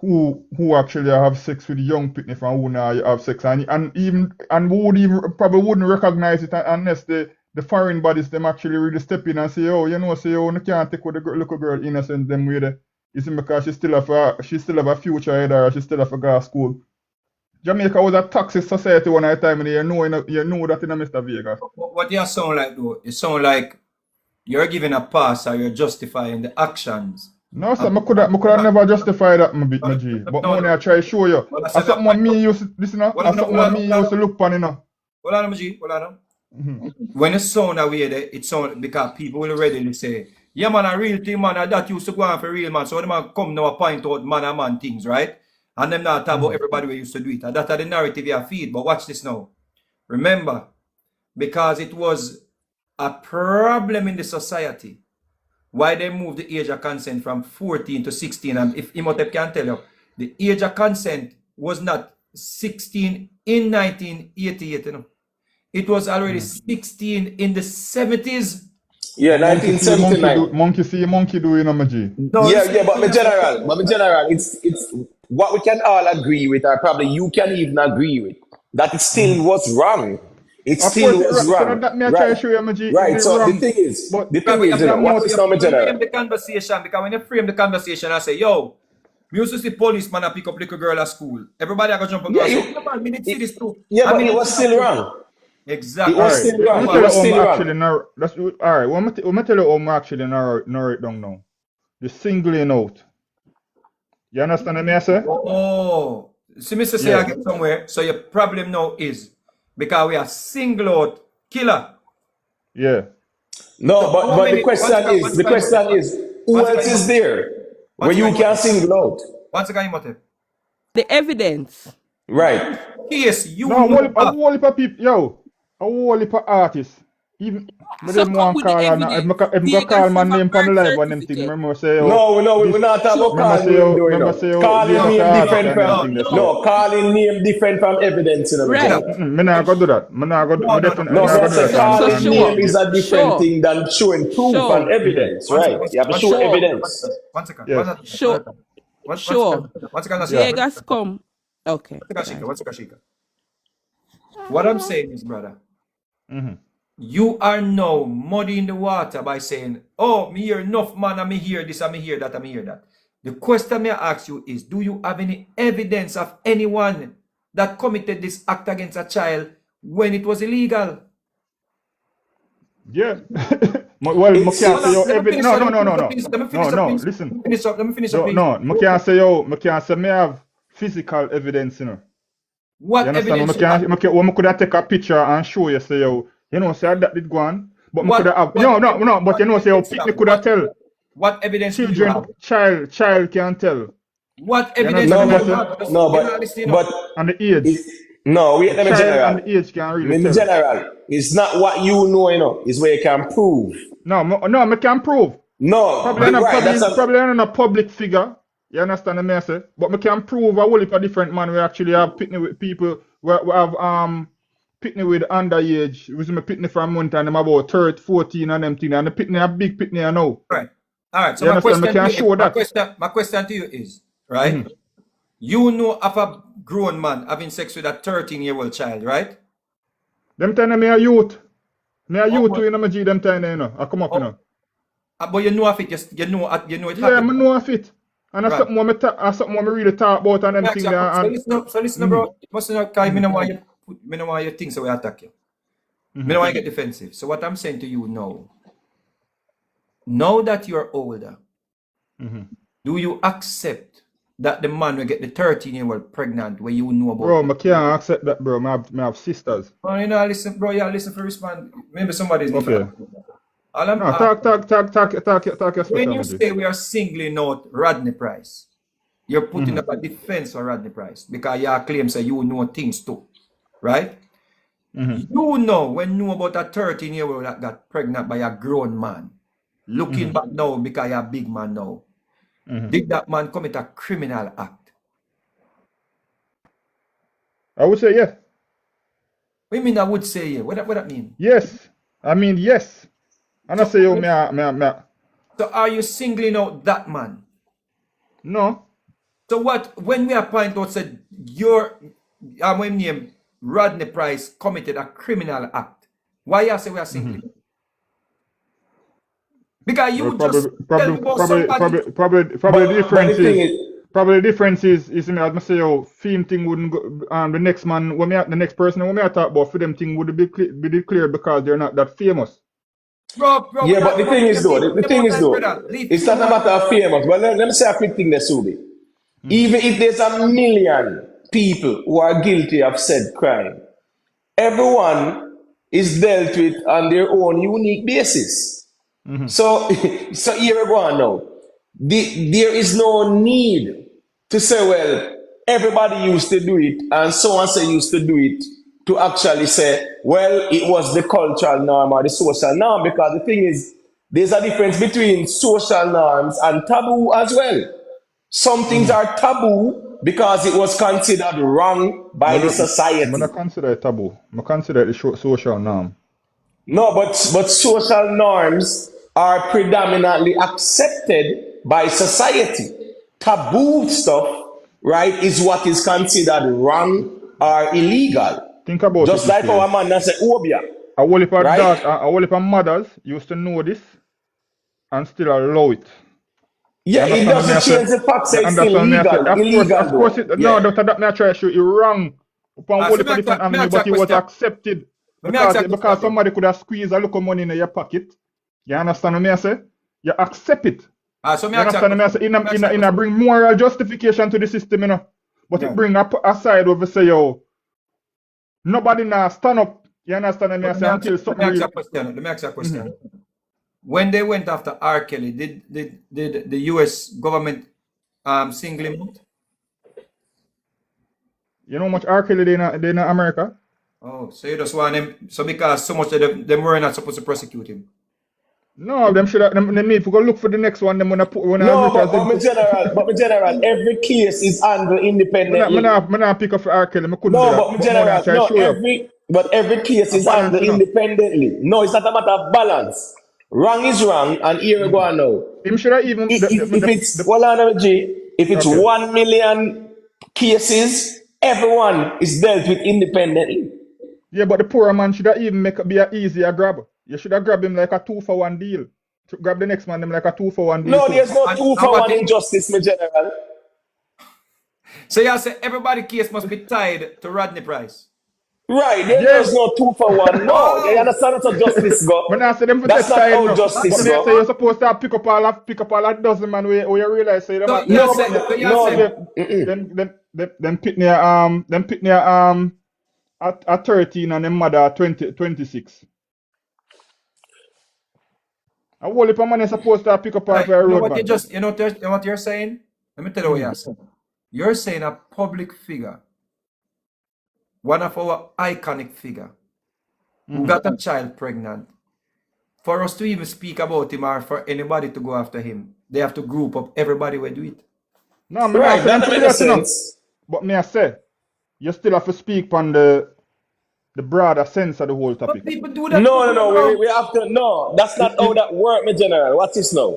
S6: who actually have sex with young people and who not have sex, and probably wouldn't recognize it unless the foreign bodies them actually really step in and say, oh, you can't take with the little girl innocent them way there. It's because she still have a future ahead of her, she still have to go to school. Jamaica was a toxic society one at a time, and you know that in Mr. Vegas.
S1: What you sound like though, it sound like you're giving a pass or you're justifying the actions
S13: No, sir, I could never justify that, my G. But
S1: No,
S13: money,
S1: no.
S13: I try to show you.
S1: Well, I
S13: As
S1: said
S13: something what me used to, listen, as something what me used to look upon, you know.
S1: Hold on, G. Hold on.
S13: Mhm.
S1: When it sound away there, it sound because people will readily say, yeah man, a real thing man, that used to go on for real man. So the man come now point out man and man things, right? And them not talk about everybody we used to do it. And that's the narrative you feed. But watch this now. Remember, because it was a problem in the society, why they moved the age of consent from 14 to 16. And if Imhotep can tell you, the age of consent was not 16 in 1988, you know. It was already 16 in the 70s.
S7: Yeah,
S13: Monkey see monkey
S7: 1979.
S13: do, monkey do, you know, my G.
S1: No,
S7: Yeah,
S1: listen,
S7: yeah, but my general, it's what we can all agree with, or probably you can even agree with, that it still was wrong. It
S13: Of
S7: still
S13: course,
S7: was
S13: so
S7: wrong,
S13: that me I try to
S7: right?
S13: show you, my G,
S7: Right.
S13: it's
S7: So
S13: wrong. But
S7: the
S1: because
S7: thing is,
S13: that
S7: watch
S1: you
S7: this now, my general.
S1: frame the conversation, because when you frame the conversation, I say, yo, we used to see policeman and pick up little girl at school. Everybody I go jump up
S7: Yeah,
S1: and say, yeah, man, we did see this too.
S7: yeah,
S1: I
S7: but
S1: mean,
S7: it was still wrong. It
S1: exactly.
S7: was
S13: alright,
S7: still
S13: let me
S7: wrong. It
S13: tell you
S7: was
S13: how I'm
S7: still
S13: actually
S7: wrong.
S13: that's alright. Let me tell you how I'm actually narrow it down now. The singling out. You understand what I say?
S1: Oh, see, Mr. Say I
S13: Yeah.
S1: get somewhere. So your problem now is because we are single out killer.
S13: Yeah.
S7: No,
S1: So how
S7: but the
S1: many?
S7: the question is, who
S1: One
S7: else is
S1: second,
S7: there
S1: one
S7: where you
S1: second,
S7: can single out?
S1: one second, Imhotep.
S2: The evidence.
S7: Right.
S1: Case you
S13: No,
S1: know
S13: a
S1: of.
S13: whole heap of people, yo, a whole heap of artists. Even but
S2: So
S13: them
S2: come
S13: want
S2: with the
S13: call and
S2: evidence.
S13: if I
S2: Vegas
S13: call my
S2: have a
S13: name on the
S2: birth
S13: live and them thing.
S2: certificate.
S13: Remember say yo
S7: No, we're
S13: this
S7: not talking about
S2: Show.
S7: calling name though, you
S13: remember
S7: know.
S13: say yo
S7: Calling
S13: Vegas
S1: No,
S7: name
S13: artist
S7: different
S13: and them
S7: from,
S13: thing they say.
S7: no, calling name different from evidence, you know, my
S2: Right.
S7: general.
S13: Me not gonna do that. Me not gonna
S1: no,
S13: me
S1: no, no.
S13: definitely
S7: No,
S13: not
S7: me I
S13: gonna do
S7: say
S13: that
S2: So
S7: calling
S13: and
S7: name
S2: sure.
S7: is a different
S2: Sure.
S7: thing than showing proof and
S2: Sure.
S7: evidence,
S1: One
S7: right?
S1: second,
S7: You have to
S1: one
S7: show
S1: second,
S2: Sure.
S7: evidence.
S1: one second,
S13: yes.
S2: Sure. Sure.
S1: one second,
S13: Yeah.
S1: Shika.
S2: Vegas come. Okay.
S1: One second, Shika. What I'm saying is, brother,
S13: Mm-hmm.
S1: you are now muddying the water by saying, oh, me hear enough man, and me hear this, and me hear that, and me hear that. The question me ask you is, do you have any evidence of anyone that committed this act against a child when it was illegal?
S13: Yeah. Well, I can't
S1: Hold
S13: say
S1: on,
S13: yo
S1: let me
S13: every
S1: finish
S13: no
S1: up,
S13: no no no no
S1: let me
S13: no
S1: finish up,
S13: no
S1: please.
S13: listen.
S1: Let me finish up,
S13: No,
S1: please.
S13: I can't say me have physical evidence, you know. You
S1: What
S13: understand?
S1: evidence you have?
S13: I could have take a picture and show you, say, yo, you know, say that did go on. But I could have, but you know, say, yo,
S1: Evidence you
S13: Pitney
S1: have?
S13: could have tell.
S1: What evidence do you have?
S13: Child can tell.
S1: What
S13: You
S1: evidence
S7: No,
S1: do
S13: understand
S1: you
S13: what I say?
S7: no,
S1: have? You're not listening up.
S7: but
S13: And the age.
S7: no, wait,
S13: The
S7: let me
S13: child and
S7: general.
S13: the age can really
S7: Let me
S13: tell.
S7: general. It's not what you know, it's where you can prove.
S13: No, I can prove.
S7: No, right, that's a
S13: Probably not a public figure. You understand what I say? But I can prove a whole heap of different man. We actually have pitney with people. We have pitney with underage. We see me pitney from month and them about 13, 14 and them thing. And the pitney a big pitney I know.
S1: Right. All right. So
S13: You understand? I can show that.
S1: my question to you is, right?
S13: Mm-hmm.
S1: You know of a grown man having sex with a 13-year-old child, right?
S13: Them time me a youth. Me a
S1: Oh,
S13: youth
S1: but,
S13: too in my G them time you know. I come up, you know.
S1: but you know of it, you know it
S13: Yeah, I
S1: happened.
S13: know of it. And that's
S1: Right.
S13: something what me really talk about and them thing there. And
S1: So listen, bro. You must not, cause me no want you think so we attack you. Me no want you get defensive. So what I'm saying to you now that you're older, do you accept that the man will get the 13-year-old pregnant where you know about?
S13: bro, I can't accept that, bro. I have sisters.
S1: Well, you know, listen, bro, yeah, listen for respond. Maybe somebody's
S13: Okay.
S1: different. All I'm
S13: No, talk your
S1: when
S13: special,
S1: you
S13: G.
S1: say we are singling out Rodney Price, you're putting up a defense for Rodney Price because your claim say you know things too, right? You know about a 13-year-old that got pregnant by a grown man. Looking back now because you're a big man now. Did that man commit a criminal act?
S13: I would say yes.
S1: What do you mean I would say yeah? What that mean?
S13: Yes. I mean yes. And I say yo me.
S1: So are you singling out that man?
S13: No.
S1: So what when we are point out said your name Rodney Price committed a criminal act? Why you say we are singling? Because you just tell me about somebody.
S13: Probably the
S7: but
S13: difference
S7: the thing
S13: is
S7: is,
S13: probably the difference is me I say yo film thing wouldn't go the next man the next person when me I talk about for them thing would be clear because they're not that famous.
S1: Bro,
S14: Yeah, but the thing is though,
S1: leave
S14: the
S1: them
S14: thing
S1: out
S14: is
S1: time,
S14: though,
S1: brother. Leave
S14: it's
S1: few
S14: not a
S1: man
S14: matter
S1: out
S14: of famous. But let me say a quick thing there, Subi. Even if there's a million people who are guilty of said crime, everyone is dealt with on their own unique basis. So, so here we go on now. There is no need to say, well, everybody used to do it and so and so used to do it to actually say, well, it was the cultural norm or the social norm, because the thing is, there's a difference between social norms and taboo as well. Some things are taboo because it was considered wrong by the
S13: I
S14: society.
S13: don't consider it taboo. I consider it a social norm.
S14: No, but social norms are predominantly accepted by society. Taboo stuff, right, is what is considered wrong or illegal.
S13: Think about it
S14: Just
S13: this
S14: like
S13: way.
S14: our man that say obia,
S13: A whole heap of
S14: right?
S13: a whole heap of mothers used to know this and still allow it. You
S14: Yeah, it
S13: understand what me I
S14: doesn't
S13: say?
S14: change the fact
S13: You
S14: that it's still
S13: understand what me I say?
S14: legal,
S13: Of
S14: illegal
S13: course
S14: though.
S13: it no,
S14: Yeah.
S13: that me I try to show you wrong upon a whole
S1: So
S13: heap of different avenue, but it was accepted
S1: Let me ask you a
S13: because
S1: question, bro.
S13: somebody could have squeezed a little money in your pocket. You understand what me I say? You accept it.
S1: So me
S13: You
S1: ask you a
S13: understand what me I say?
S1: question.
S13: In a bring moral justification to the system, you know. But it
S1: Yeah.
S13: bring aside where we say, yo, nobody now stand up. You understand what me I
S1: But
S13: say? Until
S1: let
S13: something
S1: me ask you
S13: real.
S1: a question. Let me ask you a question. When they went after R. Kelly, did the US government single him out?
S13: You know how much R. Kelly they in America?
S1: Oh, so you just want him, so because so much of them were not supposed to prosecute him.
S13: No, them should have, them need to go look for the next one. Them when I
S14: No,
S13: represent.
S14: my general, every case is handled independently.
S13: Me not pick up for R. Kelly. Me couldn't do
S14: No,
S13: that.
S14: but my
S13: But more than I
S14: general,
S13: try to
S14: no,
S13: show you.
S14: every case
S13: A
S14: is
S13: balance,
S14: handled
S13: you know.
S14: independently. No, it's not a matter of balance. Wrong is wrong, and here we go on now.
S13: Him should have even
S14: If it's well, if it's
S13: okay.
S14: 1 million cases, everyone is dealt with independently.
S13: Yeah, but the poor man should have even be a easier grab. You should have grabbed him like a 2-for-1 deal. To grab the next man them like a 2-for-1 deal
S14: No,
S13: too.
S14: there's no
S1: And,
S14: two
S1: and
S14: for
S1: what
S14: one
S1: it,
S14: injustice, my general.
S1: so you say everybody case must be tied to Rodney Price.
S14: Right,
S13: Yeah.
S14: there's no 2-for-1. No, you
S1: Oh,
S14: understand that's how justice
S13: When
S14: go.
S13: I say them for
S14: That's
S13: that
S14: not
S13: time,
S14: how
S13: no. But
S14: justice
S13: when I
S14: go.
S13: say you're supposed to pick up all a dozen man where you realize say them
S1: so
S13: at
S1: you
S14: No,
S1: say,
S13: yeah,
S1: so you say,
S14: no.
S13: them pit near at 13 and them mother at 26. A whole heap of man is supposed to pick up on for a
S1: you know
S13: road
S1: what you
S13: man.
S1: just, you know what you're saying? Let me tell you what you're saying. You're saying a public figure, one of our iconic figure, who got a child pregnant. For us to even speak about him or for anybody to go after him, they have to group up everybody will do it.
S13: No, me not
S14: Right,
S13: say them
S14: that
S13: to
S14: don't
S13: do
S14: make no
S13: that, you know.
S14: sense.
S13: But me I say, you still have to speak on the broader sense of the whole
S1: But
S13: topic.
S1: people do that,
S14: No, no, no.
S1: bro.
S14: We have to. No, that's not how that work, my general. What's this now?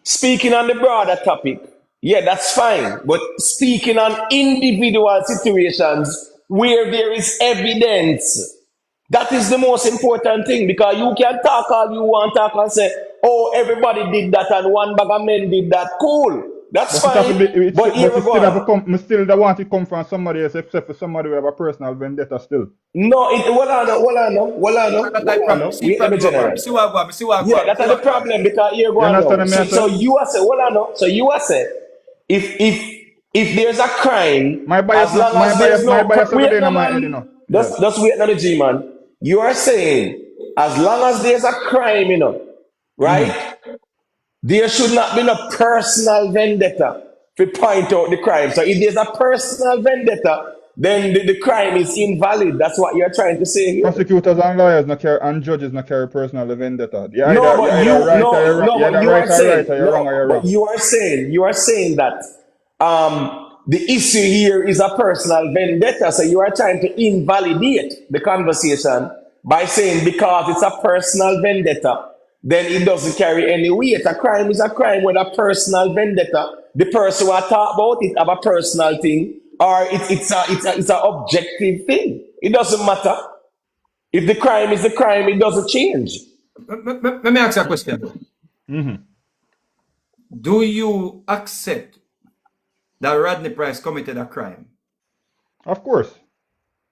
S14: Speaking on the broader topic, yeah, that's fine. But speaking on individual situations where there is evidence, that is the most important thing, because you can talk all you want, talk and say, oh, everybody did that and one bag of men did that. Cool. That's
S13: But it have to
S14: fine.
S13: be,
S14: But here
S13: but
S14: we
S13: it
S14: go
S13: still have to
S14: on.
S13: come. Me still don't want it come from somebody else, except for somebody who have a personal vendetta still.
S14: No,
S1: That problem. See
S14: Wait, let me
S1: problem, bro.
S14: general.
S1: See what I go. See what I
S14: Yeah,
S1: go.
S14: that's
S1: See
S14: the
S1: what I go.
S14: problem, because here go
S13: You
S14: on
S13: understand
S14: now.
S13: what me I
S14: So
S13: say?
S14: you are say, hold on now. So you are say, if there's a crime, as long as there's
S13: My
S14: no
S13: bias
S14: wait
S13: already
S14: no
S13: in my head, you
S14: man,
S13: know. Yeah.
S14: just wait no G man. You are saying, as long as there's a crime, right? There should not be no personal vendetta to point out the crime. So if there's a personal vendetta, then the crime is invalid. That's what you're trying to say here.
S13: Prosecutors and lawyers not carry, and judges not carry personal vendetta.
S14: No,
S13: You
S14: but
S13: either
S14: you
S13: right or you're
S14: no
S13: wrong.
S14: no,
S13: You
S14: but
S13: either
S14: you are
S13: right or right,
S14: saying
S13: or you're wrong or
S14: no,
S13: you're
S14: but
S13: wrong.
S14: you are saying that the issue here is a personal vendetta. So you are trying to invalidate the conversation by saying because it's a personal vendetta, then it doesn't carry any weight. A crime is a crime with a personal vendetta. The person who I talk about it have a personal thing, or it's a objective thing. It doesn't matter. If the crime is the crime, it doesn't change.
S1: Let me ask you a question. Do you accept that Rodney Price committed a crime?
S13: Of course.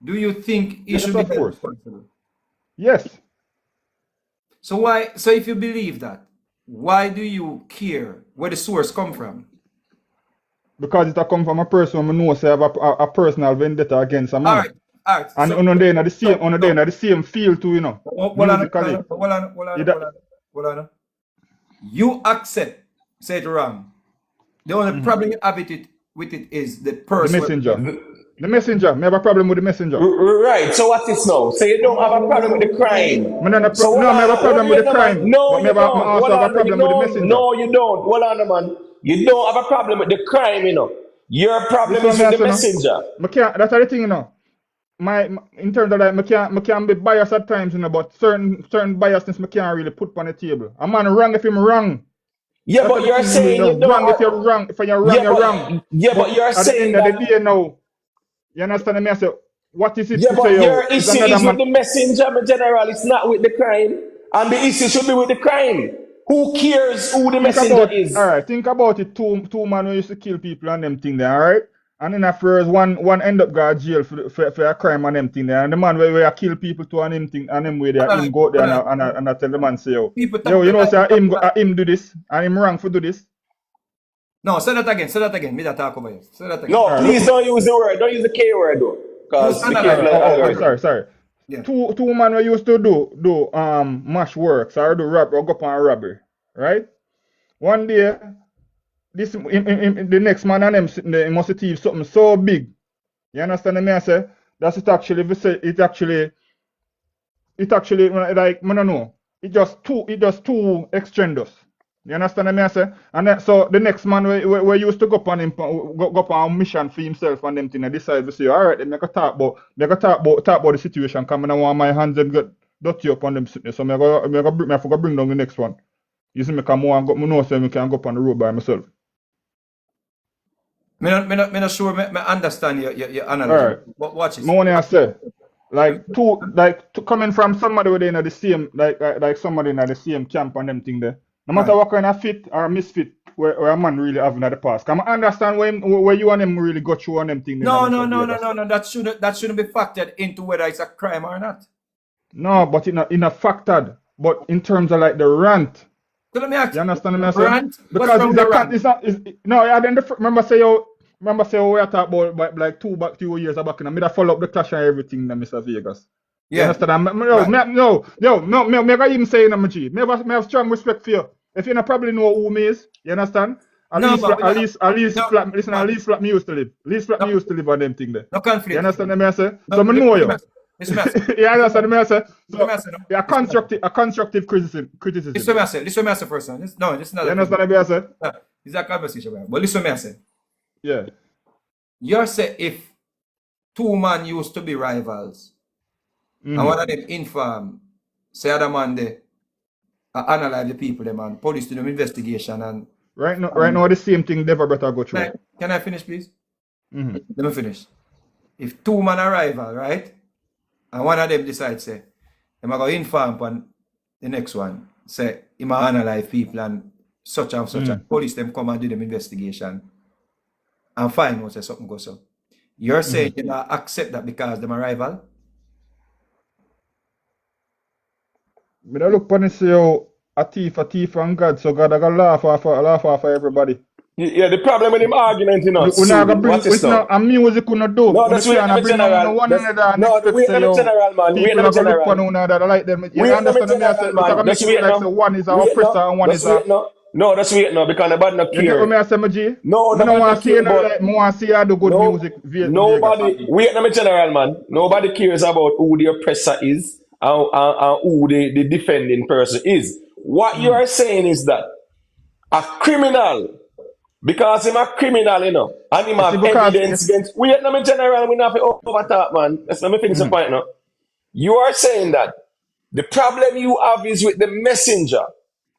S1: Do you think he
S13: Yes,
S1: should be
S13: of
S1: held
S13: course.
S1: responsible?
S13: Yes.
S1: So why? So if you believe that, why do you care where the source come from?
S13: Because it a come from a person who knows I have a personal vendetta against a man.
S1: All right.
S13: And
S1: So,
S13: on the the same,
S1: so,
S13: on the same feel too, you know, musically.
S1: Hold on. You accept, say it wrong. The only problem you have with it is the
S13: The
S1: person.
S13: messenger. The messenger. Me have a problem with the messenger.
S14: Right. So what is now? So you don't have a problem with the crime. So
S13: No, me have a problem with the crime.
S14: No,
S13: But me
S14: you don't.
S13: also have a problem with the messenger.
S14: No, you don't. Hold on, man. You don't have a problem with the crime, you know. Your problem is with the messenger.
S13: That's the thing, you know. In terms of like, me can be biased at times, you know, but certain biasness me can't really put on the table. A man wrong if him wrong.
S14: Yeah,
S13: That's
S14: but
S13: the
S14: you're
S13: thing,
S14: saying
S13: you're
S14: you don't.
S13: wrong if you're wrong. If you're wrong, you're wrong.
S14: Yeah, but you're
S13: at
S14: saying
S13: the end
S14: that.
S13: of the day now, you understand me? I say, what is it
S14: Yeah,
S13: to
S14: but
S13: say,
S14: your
S13: yo?
S14: issue is with the messenger, in general. It's not with the crime. And the issue should be with the crime. Who cares who the messenger is?
S13: Alright, think about it. Two man who used to kill people and them thing there, alright? And then afterwards, one end up got jail for a crime and them thing there. And the man where kill people to and him thing and him way there, him go there and I tell the man say, yo, you know, say him do this and him wrong for do this.
S1: No, say that again. Me that talk over you. Say that again.
S14: No, please don't use the word. Don't use the K word though. Because
S13: sorry. Yeah. Two man who used to do mash works or do rob or go up on a robbery, right? One day, the next man and them sitting there, he must achieve something so big. You understand me? I say that's it actually like I don't know. It just too extraneous. You understand me? I say, and then, so the next man we used to go up on him go up on a mission for himself and them thing. I decide to say, all right, then I go talk about the situation. Come and I want my hands them get dirty up on them sitting. So I go bring down the next one. You see me come on, me know so I can go up on the road by myself.
S1: Me not sure me understand your analogy.
S13: Right.
S1: But watch it.
S13: I want to say, coming from somebody within the same like somebody in the same camp and them thing there. No matter what kind of fit or misfit where a man really have in the past. Can I understand where you and him really go through on them thing?
S1: No. That shouldn't be factored into whether it's a crime or not.
S13: No, but in a factored. But in terms of like the rant.
S1: So let me ask
S13: you understand me?
S1: Rant?
S13: Because remember say we are talking about like 2 years back and I follow up the clash and everything that Mr. Vegas.
S1: Yeah.
S13: You understand? Me even saying I'm a G. Me have strong respect for you. If you don't probably know who me is, you understand? At least flat me used to live. At least flat me used to live on them thing there.
S1: No conflict.
S13: You understand me? I say? So I know you. You understand me? I say? So, a constructive criticism.
S1: Listen me I say first. No, this is not.
S13: You understand me? I say?
S1: It's a conversation, but listen me I say.
S13: Yeah.
S1: You say if two men used to be rivals, and one of them inform, say other man they analyze the people, them and police do them investigation and
S13: right now the same thing never better go through.
S1: Can I finish, please? Let me finish. If two men are rival, right? And one of them decides say, I'm going to inform on the next one, say, he might analyze people and such and police them come and do them investigation and find out say something goes up. You're saying you not accept that because they're a rival?
S13: Me don't look funny say a thief and God, so God I gonna laugh off everybody.
S14: Yeah, the problem with him argument, you know.
S13: We not gonna bring a music we not do.
S14: No, that's wait a general. No, wait a general, man. Wait a general.
S13: Like them.
S14: You understand me? That's wait now.
S13: One is our oppressor and one is a...
S14: No, that's wait now, because the bad not care.
S13: You get what me I say, my G?
S14: No,
S13: I don't want to see like, I want to see how do good music.
S14: Nobody, wait now, general, man. Nobody cares about who the oppressor is and who the defending person is. What you are saying is that a criminal, because he's a criminal, you know, and he have evidence against... Wait now, general, we not have to overtalk, man. Let me finish the point now. You are saying that the problem you have is with the messenger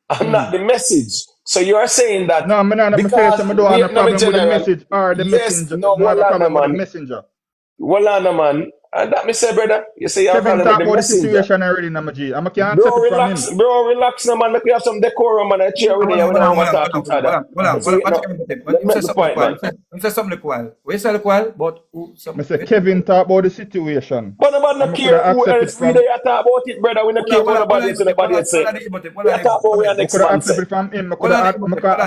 S14: and not the message. So you are saying that...
S13: No, I'm not finish. I don't have a problem with the message or the messenger.
S14: No,
S13: I have a problem with the messenger.
S14: Well, man, And that me say, brother, you say you have a
S13: Kevin
S14: problem with
S13: talk
S14: the
S13: about the
S14: messenger.
S13: situation already now, G. I can't
S14: Bro,
S13: accept it from him.
S14: relax now, man. Make we have some decorum and a chair with you. We don't want to talk each other. See, no, let me make the point, man.
S1: Him say something look wild. What you say look wild? But
S13: I say Kevin talk about the situation.
S14: But nobody
S13: And
S14: no
S13: I could have
S14: care who
S13: accepted
S14: else we
S13: from.
S14: there talk about it, brother. We no care what nobody else say. We are talk about what our
S13: I
S14: next
S13: could have
S14: man say.
S13: accepted from him. I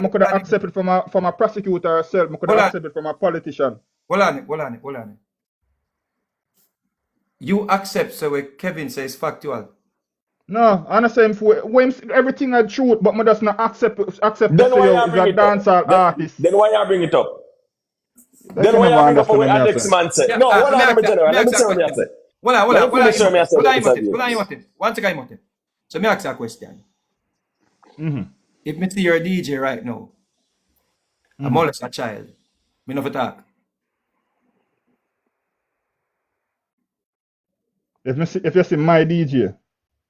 S13: could have accepted from a prosecutor herself. I could have accepted from a politician.
S1: Hold on. You accept so what Kevin says factual.
S13: No, I understand when everything is truth, but I just not accept
S14: Then why you
S13: is
S14: bring
S13: a
S14: it up?
S13: dancehall artist.
S14: Then why you bring it up?
S13: That
S14: Then
S13: you
S14: why
S13: never
S14: you bring up
S13: understand
S14: what
S13: me,
S14: our
S13: I
S14: next
S13: say.
S14: man say?
S1: Yeah,
S14: No, hold on, general. Let me say what I say. Let me finish what I say.
S1: One second. So me ask you a question. If me see you're a DJ right now, I'm always a child. Me never talk.
S13: If you see my DJ,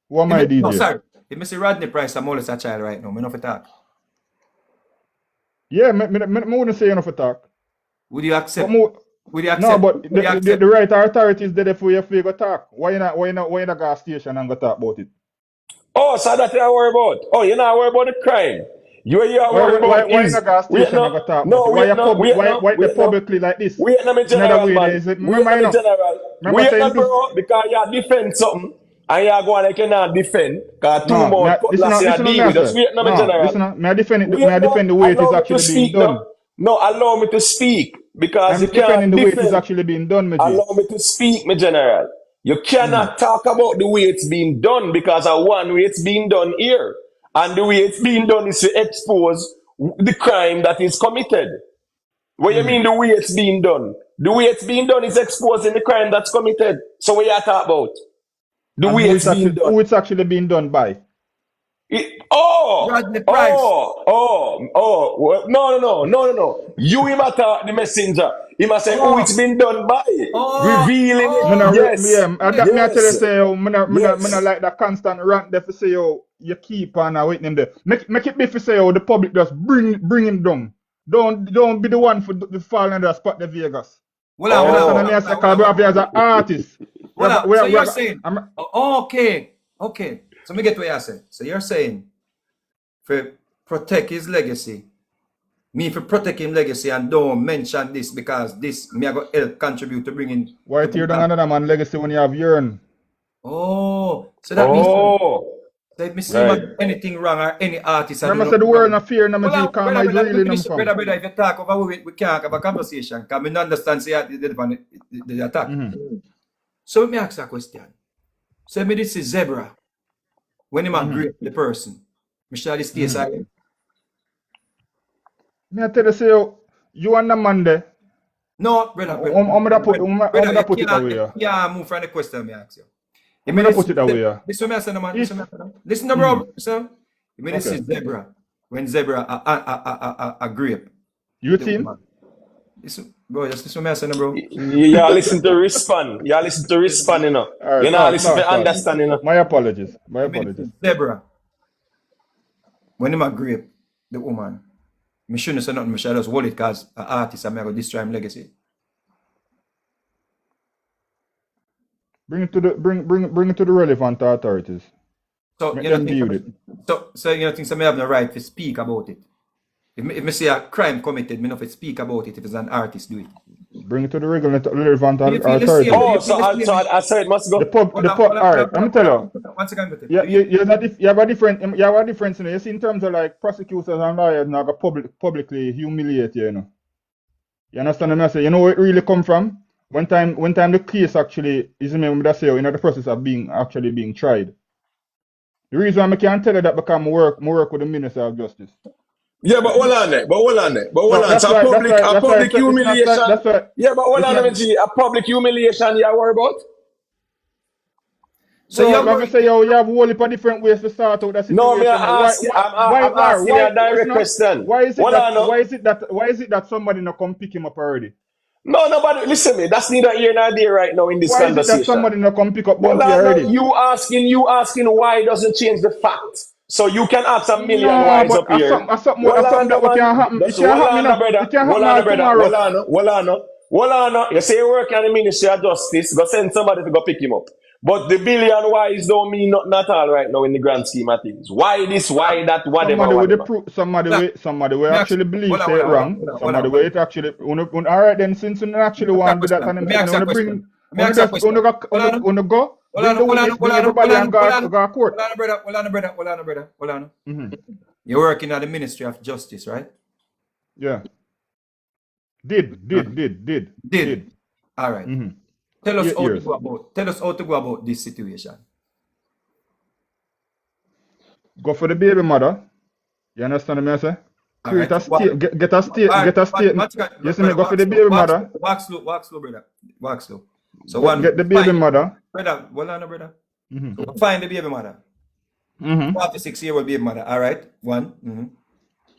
S13: who am
S1: If
S13: my
S1: me- No,
S13: DJ?
S1: sorry. If me see Rodney Price, I'm always a child right now. Me never talk.
S13: Yeah, me wouldn't say enough for talk.
S1: Would you accept?
S13: But
S1: Would you
S13: no,
S1: accept?
S13: but
S1: Would you accept?
S13: the right authorities there for you to go talk. Why you not gas station and go talk about it?
S14: Oh, so that's what I worry about. Oh, you're not worried about the crime. You are worried about
S13: Why in
S14: is
S13: a gas
S14: wait
S13: station and go
S14: no,
S13: talk about
S14: no,
S13: it? Why
S14: wait no, wait no,
S13: why they
S14: wait no.
S13: publicly like this?
S14: Wait no, me
S13: In other
S14: general
S13: way, there
S14: man.
S13: is
S14: Wait
S13: remember
S14: no, me
S13: you know.
S14: general.
S13: Remember
S14: Wait
S13: saying
S14: no, bro, because you defend something and you go on like you not defend. Cause two
S13: no,
S14: more cutlass you
S13: listen to me
S14: deal
S13: I
S14: with. Just
S13: say.
S14: wait no, me
S13: No,
S14: general.
S13: listen to me I defend
S14: Wait no,
S13: the way it is
S14: allow me to
S13: actually being
S14: speak no.
S13: done.
S14: No, allow me to speak because
S13: I'm
S14: you
S13: defending
S14: can't
S13: the way it is
S14: defend.
S13: actually being done, my G.
S14: Allow me to speak, my general. You cannot talk about the way it's being done because of one way it's being done here. And the way it's being done is to expose the crime that is committed. What you mean the way it's being done? The way it's being done is exposing the crime that's committed. So what you talk about? The
S13: And
S14: way it's being done.
S13: who it's actually being done by.
S1: Rodney Price.
S14: Well, no. You him attack the messenger. He must say, oh, it's been done by. Revealing it. Yes.
S13: Me I tell you
S14: Yes.
S13: say, me
S14: Yes.
S13: not like that constant rant there for say, you keep on waiting him there. Make it be for say, the public just bring him down. Don't be the one for the fall in the spot the Vegas.
S1: Hold on.
S13: Me I say, because we have as an artist.
S1: So you're saying, okay. So me get what you say. So you're saying, for protect his legacy, me for protect his legacy and don't mention this because this me I go help contribute to bringing.
S13: Why tear down another man's legacy when you have urine?
S1: Oh, so that means that me see anything wrong or any artist.
S13: Remember, say the word of fear, no, G, karma is really number from.
S1: Brother, if you talk over, we can't have a conversation because we don't understand the attack. So let me ask a question. So me this is Zebra. When him agree the person, me shall this case again.
S13: Me I tell you, say, you and the man there.
S1: No, brother.
S13: I'm gonna put it away.
S1: Yeah, move from the question me ask you.
S13: I'm gonna put it away.
S1: This one me say no man. Listen to bro. So, this is Zebra. When Zebra a grape.
S13: You team?
S1: Bro, just listen to me, I say no, bro.
S14: You listen to respond. You listen to respond, you know.
S13: Right,
S14: you know, listen to understand, you know.
S13: My apologies.
S1: Zebra. When him a grape, the woman, me shouldn't say nothing, me should just hold it because an artist and me go destroy him legacy.
S13: Bring it to the relevant authorities.
S1: So
S13: Make
S1: you know
S13: them deal with it.
S1: So you know think me have no right to speak about it. If me see a crime committed, me not to speak about it if it's an artist do it.
S13: Bring it to the relevant authorities.
S14: So I said it must go.
S13: Alright, I'm tell you.
S1: Once again,
S13: you have a difference, you know. You see in terms of like prosecutors and lawyers now go publicly humiliate you, you know. You understand what I say? You know where it really come from? When time the case actually is the process of being tried. The reason why I can't tell you that because I work with the Minister of Justice.
S14: Yeah, but hold on there. So a public humiliation. Yeah, but hold on a public humiliation you worry about?
S13: So you have a whole heap of different ways to start out that situation.
S14: No, I'm asking you a direct question.
S13: Why is it that somebody not come pick him up already?
S14: No, nobody. Listen me. That's neither here nor there right now in this conversation.
S13: Why is it that somebody not come pick up Bumpy already?
S14: You asking why doesn't change the fact. So you can ask a million whys up here.
S13: Something that can happen. It can't happen now. It can't happen tomorrow.
S14: Hold on. Hold on, now. You say you work in the Ministry of Justice, go send somebody to go pick him up. But the billion whys don't mean nothing at all right now in the grand scheme of things. Why this, why that, whatever,
S13: Somebody with the
S14: whatever.
S13: somebody will actually believe say it wrong. Somebody will it actually all right then since you actually want to do that and them thing, bring go bring the witness, bring everybody and go court.
S1: Hold on. You're working at the Ministry of Justice, right?
S13: Yeah. Did.
S1: All right. Tell us how to go about this situation.
S13: Go for the baby mother. You understand me, I say? Create a state, get a statement. You see me, go for the baby mother.
S1: Walk slow, brother. Walk slow. So
S13: get the baby mother.
S1: Brother, hold on, brother. So find the baby mother. 46-year-old baby mother. All right. One.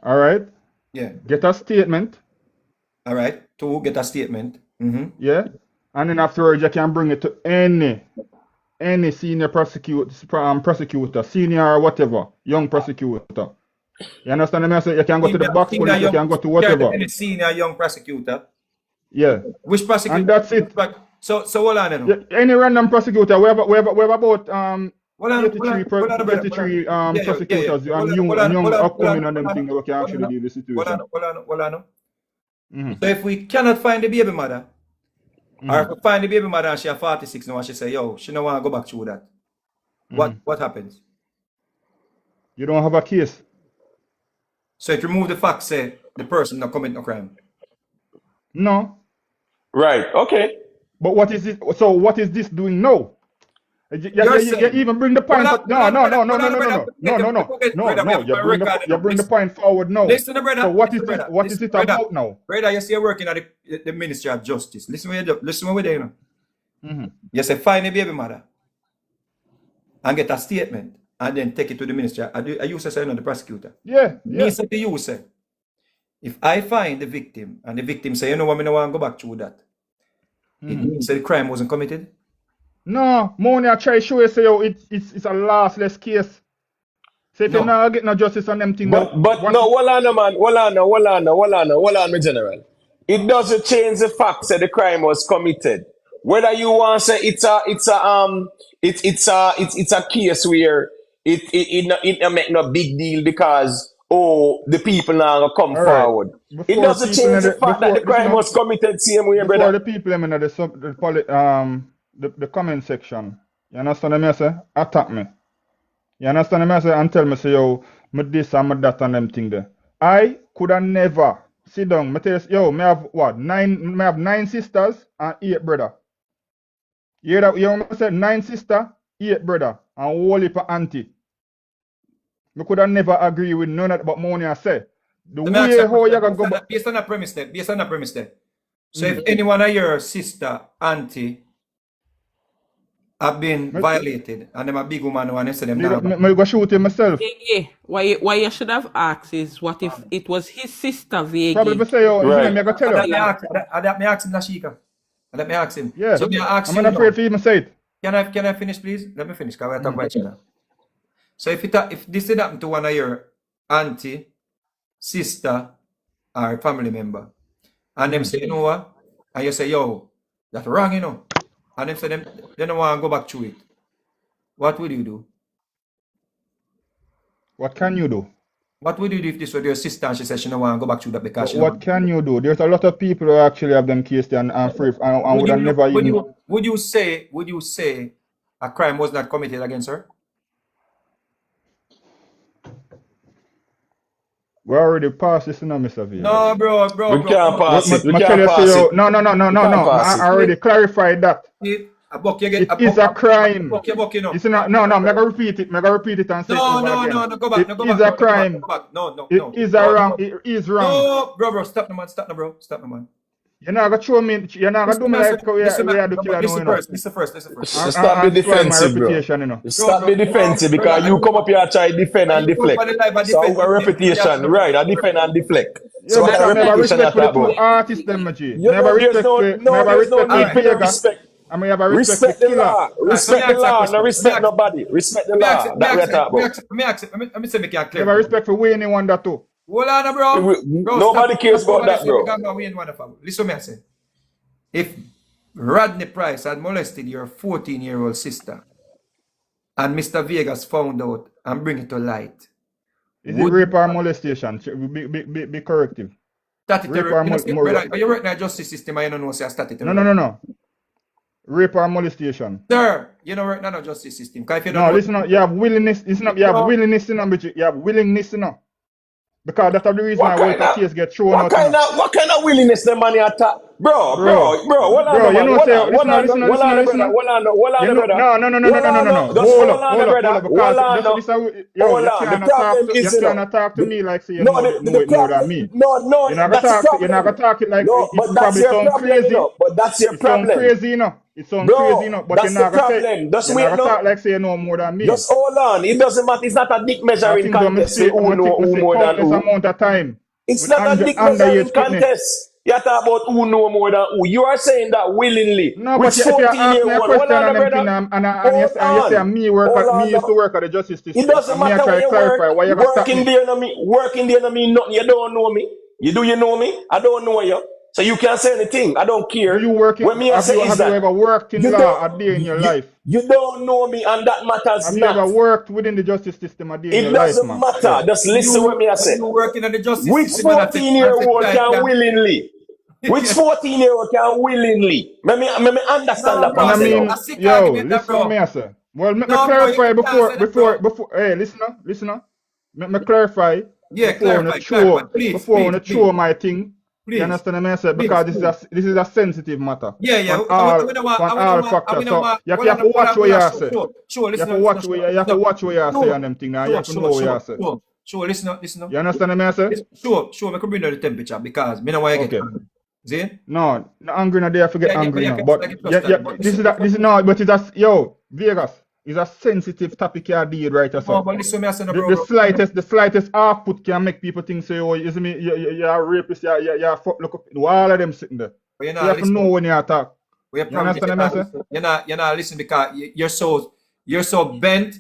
S13: All right.
S1: Yeah.
S13: Get a statement.
S1: All right. 2, get a statement.
S13: Yeah. And then afterwards, you can bring it to any senior prosecutor, senior or whatever, young prosecutor. You understand me? I say you can go to the box police, you can go to whatever.
S1: Any senior young prosecutor.
S13: Yeah.
S1: Which prosecutor?
S13: And that's it.
S1: So hold on then.
S13: Yeah, any random prosecutor. We have about 83 prosecutors and young upcoming and them things that we can actually deal with the situation.
S1: Hold on. So if we cannot find the baby mother, or if we find the baby mother and she's 46 now and she say, yo, she don't want to go back through that. What happens?
S13: You don't have a case.
S1: So it remove the fact say the person not commit no crime.
S13: No.
S14: Right, okay.
S13: But what is it? So what is this doing now? You even bring the point. No. You bring the point forward now.
S1: Listen, brother.
S13: So what is it about now?
S1: Brother, you see you're working at the Ministry of Justice. Listen what we're doing. You say find a baby mother and get a statement and then take it to the ministry. I use say the prosecutor.
S13: Yeah.
S1: Me say to you say, if I find the victim and the victim say, you know what, I don't want to go back through that. It means that the crime wasn't committed.
S13: No, money I try to show you say it's a lossless case. So if you not get no justice on them things.
S14: But no, hold on, man. Hold on, my general. It doesn't change the fact that the crime was committed. Whether you want to say it's a case where it make no big deal because the people now come forward. It doesn't change the fact that the crime was committed same way, brother.
S13: Before the people in the comment section, you understand me? I say attack me. You understand me? I say and tell me say yo, me this and me that and them thing there. I could have never sit down. Me tell you, yo, me have what 9 sisters and 8 brother. You hear that? You know, I said 9 sisters, 8 brother, and whole heap of auntie. Me could have never agree with none of that, but money I say. The way how you gonna go back.
S1: Based on that premise there. So if anyone of your sister, auntie, have been violated and them a big woman who and say them now.
S13: Me go shoot him myself.
S2: Yeah. Why you should have asked is what if it was his sister Vegi?
S13: Probably say yo, right. Me go tell you.
S1: Let me ask him Nashika. Let me ask him.
S13: Yeah.
S1: So
S13: I'm not afraid for him to say it.
S1: Can I finish please? Let me finish because we're talking about each other. So if this did happen to one of your auntie, sister, or family member, and them say, you know what? And you say, yo, that's wrong, you know. And them say they don't want to go back to it. What would you do?
S13: What can you do?
S1: What would you do if this was your sister and she says she don't want to go back to that because
S13: what can you do? There's a lot of people who actually have them case and free and would have never even.
S1: Would you say a crime was not committed against her?
S13: We already passed this, Mr. V.
S1: No, bro.
S14: We can't pass it.
S13: No. I already clarified that. It is a crime. It's not. No. I'm gonna repeat it. Go back. It is a crime.
S1: No.
S13: It is a wrong. It is wrong.
S1: No, bro. Stop the man.
S13: You're not gonna show me. You're not gonna do me like we are the killer.
S1: Listen first.
S14: Stop the defensive, bro. Stop the defensive because you come up here and try defend and deflect. So our reputation, right? I defend and deflect. So our reputation at that, bro.
S13: Artist them, G.
S14: Never respect the law. Respect the law. No respect nobody. Respect the law. That we are talking about.
S1: Let me say make it clear.
S13: Never respect for way anyone that too.
S1: Hold on, bro.
S14: Nobody cares about that, bro.
S1: Listen what I say. If Rodney Price had molested your 14-year-old sister and Mr. Vegas found out and bring it to light,
S13: Is it
S1: would
S13: rape or molestation? Be corrective.
S1: statutory,
S13: Rape or
S1: you know, brother, are you working in the justice system and you don't know say statutory?
S13: No. Rape or molestation.
S1: Sir, you know work in the justice system. If you don't
S13: No,
S1: know,
S13: listen up. You have willingness. Listen up. You have willingness, you know, Bridget. You have willingness, you know. Because that's the reason why Walter case get thrown out.
S14: What kind of willingness the man attack? Bro, hold on,
S13: you know, say,
S14: hold on,
S13: listen,
S14: brother. Hold on, brother.
S13: No.
S14: Just
S13: Hold
S14: hold on, brother.
S13: Because
S14: Hold on. The problem is,
S13: you cannot talk to me like say you
S14: no,
S13: know it more than me.
S14: No,
S13: You're not
S14: that's the problem.
S13: You're not gonna talk it like
S14: No,
S13: it
S14: but that's
S13: probably
S14: your
S13: sound
S14: problem,
S13: crazy.
S14: you know. But that's your
S13: It sound
S14: problem.
S13: crazy, you know. It sound
S14: Bro,
S13: crazy, you know. But
S14: that's
S13: you're not
S14: the
S13: gonna say
S14: problem. Just
S13: you're
S14: wait,
S13: not gonna
S14: no.
S13: talk like say you know more than me.
S14: Just hold on. It doesn't matter. It's not a dick
S13: I
S14: measuring
S13: think I'm
S14: contest.
S13: say
S14: Who know who more than
S13: countless
S14: who.
S13: amount of time.
S14: It's
S13: with
S14: not a dick measuring
S13: underage fitness.
S14: contest. You talk about who know more than who. You are saying that willingly.
S13: No,
S14: Which
S13: but if you ask me a
S14: 14-year-old?
S13: question
S14: Hold on,
S13: and them thing,
S14: brother.
S13: and you say me used to work at the justice system.
S14: It doesn't
S13: And me I
S14: matter
S13: try
S14: where
S13: to
S14: you
S13: clarify
S14: work.
S13: why you gonna stop
S14: Working
S13: me.
S14: there no mean nothing. You don't know me. You know me? I don't know you. So you can't say anything. I don't care.
S13: Do you work
S14: What me I
S13: have
S14: say
S13: you
S14: is
S13: ever
S14: that
S13: worked in
S14: you
S13: law a day in your life?
S14: you don't know me, and that matters
S13: Have you ever
S14: not.
S13: worked within the justice system a day in
S14: It
S13: your life,
S14: doesn't
S13: man?
S14: matter. Just listen what me I say.
S1: you working in the justice
S14: Which
S1: system and I say
S14: 14-year-old
S1: child
S14: can willingly? Which 14-year-old can willingly? Let me understand
S1: No,
S14: that
S1: bro,
S14: part.
S13: And I
S14: You
S13: mean,
S14: know.
S1: a sick
S13: yo,
S1: argument, that,
S13: listen what
S1: bro.
S13: me I say. Well, let me
S1: No, bro, you
S13: clarify
S1: can't say that, bro.
S13: hey, listen now. Let me clarify
S1: Yeah,
S13: before
S1: clarify. Please.
S13: I throw my thing. You
S1: Please.
S13: understand what I say? Because this is a sensitive matter.
S1: Yeah.
S13: On all factors. So you have to watch what you say.
S1: Sure,
S13: You have
S1: listen.
S13: to watch what you say on them thing now. You have to know what you say.
S1: Sure, listen.
S13: You understand what I say?
S1: Sure, I can bring down the temperature because me know why you get angry. See?
S13: No, angry now. They have to get
S1: Yeah,
S13: angry
S1: yeah,
S13: now.
S1: yeah,
S13: But
S1: like it
S13: this is no. But it's a Vegas. It's a sensitive topic you deal right or
S1: No,
S13: so.
S1: but listen, me I say no,
S13: The
S1: bro.
S13: slightest output can make people think say, oh, you see me, you're a rapist, you're fuck, look up. All of them sitting there.
S1: But
S13: You have to know when you attack.
S1: You
S13: You understand what I say?
S1: you're not listening because you're so bent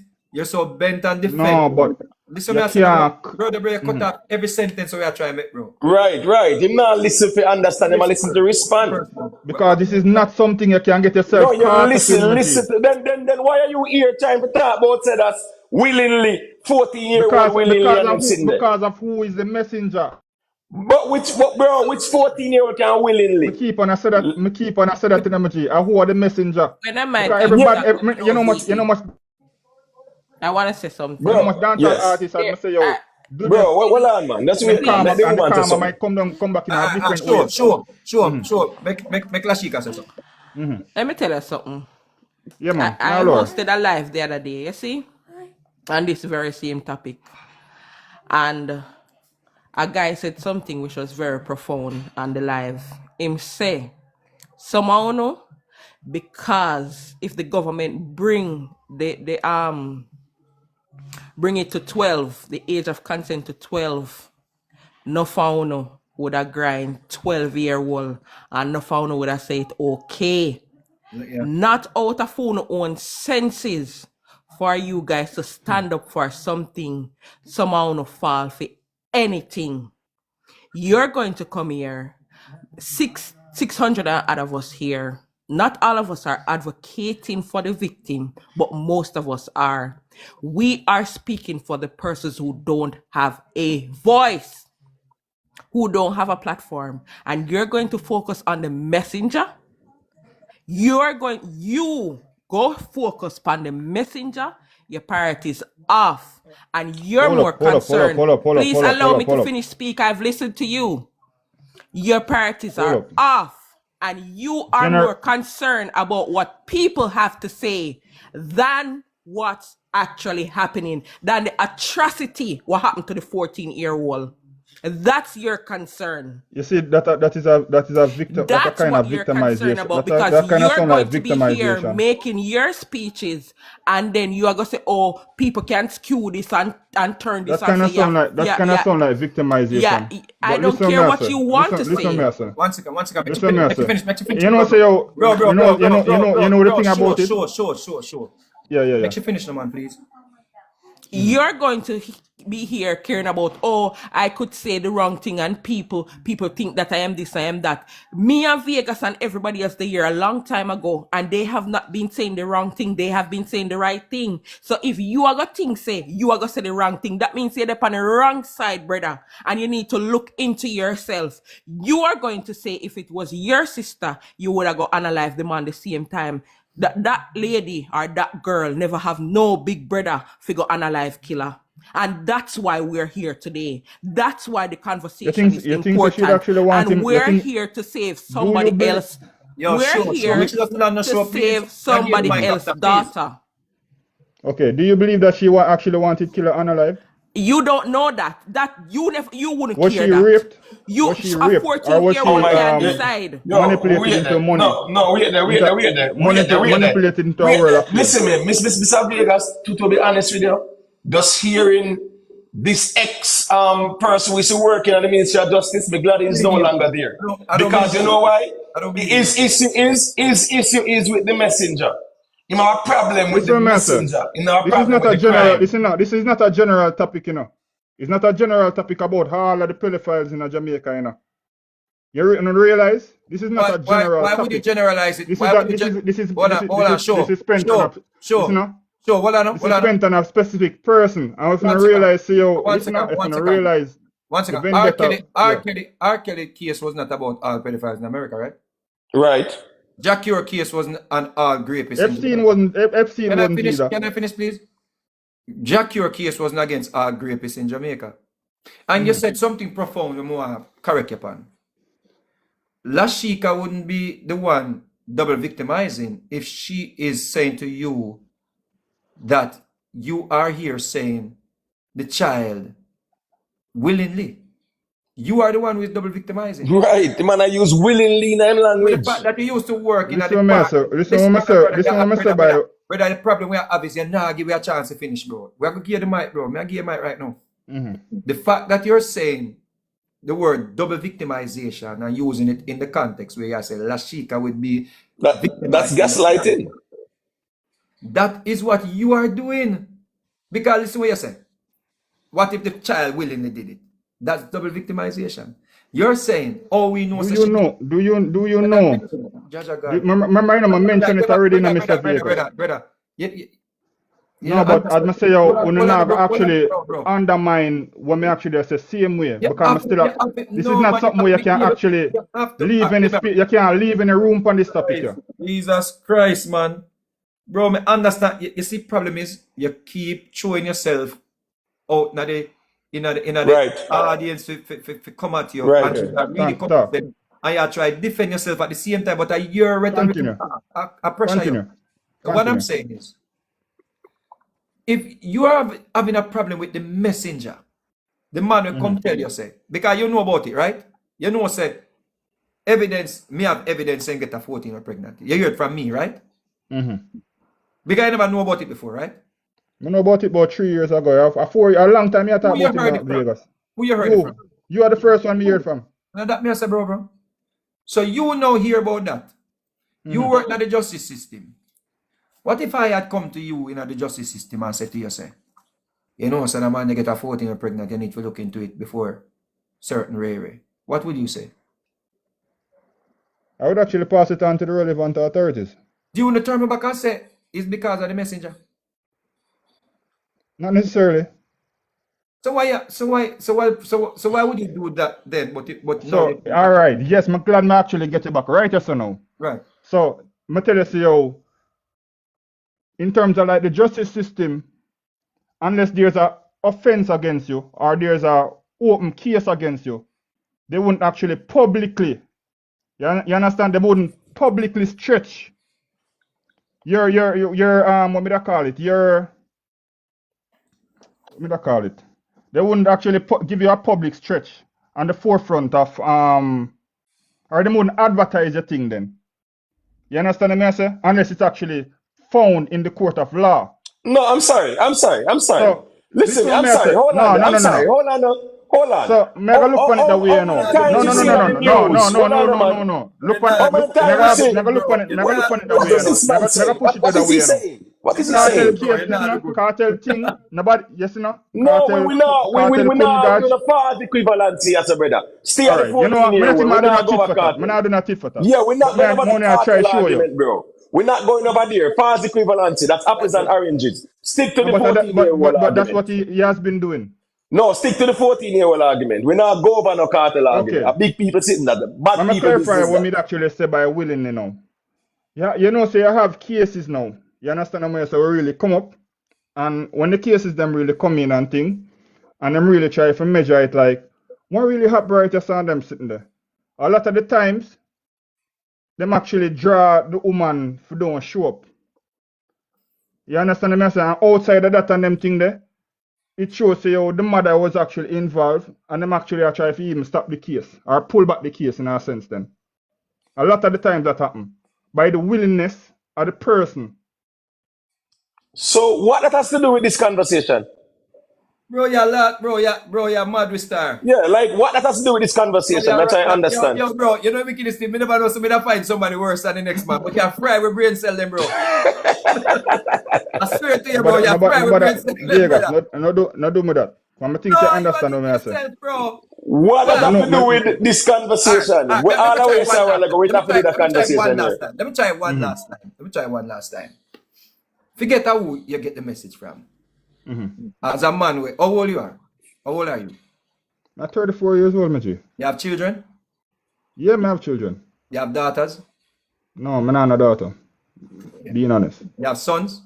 S1: and defend.
S13: No, but
S1: Listen,
S13: you
S1: me I say, no,
S13: can't.
S1: bro, the break cut off every sentence we are trying to make, bro.
S14: Right. Him not listen to understand. Him listen to respond.
S13: Because this is not something you can get
S14: No,
S13: yourself
S14: you
S13: caught up
S14: listen.
S13: in.
S14: Then why are you here trying to talk about say that willingly 14-year-old willingly and them sitting there?
S13: Because of who is the messenger.
S14: But which 14-year-old can willingly?
S13: Me keep on I say that in MG. Who are the messenger?
S2: When I might
S13: Because everybody, you know much.
S2: I want to say something.
S13: You know much dancehall artists and say yo.
S14: Bro, hold on, man. That's what
S13: karma might come back in a different way.
S1: Sure. Make Lashika say something.
S2: Let me tell you something.
S13: Yeah, man.
S2: I hosted a live the other day, you see? On this very same topic. And a guy said something which was very profound on the live. Him say, somehow no, because if the government bring it to 12, the age of consent to 12, no fauno would have grind 12-year-old and no fauno would have said okay. Yeah. Not out of our own senses for you guys to stand up for something, somehow no fall for anything. You're going to come here, 600 out of us here. Not all of us are advocating for the victim, but most of us are. We are speaking for the persons who don't have a voice, who don't have a platform. And you're going to focus on the messenger. You go focus on the messenger. Your priorities off. And you're more concerned. Please allow me to finish speak. I've listened to you. Your priorities are off. And you are more concerned about what people have to say than what's actually happening, than the atrocity what happened to the 14-year-old. That's your concern.
S13: You see, that is a victim. That's a kind of victimization.
S2: About because that kind you're going to be here making your speeches, and then you are going to say, "Oh, people can't skew this and turn this."
S13: That kind of sound like victimization.
S2: Yeah, I don't care what you want to say.
S1: One second.
S13: Listen,
S1: make you finish.
S13: You know, say yo,
S1: bro,
S13: you know the thing about it.
S1: Sure.
S13: Yeah.
S1: Make you finish, no man, please.
S2: You're going to be here caring about, oh, I could say the wrong thing and people think that I am this, I am that. Me and Vegas and everybody else, they here a long time ago, and they have not been saying the wrong thing. They have been saying the right thing. So if you are going to say, you are going to say the wrong thing, that means you're on the wrong side, brother. And you need to look into yourself. You are going to say, if it was your sister, you would have go unalive them on the same time. That lady or that girl never have no big brother figure unalive killer. And that's why we're here today. That's why the conversation is
S13: you
S2: important.
S13: should actually want
S2: And
S13: him?
S2: we're here to save somebody else.
S1: Yo,
S2: We're here to save somebody else's daughter.
S13: Okay, do you believe that she actually wanted killer unalive?
S2: You don't know that. That you wouldn't
S13: Was
S2: care
S13: she
S2: that.
S13: raped?
S2: You
S13: Was she
S2: a
S13: raped?
S2: 14-year-old can decide.
S13: Manipulated into money?
S14: No, wait there.
S13: Manipulated into a world of fear.
S14: Listen, me, Miss Vegas, to be honest with you, just hearing this person who is working at the Ministry of Justice, be glad he's no longer there. Because you know why? His issue is with the messenger. You have a problem with the messenger.
S13: This is not a general topic, you know. It's not a general topic about all of the pedophiles in Jamaica, you know. You don't realize? This is not a general topic.
S1: Why would you generalize it?
S13: This is spent on a specific person. And if you realize,
S1: One second. R. Kelly case was not about all pedophiles in America, right?
S14: Right.
S1: Jack Ure case wasn't an all grapists.
S13: Epstein wasn't either.
S1: Can I finish, please? Jack Ure case wasn't against all grapists in Jamaica. And you said something profound we want to correct you upon. Lashika wouldn't be the one double victimizing if she is saying to you that you are here saying the child willingly. You are the one who is double victimizing.
S14: Right. The man I use willingly in language.
S1: The fact that you used to work in
S13: Listen,
S1: brother, the problem we have is you now give you a chance to finish, bro. We are going to give you the mic, bro. I give you the mic right now. The fact that you're saying the word double victimization and using it in the context where you say Lashika would be
S14: that's gaslighting.
S1: That is what you are doing. Because listen what you say. What if the child willingly did it? That's double victimization. You're saying, oh, we know.
S13: Do you know? Remember, I mentioned it already in Mr. Vegas.
S1: Brother.
S13: No, but I must say, you not actually undermine what me actually say same way. Because this is not something where you can actually leave any you can't leave any room on this topic here.
S1: Jesus Christ, man. Bro, me understand. You see, problem is you keep throwing yourself out in the audience to come at you.
S14: Right.
S1: And really come at them. And you try to defend yourself at the same time, but you're rhetoric a pressure you. So what I'm saying is, if you are having a problem with the messenger, the man will come tell you, say, because you know about it, right? You know, say, me have evidence saying get a 14 or pregnant. You heard from me, right? Because I never know about it before, right?
S13: I know about it about 3 years ago. A long time you talk about it in Vegas.
S1: Who you heard it from?
S13: You are the first one we heard from.
S1: Now that me I say, bro. So you now hear about that. You work in the justice system. What if I had come to you in the justice system and said to you, say, you know, son, a man you get a 14 or pregnant, you need to look into it before certain Ray. What would you say?
S13: I would actually pass it on to the relevant authorities.
S1: Do you want to turn me back and say it's because of the messenger?
S13: Not necessarily.
S1: So why would you do that then?
S13: All right. Yes, I'm glad I actually get it back. Right, yes or no?
S1: Right.
S13: So I tell you, in terms of like the justice system, unless there's a offense against you or there's a open case against you, they wouldn't actually publicly. You understand? They wouldn't publicly stretch your what me call it? They wouldn't actually give you a public stretch on the forefront of or they wouldn't advertise your thing then. You understand what I say? Unless it's actually found in the court of law.
S14: No, I'm sorry. So, listen, I'm sorry. Hold on.
S13: So, mega look on it the way you know. No. Look on it the way you know. Mega push it the way you know.
S14: What is he
S1: Nah,
S13: Cartel
S14: saying?
S1: bro,
S13: case,
S1: you're
S13: this
S1: not
S13: no?
S1: good.
S13: Cartel thing. Nobody, yes, no?
S14: No,
S13: Cartel,
S14: we
S13: cartel
S14: not
S13: Kunigas.
S14: arguing a false equivalency as a brother. Stay at the
S13: Alright, you know what?
S14: 14-year
S13: Me
S14: old.
S13: not
S14: We
S13: do no
S14: not go
S13: tit
S14: over
S13: for tat. Me
S14: cartel.
S13: not do no tit for tat.
S14: Yeah, we're not
S13: But me,
S14: going over the
S13: money I try
S14: cartel
S13: show you.
S14: argument, bro. We're not going over there. False equivalency. That's apples and oranges. Stick to
S13: No,
S14: the
S13: but,
S14: 14-year-old
S13: but that's
S14: argument.
S13: what he has been doing.
S14: No, stick to the 14-year-old argument. We're not go over no cartel argument.
S13: Okay.
S14: A big people sitting there. The bad
S13: Let me
S14: people
S13: clarify
S14: business
S13: what
S14: that.
S13: me actually say by willingly now. Yeah, you know, so you have cases now. You understand what I mean? So we really come up, and when the cases them really come in and thing, and them really try to measure it like, what really happened right just on them sitting there. A lot of the times, them actually draw the woman for don't show up. You understand what I'm saying? And outside of that and them thing there, it shows you how the mother was actually involved, and them actually are trying to even stop the case or pull back the case in a sense then. A lot of the times that happen by the willingness of the person.
S14: So what that has to do with this conversation?
S1: Bro, you're mad with star.
S14: Yeah, like what that has to do with this conversation? That's I understand.
S1: Yo, bro, you know wickedness thing. Me never know so me da find somebody worse than the next man. But you're fry with brain cell them, bro. I swear to you, bro, you're fry with brain cell them,
S13: Vegas,
S1: brother.
S13: no do me that. I'm think you understand what I say.
S1: Yourself, bro.
S14: What does that
S1: Well,
S14: have to do with this conversation?
S1: Alright,
S14: We all
S1: let me
S14: the
S1: try
S14: way
S1: one
S14: say
S1: last
S14: like we have to do the
S1: let me try one
S14: conversation
S1: last
S14: here.
S1: time. Let me try one last time. Let me try one last time. Forget how you get the message from. As a man, how old you are? How old are you?
S13: I'm 34 years old, Maji.
S1: You have children?
S13: Yeah, I have children.
S1: You have daughters?
S13: No, I'm not a daughter. Being honest.
S1: You have sons?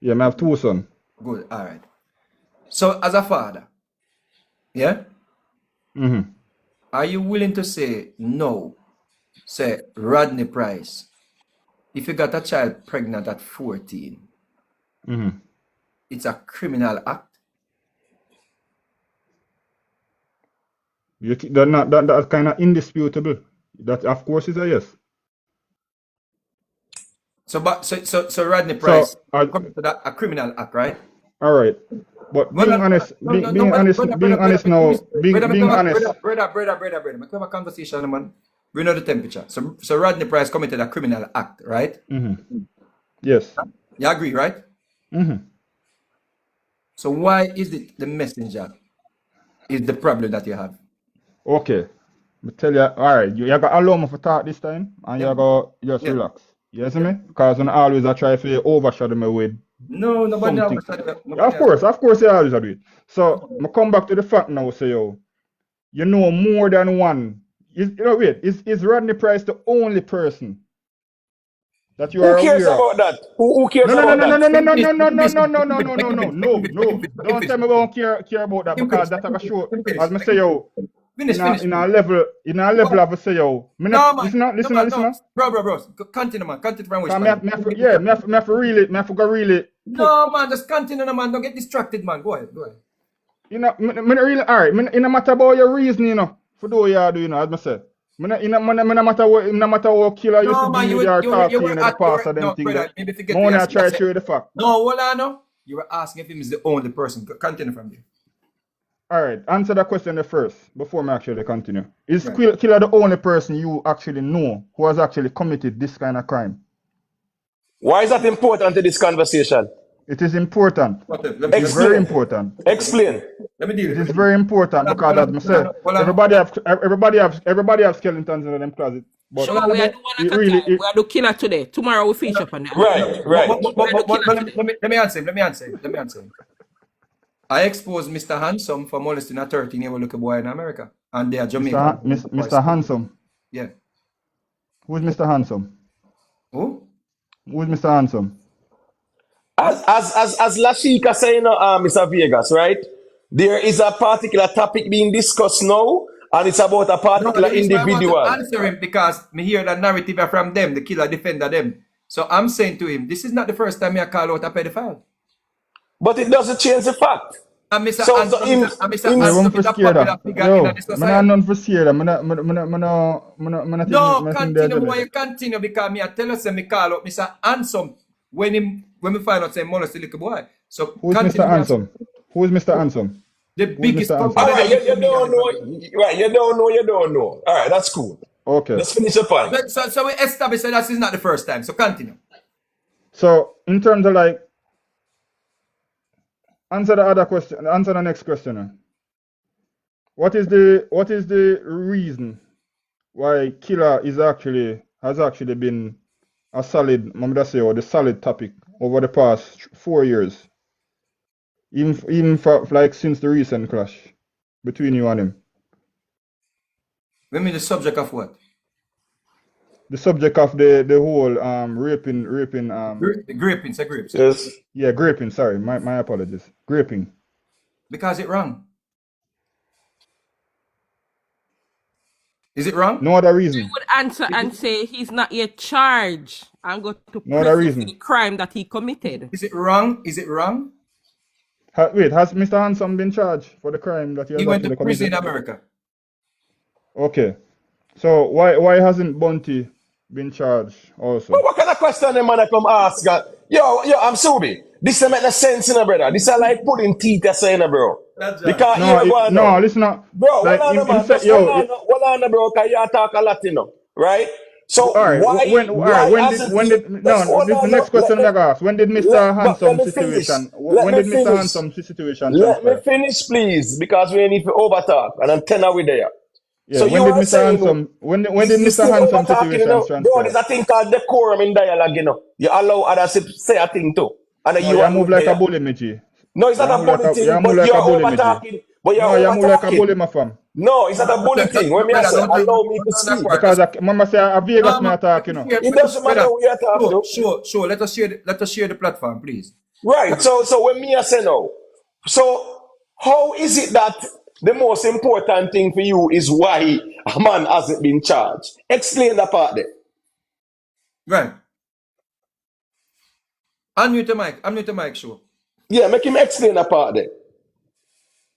S13: Yeah, I have 2 sons.
S1: Good, all right. So, as a father, yeah? Are you willing to say no? Say, Rodney Price, if you got a child pregnant at 14, it's a criminal act?
S13: That's kind of indisputable. That, of course, is a yes.
S1: So Rodney Price,
S13: So,
S1: come to that a criminal act, right?
S13: all right. But being honest, being honest now, being honest.
S1: Brother, we have a conversation, man. We know the temperature. So Rodney Price committed a criminal act, right?
S13: Yes.
S1: You agree, right? So why is it the messenger is the problem that you have?
S13: Okay. I tell you, all right, you got to allow me to talk this time, and you got just relax. You see me? Because when always I try to overshadow me with
S1: No, nobody
S13: something.
S1: overshadow.
S13: Of course, you always do it. So, I come back to the fact now, say, yo, you know more than one. Is Rodney Price the only person that you are
S14: Who cares
S13: aware of?
S14: about that? Who cares about that?
S13: No. Don't tell me we don't care about that because that's a show. As I say, yo, in a level of say, yo, listen.
S1: Bro. Continue, man. Continue from which
S13: Me
S1: man.
S13: have to really.
S1: No, man, just continue, man. Don't get distracted, man. Go ahead.
S13: You know, me really, alright, in no matter about your reasoning, you know, for do you do, you know, as I say. Me no matter what killer used to be with your talk to you in the past of them things.
S1: Maybe forget
S13: I want to try to show you the fact.
S1: No, hold on, no. You were asking if him is the only person. Continue from there.
S13: Alright, answer that question first before me actually continue. Is killer the only person you actually know who has actually committed this kind of crime?
S14: Why is that important to this conversation?
S13: It is important.
S1: Explain.
S13: It is very important.
S14: Explain.
S1: Let me deal with
S13: it. It is very important because, as I said, everybody have skeletons in them closet. But
S2: sure, we are doing we are do killer today. Tomorrow we feature upon that.
S14: Right.
S1: Let me answer him. I exposed Mr. Handsome for molesting a 13-year-old little boy in America, and they are Jamaican.
S13: Mr. Handsome.
S1: Yeah.
S13: Who is Mr. Handsome?
S1: Who?
S13: Who is Mr. Handsome?
S14: As Lashika saying, Mr. Vegas, right? There is a particular topic being discussed now, and it's about a particular individual.
S1: I want to answer him because me hear the narrative from them, the killer defender them. So I'm saying to him, this is not the first time I call out a pedophile.
S14: But it doesn't change the fact.
S1: And Mr.
S14: So
S1: Handsome is a popular figure in the society.
S13: I'm not for scared.
S1: No, continue why you continue because me I tell us me call out Mr. Handsome when we find out say molest the little boy. So
S13: who's Mr. Handsome? Who is Mr. Handsome?
S1: The biggest
S14: company. All right, you don't know. Right, you don't know. All right, that's cool.
S13: Okay.
S14: Let's finish the point.
S1: So we established that this is not the first time. So continue.
S13: So in terms of like answer the other question. Answer the next question. What is the reason why killer has actually been a solid, or the solid topic over the past 4 years, even for like since the recent clash between you and him?
S1: We mean the subject of what?
S13: The subject of the whole raping
S1: Graping, say grapes.
S14: Yes.
S13: yeah, graping, sorry, my apologies. Graping.
S1: Because it wrong. Is it wrong?
S13: No other reason.
S2: Would answer and say he's not yet charged and go to
S13: No other
S2: prison for the
S13: reason.
S2: crime that he committed.
S1: Is it wrong? Is it wrong?
S13: Wait, has Mr. Handsome been charged for the crime that he has
S1: He went to
S13: actually
S1: prison in
S13: committed?
S1: America.
S13: Okay. So why hasn't Bunty been charged also?
S14: But what kind of question the man come ask? Yo, I'm Subi. This don't make no sense, brother. This is like putting teeth aside, bro. Because
S13: No,
S14: here, go on
S13: no,
S14: now.
S13: listen up.
S14: Bro,
S13: Like
S14: hold on, man.
S13: said,
S14: Just hold on, bro, because you talk a lot, right? So
S13: all right.
S14: why hasn't he? Just hold
S13: This is the
S14: on,
S13: next question I ask. When did Mr.
S14: let
S13: Handsome
S14: me finish.
S13: situation?
S14: Let
S13: When
S14: me
S13: did Mr.
S14: finish.
S13: Handsome situation
S14: Let me
S13: transpire?
S14: finish, please, because we need to overtalk, and I'm 10 we there.
S13: Yeah.
S14: So
S13: When
S14: you
S13: did
S14: are
S13: Mr.
S14: saying
S13: Handsome? When did
S14: you
S13: Mr.
S14: still
S13: Handsome
S14: overtalking,
S13: situation
S14: Bro,
S13: transpire?
S14: there's a thing called decorum in dialogue, You allow others to say a thing too, and then
S13: No,
S14: you
S13: you
S14: are
S13: move
S14: not
S13: like a
S14: there.
S13: bully, Michi.
S14: No, it's not a bully
S13: You
S14: thing,
S13: move
S14: but
S13: like
S14: you're
S13: a bully, Michi.
S14: overtalking. But you're
S13: No, you move like a
S14: overtalking.
S13: bully, my fam.
S14: No, it's not a bully thing. When me I
S1: Brother,
S14: say,
S1: don't do
S14: allow me to
S1: that
S14: speak.
S1: part.
S13: Because Mama say a Vegas
S1: No,
S13: me
S1: man,
S13: attack, you know.
S14: It doesn't matter who you talk to.
S1: Sure. Let us share the platform, please.
S14: Right. So when me I say no, so how is it that the most important thing for you is why a man hasn't been charged? Explain that part there.
S1: Right. Unmute the mic, sure.
S14: Yeah, make him explain that part there.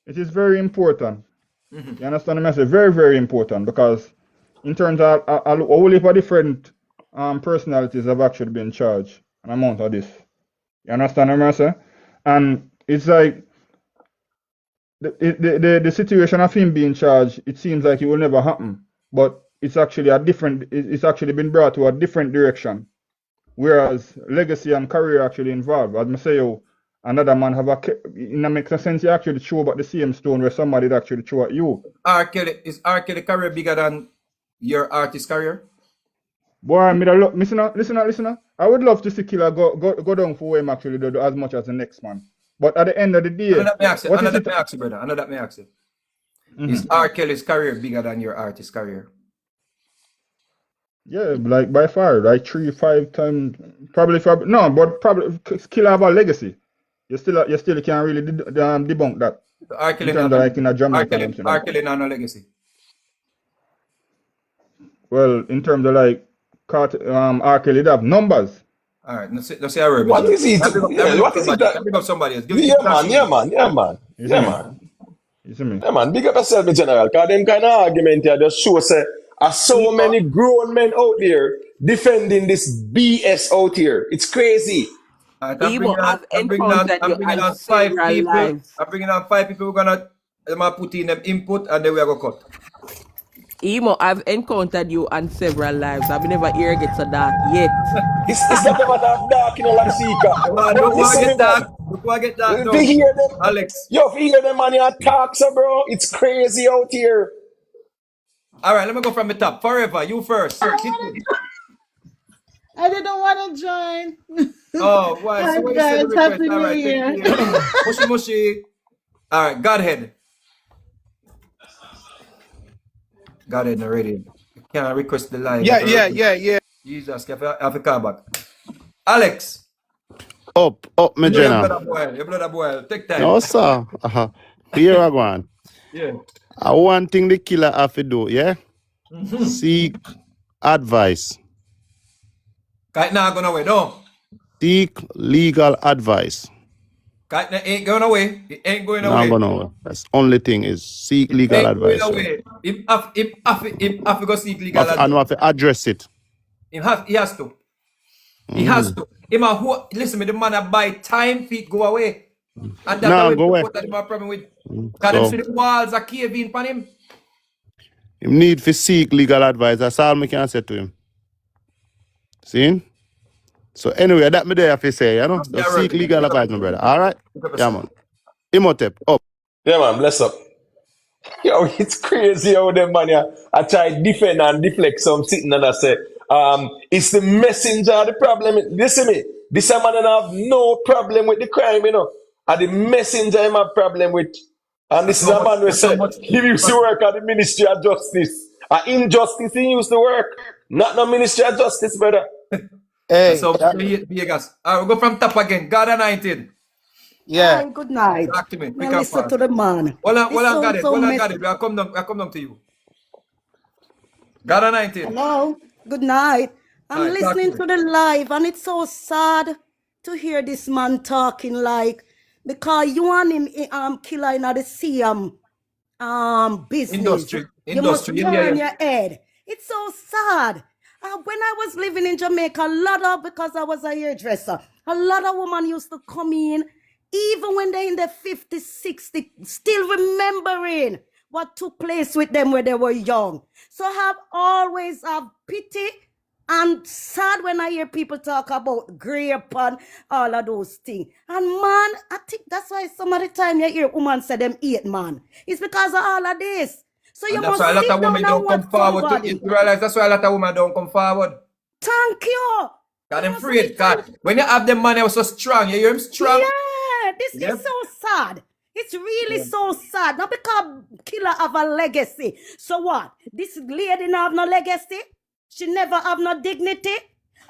S13: It is very important. You understand the message? Very, very important, because in terms of a whole heap of different personalities have actually been charged an amount of this. You understand the message? And it's like the situation of him being charged, it seems like it will never happen. But it's actually it's actually been brought to a different direction. Whereas legacy and career actually involved. As I say, another man have it makes sense you actually throw about the same stone where somebody did actually throw at you.
S1: Is R. Kelly career bigger than your artist career?
S13: Boy, listen up. I would love to see Killer go down for him actually do as much as the next man. But at the end of the day,
S1: Another me ask you, brother. Another me ask you. Is R. Kelly's career bigger than your artist career?
S13: Yeah, like by far, like 3-5 times, probably Killer have a legacy. You still can't really debunk that.
S1: R. Kelly
S13: In terms of like in a Jamaica.
S1: R. Kelly not no legacy.
S13: Well, in terms of like R. Kelly, they have numbers.
S1: All right, let's say a word.
S14: What is it?
S1: What is it? Big up somebody else.
S14: Yeah, man.
S13: You see me?
S14: Yeah, man. Big up yourself in general. Because them kind of argument here just show say are so many grown men out there defending this BS out here. It's crazy.
S1: I'm bringing on 5 people. I'm bringing on 5 people. We're gonna put in them input and then we are gonna cut.
S2: Emo, I've encountered you on several lives. I've never hear get so dark yet.
S14: It's not about dark, like Seeker.
S1: Before I get dark,
S14: to hear them,
S1: Alex.
S14: Yo, if you hear them on your talks, bro, it's crazy out here.
S1: All right, let me go from the top. Forever, you first.
S15: I didn't want to join.
S1: Oh, why?
S15: Hi
S1: So what you said?
S15: guys, Happy New Year.
S1: Mushy. All right, Godhead. Godhead already. Can I request the live?
S7: Yeah.
S1: Jesus, I have to call back. Alex.
S16: Up, my
S1: Your
S16: general.
S1: blood boil. Take time.
S16: No, sir. Here I go on.
S1: Yeah.
S16: One thing the killer have to do, yeah? Seek advice.
S1: Kite now going away, no.
S16: Seek legal advice.
S1: Kite ain't going away. It ain't going away.
S16: Not going away. That's the only thing is seek legal advice.
S1: Going away. Him have to go seek legal advice.
S16: And have to address it.
S1: He has to. He has to. Listen, the man that buy time feet go away. And that's what that my problem with. Because them see the walls are caving upon him.
S16: He need to seek legal advice. That's all I can say to him. See? So anyway, that me there have to say, you know? Just seek legal advice, my brother. All right? Yeah, man. Imhotep, up.
S14: Yeah, man, bless up. Yo, it's crazy how them man yeah, I try defend and deflect some sitting and I say, it's the messenger of the problem. Listen me, this man don't have no problem with the crime, you know. And the messenger him have problem with. And this
S1: That's
S14: is
S1: how
S14: a
S1: much.
S14: man who
S1: That's how
S14: said
S1: much.
S14: he used to work at the Ministry of Justice. Injustice he used to work. Not no Ministry of Justice, brother.
S1: That's
S9: Hey,
S1: how much Vegas. We'll go from top again. God 19.
S9: yeah.
S15: Hi, good night.
S1: Talk to me.
S15: Now
S1: Quick and
S15: listen
S1: fast.
S15: to the man.
S1: Well,
S15: This
S1: I got
S15: sounds
S1: it.
S15: so
S1: Well, I got
S15: messy.
S1: it. I come down to you. God 19.
S15: Hello, good night.
S1: All
S15: I'm
S1: right, talk to
S15: listening
S1: me.
S15: to the live, and it's so sad to hear this man talking like because you want him killer in the CM business.
S1: Industry.
S15: You must
S1: Industry.
S15: turn
S1: Yeah.
S15: your head. It's so sad. When I was living in Jamaica, because I was a hairdresser, a lot of women used to come in, even when they're in their 50s, 60s, still remembering what took place with them when they were young. So I always have pity and sad when I hear people talk about grape and all of those things. And man, I think that's why some of the time you hear women say them eat man. It's because of all of this. So you
S1: And that's why
S15: must
S1: a lot
S15: sit
S1: of
S15: down
S1: women
S15: and
S1: don't
S15: watch
S1: come forward. You
S15: somebody.
S1: realize that's why a lot of women don't come forward.
S15: Thank you.
S1: God,
S15: You
S1: I'm
S15: must
S1: afraid.
S15: sit
S1: God,
S15: and
S1: when you have them man, they were so strong. You hear him strong?
S15: yeah, this is
S1: Yep.
S15: so sad. It's really
S1: Yeah.
S15: so sad. Not because killer have a legacy. So what? This lady not have no legacy? She never have no dignity?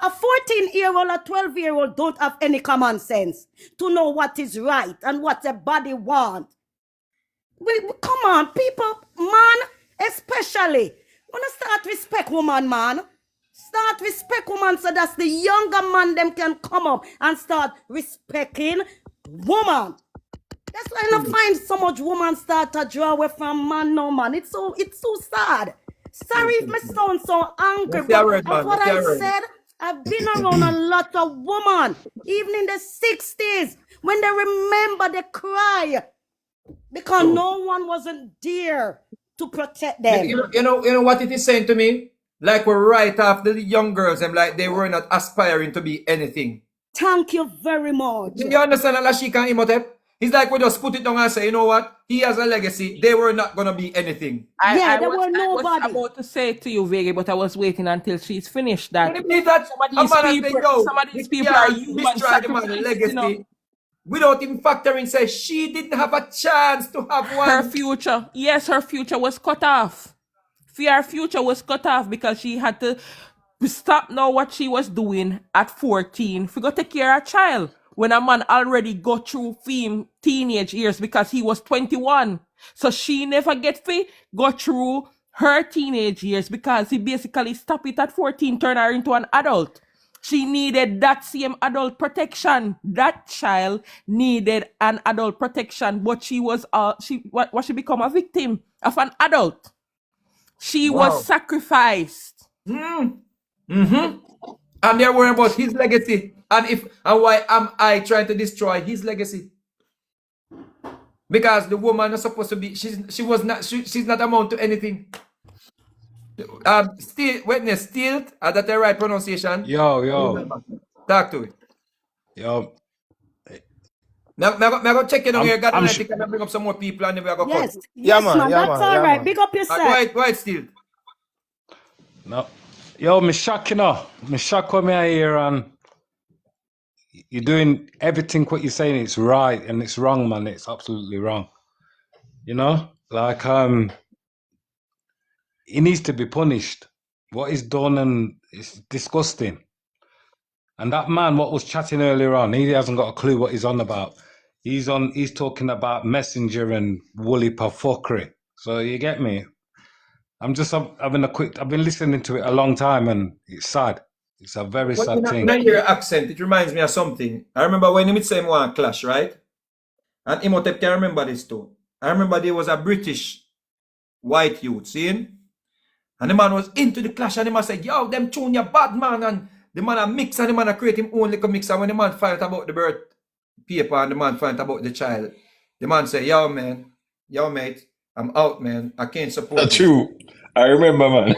S15: A 14-year-old, a 12-year-old don't have any common sense to know what is right and what a body want. Come on, people, man, especially. Wanna start respect woman, man. Start respect woman so that's the younger man them can come up and start respecting woman. That's why I don't find so much woman start to draw away from man, no man. It's so sad. Sorry if my sound so angry,
S1: Let's see a
S15: but
S1: word,
S15: as
S1: man.
S15: what
S1: Let's see
S15: I
S1: a word.
S15: said, I've been around a lot of women, even in the 60s, when they remember they cry because
S1: True.
S15: no one wasn't there to protect them.
S1: You know what it is saying to me? Like we're right after the young girls, and like they were not aspiring to be anything.
S15: Thank you very much.
S1: You understand, Alashika and Imhotep? It's like we just put it down and say, you know what? He has a legacy. They were not gonna be anything.
S15: Yeah,
S2: I
S15: there
S2: was
S15: were nobody.
S2: about to say to you, Vega, but I was waiting until she's finished that.
S1: Can you believe that? A man has said, yo,
S2: Some of
S1: we
S2: these people are
S1: can't
S2: human
S1: destroy the man's
S2: sacrifices, you know.
S1: legacy. Without even factoring, say she didn't have a chance to have
S2: Her
S1: one.
S2: future, yes, her future was cut off. Her future was cut off because she had to stop now what she was doing at 14. Forgot to take care of a child when a man already got through teenage years because he was 21. So she never get to go through her teenage years because he basically stopped it at 14, turn her into an adult. She needed that same adult protection. That child needed an adult protection, but she become a victim of an adult. She was sacrificed.
S1: And they're worrying about his legacy. And why am I trying to destroy his legacy? Because the woman is supposed to be, she's not amount to anything. Witness, still, is that the right pronunciation?
S17: Yo.
S1: Talk to it.
S17: Yo.
S1: Now, I go check it on here. God,
S17: I'm
S1: I think I bring up some more people and then we go
S15: Yes,
S1: cut.
S15: yes, man, that's all right. Big up yourself.
S1: Go ahead, still.
S17: No. Yo, me shock, you know. Me shock when I hear and you're doing everything what you're saying, it's right and it's wrong, man. It's absolutely wrong. You know? Like he needs to be punished. What he's done and it's disgusting. And that man, what was chatting earlier on, he hasn't got a clue what he's on about. He's talking about messenger and woolly fuckery. So you get me? I'm just having I've been listening to it a long time and it's sad. It's a very sad thing.
S1: When I hear your accent, it reminds me of something. I remember when he said one clash, right? And Imhotep can remember this too. I remember there was a British white youth, seeing? And the man was into the clash and the man said, yo, them tune you bad, man. And the man a mix and the man a create him own little mix. And when the man find out about the birth paper and the man find out about the child, the man say, yo, man, yo, mate, I'm out, man. I can't support
S14: That's true. I remember, man.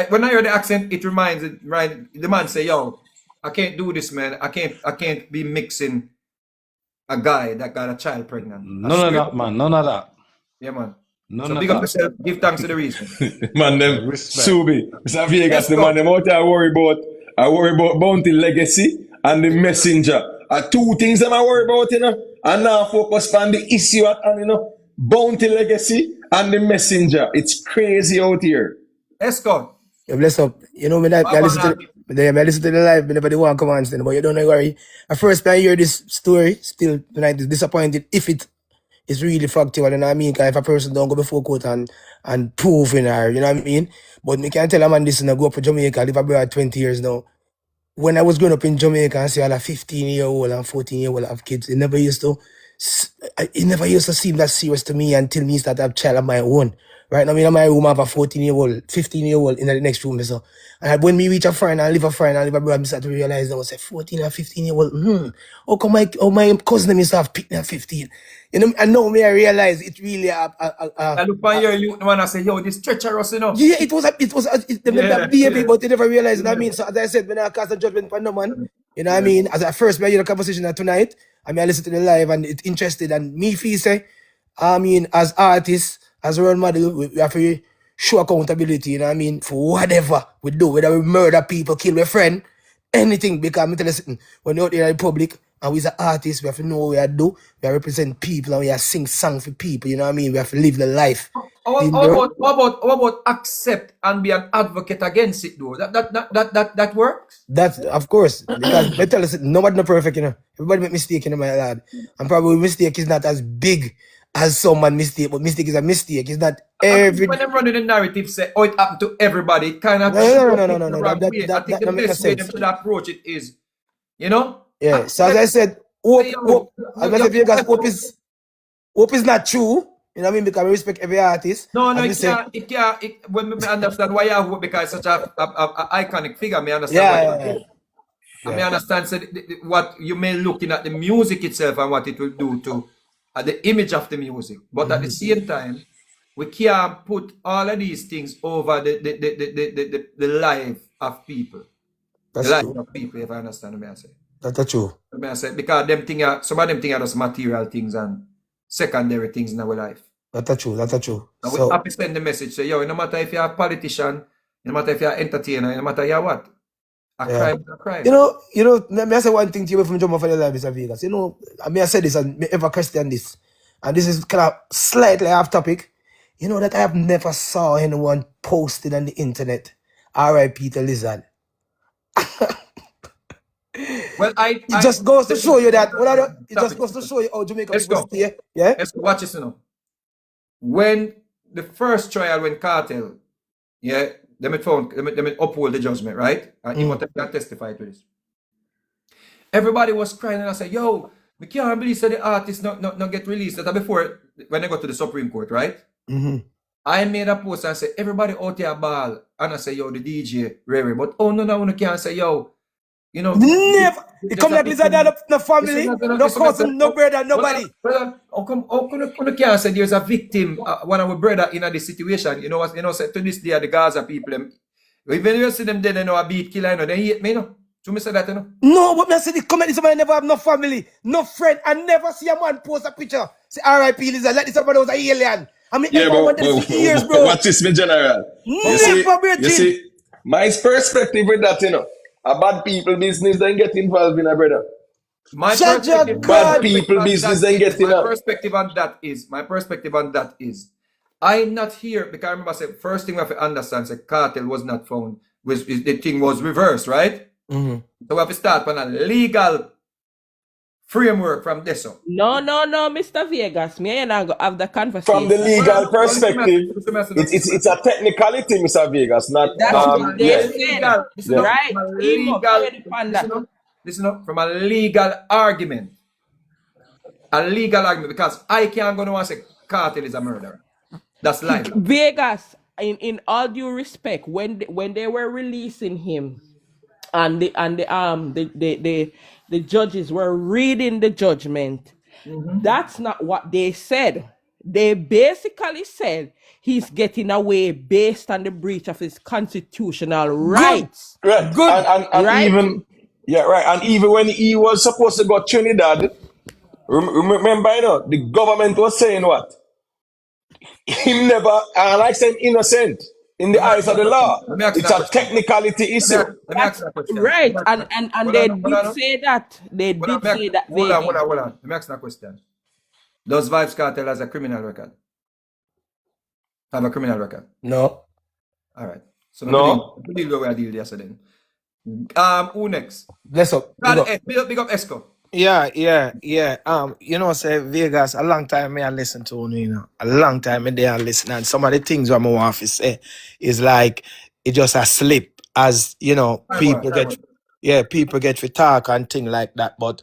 S1: When I hear the accent, it reminds it, right? The man say, yo, I can't do this, man. I can't be mixing a guy that got a child pregnant.
S17: None of that, man. None of that.
S1: Yeah, man.
S17: None
S1: So
S17: of
S1: big up
S17: that.
S1: yourself. Give thanks to the reason.
S14: Man,
S17: Yeah,
S14: them
S17: respect.
S14: Subi, Mr. Vegas,
S1: Let's
S14: the
S1: go.
S14: man, them out there I worry about Bounty Legacy and the Messenger. Are two things that I worry about, you know. And now focus on the issue at hand, you know. Bounty Legacy and the Messenger. It's crazy out here.
S1: Let's go.
S18: Yeah, bless up. You know, me
S1: Baba
S18: listen to
S1: Naki.
S18: I listen to the live, me never do want to come on stand, but you don't worry. At first I hear this story, still tonight is disappointed if it is really factual, you know what I mean? Because if a person don't go before court and prove in her, you know what I mean? But me can tell a man this and I go up to Jamaica, live abroad 20 years now. When I was growing up in Jamaica and see all a 15-year-old and 14-year-old have kids, it never used to seem that serious to me until me start to have a child of my own. Right now, in my room, I have a 14-year-old, 15-year-old in the next room. So, and when me reach a friend and live abroad, I start to realize I was say 14 and 15-year-old. How come my cousin used to have 15? You know, and now me I realize it really
S1: I look on your youth man and say, yo, this treacherous, you know.
S18: yeah, it was them
S1: Yeah,
S18: baby,
S1: yeah.
S18: but they never realized. You know what I mean? So as I said, when I cast a judgment on no man, you know what I mean? As at first, I hear the conversation tonight, I mean, I listen to the live and it's interested, and me feel say, I mean, as artists, as role model, we have to show accountability. You know what I mean? For whatever we do, whether we murder people, kill a friend, anything. Because I'm telling you, when you're out there in the public and we're an artist, we have to know what we do. We represent people and we have to sing songs for people. You know what I mean? We have to live the life.
S1: How about accept and be an advocate against it though? That works?
S18: That's of course, because I tell you, nobody no perfect, you know. Everybody make mistake, you know, my lad. And probably mistake is not as big as someone mistake, but mistake is a mistake. It's not every.
S1: When them running the narrative say, oh, it happened to everybody, it kind of
S18: No.
S1: the wrong way. I think
S18: That
S1: the
S18: make
S1: best
S18: no
S1: way
S18: sense.
S1: them should approach it is, you know?
S18: Yeah. So as I said, hope is not true. You know what I mean? Because we respect every artist.
S1: No,
S18: As we
S1: it can't. When I understand why you hope because such a iconic figure, me understand why. I may understand what you may looking at the music itself and what it will do to the image of the music. But at the same time, we can't put all of these things over the life of people.
S18: That's
S1: the life
S18: true.
S1: of people, if I understand what I say.
S18: That's true.
S1: I say, because some of them things are just material things and secondary things in our life.
S18: That's true.
S1: And
S18: So
S1: we have to send the message, say, yo, no matter if you're a politician, no matter if you're an entertainer, no matter you're what, a crime is a crime.
S18: You know, may I say one thing to you from jump off of the live, Mr. Vegas. You know, I mean, I said this and me ever question this, and this is kind of slightly off topic. You know that I have never saw anyone posted on the internet, R.I.P. to Lizard.
S1: Well,
S18: it just goes to show you that. It just goes to show you how Jamaica people stay. Yeah.
S1: Let's go. Watch this now. When the first trial went cartel, they uphold the judgment, right? And you want to testify to this. Everybody was crying and I said, yo, we can't believe that the artists not get released. That before when they got to the Supreme Court, right? I made a post and said, everybody out there ball. And I say, yo, the DJ, Rary. But no can't say, yo, you know.
S18: Never. It come like Lizard, no family, no cousin, no brother, nobody.
S1: How come you can't say there's a victim, one of our brother in this situation? You know, say to this day, the Gaza people, even you see them dead, they know a beat killer, you know, they hate me, you know. So me say that, you know.
S18: No, but me say the comment, somebody never have no family, no friend, and never see a man post a picture. Say R.I.P. Lizard, like this somebody was an alien. I mean, everyone wanted for years, bro.
S14: Watch this, me general. You see, my perspective with that, you know, a bad people business then get involved in a brother.
S1: My
S14: perspective
S1: on that is, I'm not here because I remember saying first thing we have to understand, the cartel was not found, the thing was reversed, right? So we have to start on a legal framework from this one.
S2: No, Mr. Vegas. Me and I go have the conversation.
S14: From the legal perspective, it's a technicality, Mr. Vegas, not
S2: that's what they said. Right?
S1: Listen up, from a legal argument. Because I can't go and say cartel is a murderer. That's life.
S2: Vegas, in all due respect, when they were releasing him, and the judges were reading the judgment, that's not what they said. They basically said he's getting away based on the breach of his constitutional rights.
S14: Right.
S2: Good.
S14: And
S2: right?
S14: even when he was supposed to go to Trinidad, Remember, the government was saying what? Him never, and I say innocent in the
S1: Let me ask
S14: eyes
S1: you
S14: of
S1: a
S14: the
S1: question.
S14: law.
S1: Let me ask you
S14: It's
S1: a
S14: a
S1: question.
S14: technicality issue.
S1: Let me ask
S2: That's
S1: you a question.
S2: right. And they did say that. They did say that,
S1: Hold on,
S2: Vegas.
S1: Let me ask you a question. Does Vibes Cartel has a criminal record? Have a criminal record?
S18: No.
S1: All right. So I
S14: No.
S1: believe where we deal yesterday. Who next?
S18: Bless up. Big
S1: God,
S18: up.
S1: big up Esco.
S18: Yeah. You know, say Vegas, a long time me I listen to you know. A long time me there and listen. And some of the things what my wife is say is like it just a slip as you know,
S1: Time out.
S18: people get to talk and thing like that. But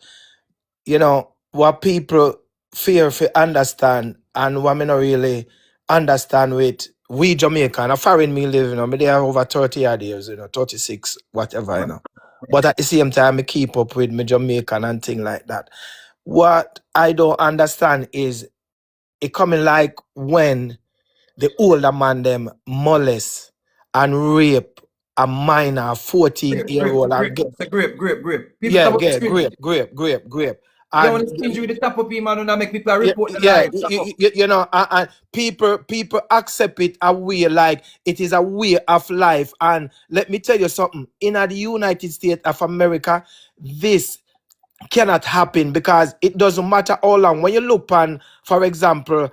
S18: you know, what people fear for understand and what me not really understand with we Jamaican, a foreign me live, you know, me there over 30 odd years, you know, 36, whatever, you know. But at the same time, I keep up with me Jamaican and thing like that. What I don't understand is it coming like when the older man them molest and rape a minor 14-year-old and get
S1: Grape. People
S18: yeah,
S1: come up with
S18: get
S1: screen.
S18: grape.
S1: You don't
S18: And
S1: want to stingy with the top of him and not make people
S18: yeah,
S1: report the
S18: yeah,
S1: live.
S18: you know, and people accept it a way like it is a way of life. And let me tell you something. In the United States of America, this cannot happen because it doesn't matter how long. When you look on, for example,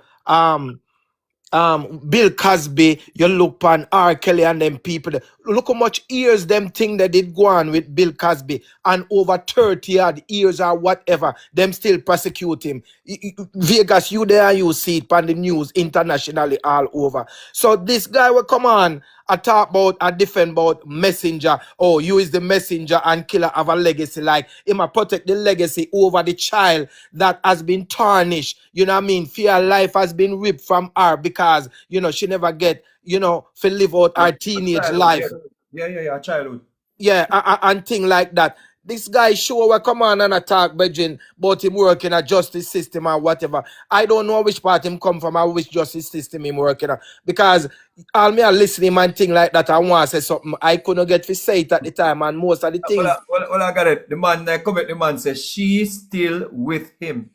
S18: Bill Cosby, you look on R. Kelly and them people. Look how much years them thing that did go on with Bill Cosby and over 30 odd years or whatever, them still prosecute him. Vegas, you there you see it on the news internationally all over. So this guy will come on and talk about and defend about messenger. Oh, you is the messenger and killer of a legacy. Like he might protect the legacy over the child that has been tarnished. You know what I mean? Fear life has been ripped from her because, you know, she never get, you know, to live out her teenage life.
S1: Yeah, childhood.
S18: Yeah, and thing like that. This guy sure will come on and attack Beijing about him working a justice system or whatever. I don't know which part him come from or which justice system him working on. Because all me are listening and thing like that, I want to say something. I couldn't get to say it at the time and most of the things.
S1: Well, I got it. The man says she's still with him.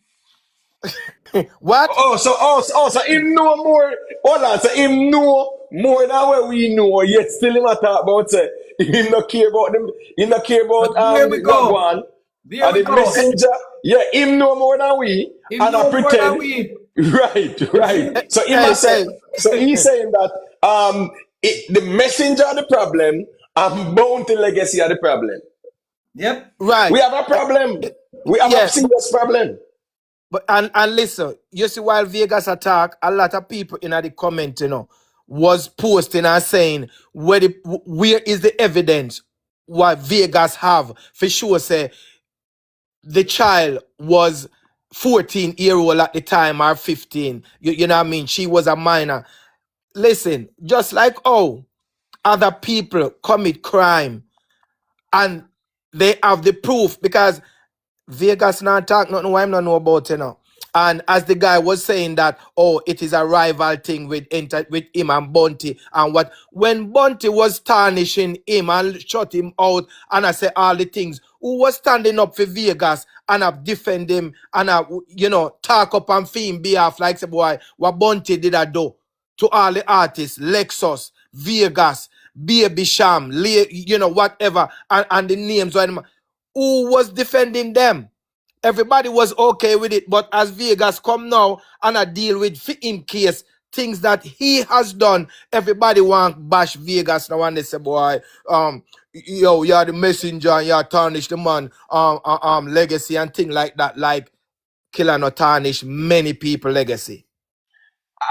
S18: What?
S14: So him know more. Hold on, so him know more than what we know. Yet still him a talk about say him not care about them. Him not care about
S1: There we
S14: the
S1: go.
S14: Wagwan
S1: There
S14: and
S1: we
S14: the
S1: go.
S14: messenger. Yeah, him know more than we.
S1: Him
S14: And I
S1: know more than
S14: pretend.
S1: we.
S14: Right. So him a say. So he's saying that the messenger are the problem and Bounty Legacy are the problem.
S1: Yep.
S18: Right.
S14: We have a problem. We have a serious problem.
S18: But and listen, you see, while Vegas attack, a lot of people in the comment, you know, was posting and saying where is the evidence what Vegas have for sure say the child was 14-year-old at the time or 15. You know what I mean? She was a minor. Listen, just like other people commit crime and they have the proof because Vegas not talk nothing why I'm not know about, you know. And as the guy was saying that, it is a rival thing with him and Bunty and what when Bunty was tarnishing him and shut him out and I say all the things, who was standing up for Vegas and have defend him and talk up and fee him behalf like say boy what Bunty did I do to all the artists, Lexus, Vegas, Baby Sham, whatever, and the names who was defending them. Everybody was okay with it, but as Vegas come now and I deal with in case things that he has done, everybody want bash Vegas now and they say, boy, you're the messenger and you tarnish the man, legacy and thing like that, like Killer no tarnish many people legacy.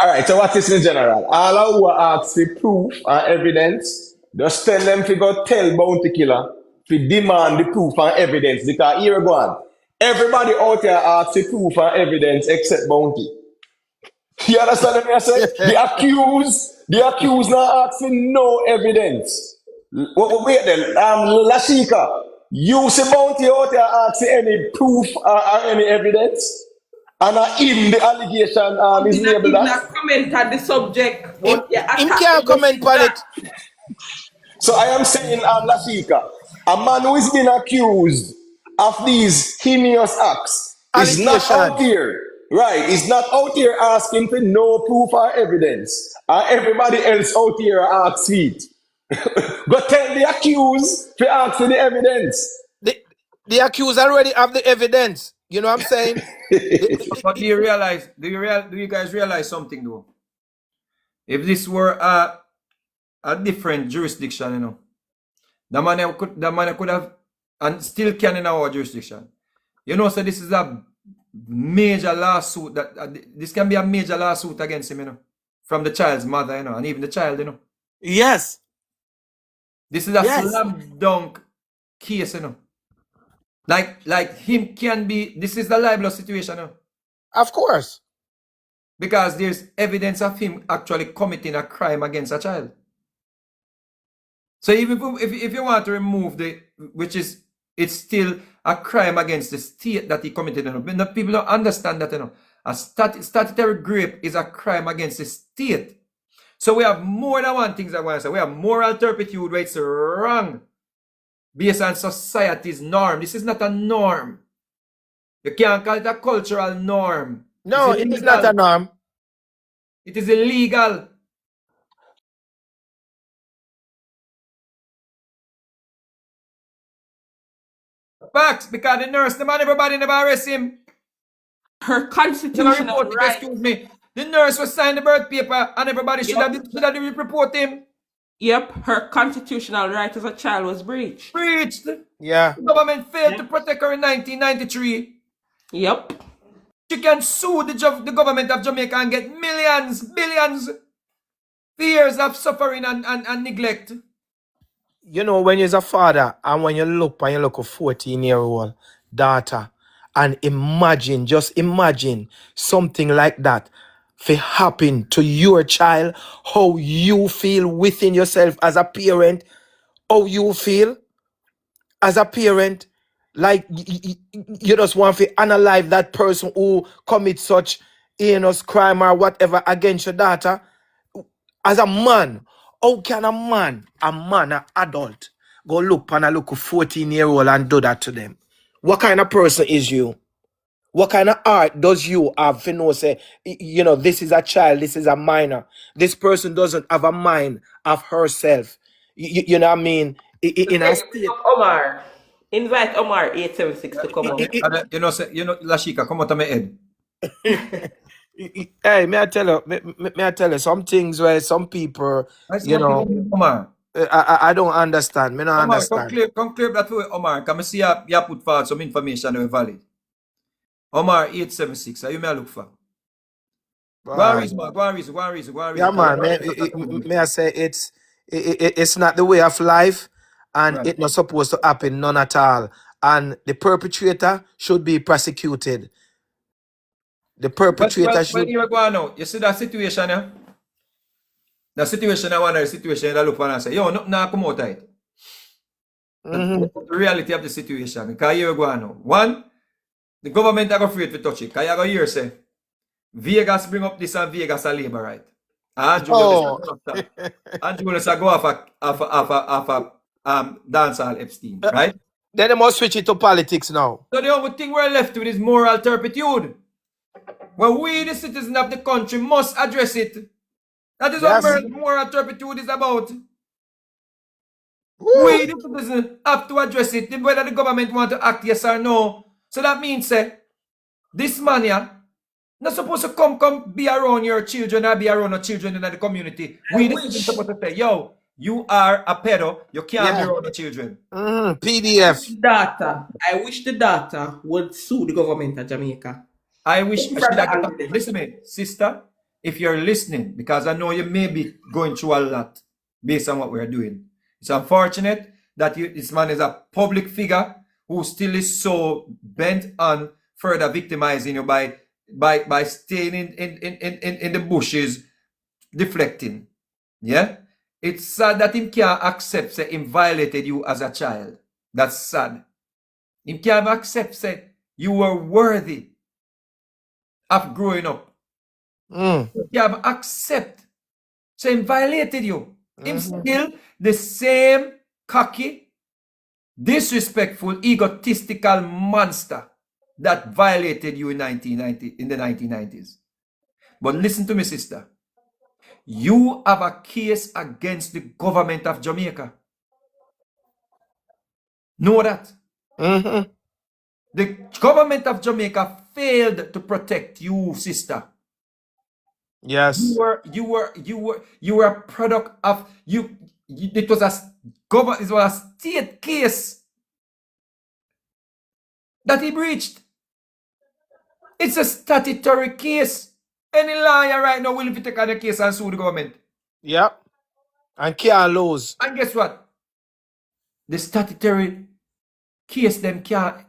S14: All right, so what is in general? All who ask for proof and evidence, just tell them to go tell Bounty Killer to demand the proof and evidence because here we go on. Everybody out there asks for proof and evidence except Bounty. You understand what I say? The accused now asking no evidence. Wait then, Lashika, you see Bounty out there asking any proof or any evidence? And him, the allegation is labeled that.
S2: Comment on the subject, but
S18: Him can't comment on it.
S14: So I am saying, Lashika, a man who is being accused of these heinous acts, Is not out
S18: Allegations.
S14: here. Right. Is not out here asking for no proof or evidence. And everybody else out here asks it. Go tell the accused to ask for the evidence.
S18: The accused already have the evidence. You know what I'm saying?
S1: But do you realize? Do you guys realize something though? If this were a different jurisdiction, you know, the man could have, and still can in our jurisdiction. You know, so this is a major lawsuit that this can be a major lawsuit against him, you know, from the child's mother, you know, and even the child, you know.
S18: Yes.
S1: This is a
S18: Yes.
S1: slam dunk case, you know. Like him can be. This is the libelous situation, you know.
S18: Of course.
S1: Because there's evidence of him actually committing a crime against a child. So even if you want to remove it's still a crime against the state that he committed. You know? People don't understand that, you know. A statutory rape is a crime against the state. So we have more than one thing I want to say. We have moral turpitude where it's wrong based on society's norm. This is not a norm. You can't call it a cultural norm.
S18: No, it is not a norm.
S1: It is illegal. Facts, because the nurse, the man, everybody never arrest him.
S2: Her constitutional right.
S1: Excuse me. The nurse was signing the birth paper and everybody should have report him.
S2: Yep, her constitutional right as a child was breached.
S1: Breached.
S18: Yeah.
S1: The government failed to protect her in 1993.
S2: Yep.
S1: She can sue the government of Jamaica and get millions, billions for years of suffering and neglect.
S18: You know, when you're a father and when you look a 14-year-old daughter and just imagine something like that for happen to your child, how you feel within yourself as a parent, how you feel as a parent, like you just want to analyze that person who commits such heinous crime or whatever against your daughter. As a man, how can a man, an adult, go look on a 14-year-old and do that to them? What kind of person is you? What kind of art does you have to know, say, you know, this is a child, this is a minor. This person doesn't have a mind of herself. You know what I mean? In a state.
S2: Omar. Invite Omar 876 to come on.
S1: You know, Lashika, come out of my head.
S18: Hey, may I tell you some things where some people, you know,
S1: Omar.
S18: I don't understand. Me not
S1: Omar,
S18: understand.
S1: come clear that way, Omar. Come see you put forward some information that is valid. Omar 876, are you may look for? Go on reason.
S18: Yeah, man. May I say it's not the way of life, and
S1: Right.
S18: it's not supposed to happen, none at all. And the perpetrator should be prosecuted. The perpetrator should.
S1: When you go on now, you see that situation, yeah? The situation I want the situation that look for and say, yo, nothing now come out of it. The reality of the situation. Because you go on now. One, the government are afraid to touch it. Because you go here say, Vegas bring up this and Vegas are labor right. Andrew Willis go off dancehall Epstein, right?
S18: Then they must switch it to politics now.
S1: So the only thing we're left with is moral turpitude. When we, the citizens of the country, must address it. That is what moral turpitude is about.
S18: Woo.
S1: We, the citizens, have to address it, whether the government want to act yes or no. So that means, this man here, not supposed to come be around your children or be around the children in the community. We, the citizens, supposed to say, yo, you are a pedo, you can't be around the children.
S18: PDF.
S2: I wish the daughter would sue the government of Jamaica.
S1: I wish, listen to me, sister, if you're listening, because I know you may be going through a lot based on what we're doing. It's unfortunate that this man is a public figure who still is so bent on further victimizing you by staying in the bushes, deflecting. Yeah? It's sad that him can't accept say him violated you as a child. That's sad. Him can't accept say you were worthy of growing up. You have accept. So him violated you. Him still the same cocky, disrespectful, egotistical monster that violated you in the 1990s. But listen to me, sister. You have a case against the government of Jamaica. Know that.
S18: Mm-hmm.
S1: The government of Jamaica failed to protect you, sister.
S18: Yes.
S1: You were a product of you. It was a state case that he breached. It's a statutory case. Any lawyer right now will take on the case and sue the government.
S18: Yep. And can't lose.
S1: And guess what? The statutory case them can't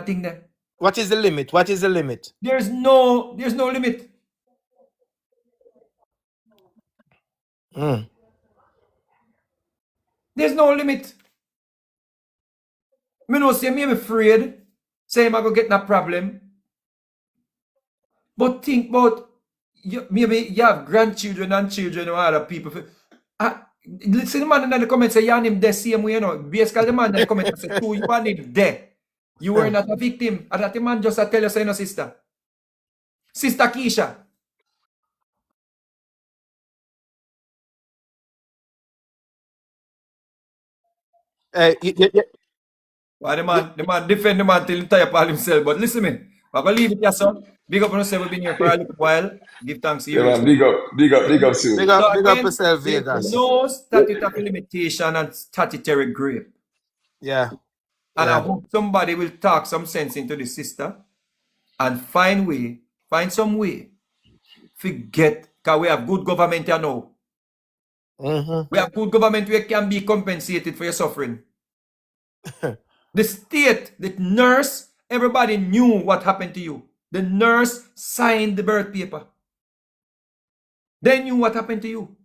S1: think them.
S18: What is the limit? What is the limit?
S1: There's no limit. There's no limit. Me know say me afraid. Say I'm gonna get in a problem. But think about maybe you have grandchildren and children or other people. Listen, the man in the comments say you and him there same way, you know. Basically, the man in the comments say, "Two, you and him there. You were not a victim." And that the man just tell you, say, no, sister. Sister Keisha. Well, the man defend the man till he tire all himself. But listen me. I'm gonna leave it here, son. Big up on yourself. We've been here for a little while. Give thanks
S14: Yeah,
S1: serious.
S14: man, big up, soon.
S18: Big up yourself, Vegas.
S1: No statute of limitation and statutory grave.
S18: Yeah.
S1: And I hope somebody will talk some sense into the sister and find some way. Forget, because we have good government here now. We have good government where can be compensated for your suffering. The state, the nurse, everybody knew what happened to you. The nurse signed the birth paper. They knew what happened to you.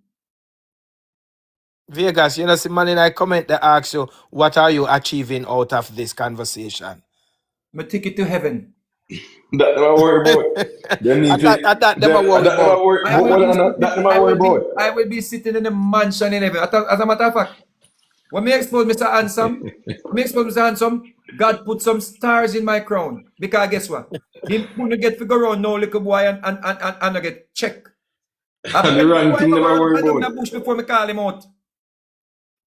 S18: Vegas, you know, see man in I comment that asks you, what are you achieving out of this conversation?
S1: My ticket to heaven.
S14: That never worry about.
S1: I will be sitting in a mansion in heaven. As a matter of fact, when me expose Mr. Handsome, God put some stars in my crown. Because guess what? Him couldn't get figure out no little boy and I get check.
S14: And the ranking never worry about.
S1: I bush before me call him out.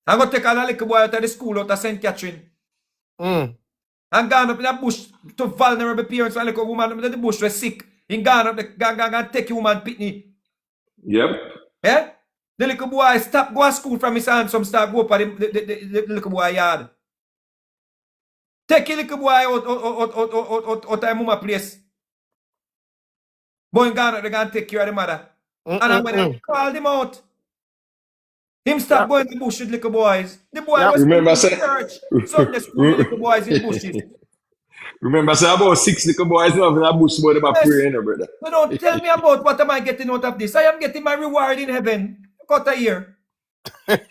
S1: I'm going to take a little boy out of the school out of St. Catherine. And gone up in the bush to vulnerable parents and like a woman in the bush was sick. He gone up, gone take your woman pitney.
S14: Yep.
S1: Eh? The little boy stop go to school from his handsome start go up at the little boy yard. Take your little boy out of mama place. Boy gone up, they gonna take care of the mother. And when I called him out, him stop going to the bush with little boys. The boy was
S14: remember
S1: in church. Sunday school with little boys in bushes.
S14: Remember, say about 6 little boys now in a bush about them praying, brother.
S1: So don't tell me about what am I getting out of this. I am getting my reward in heaven. Cut a year.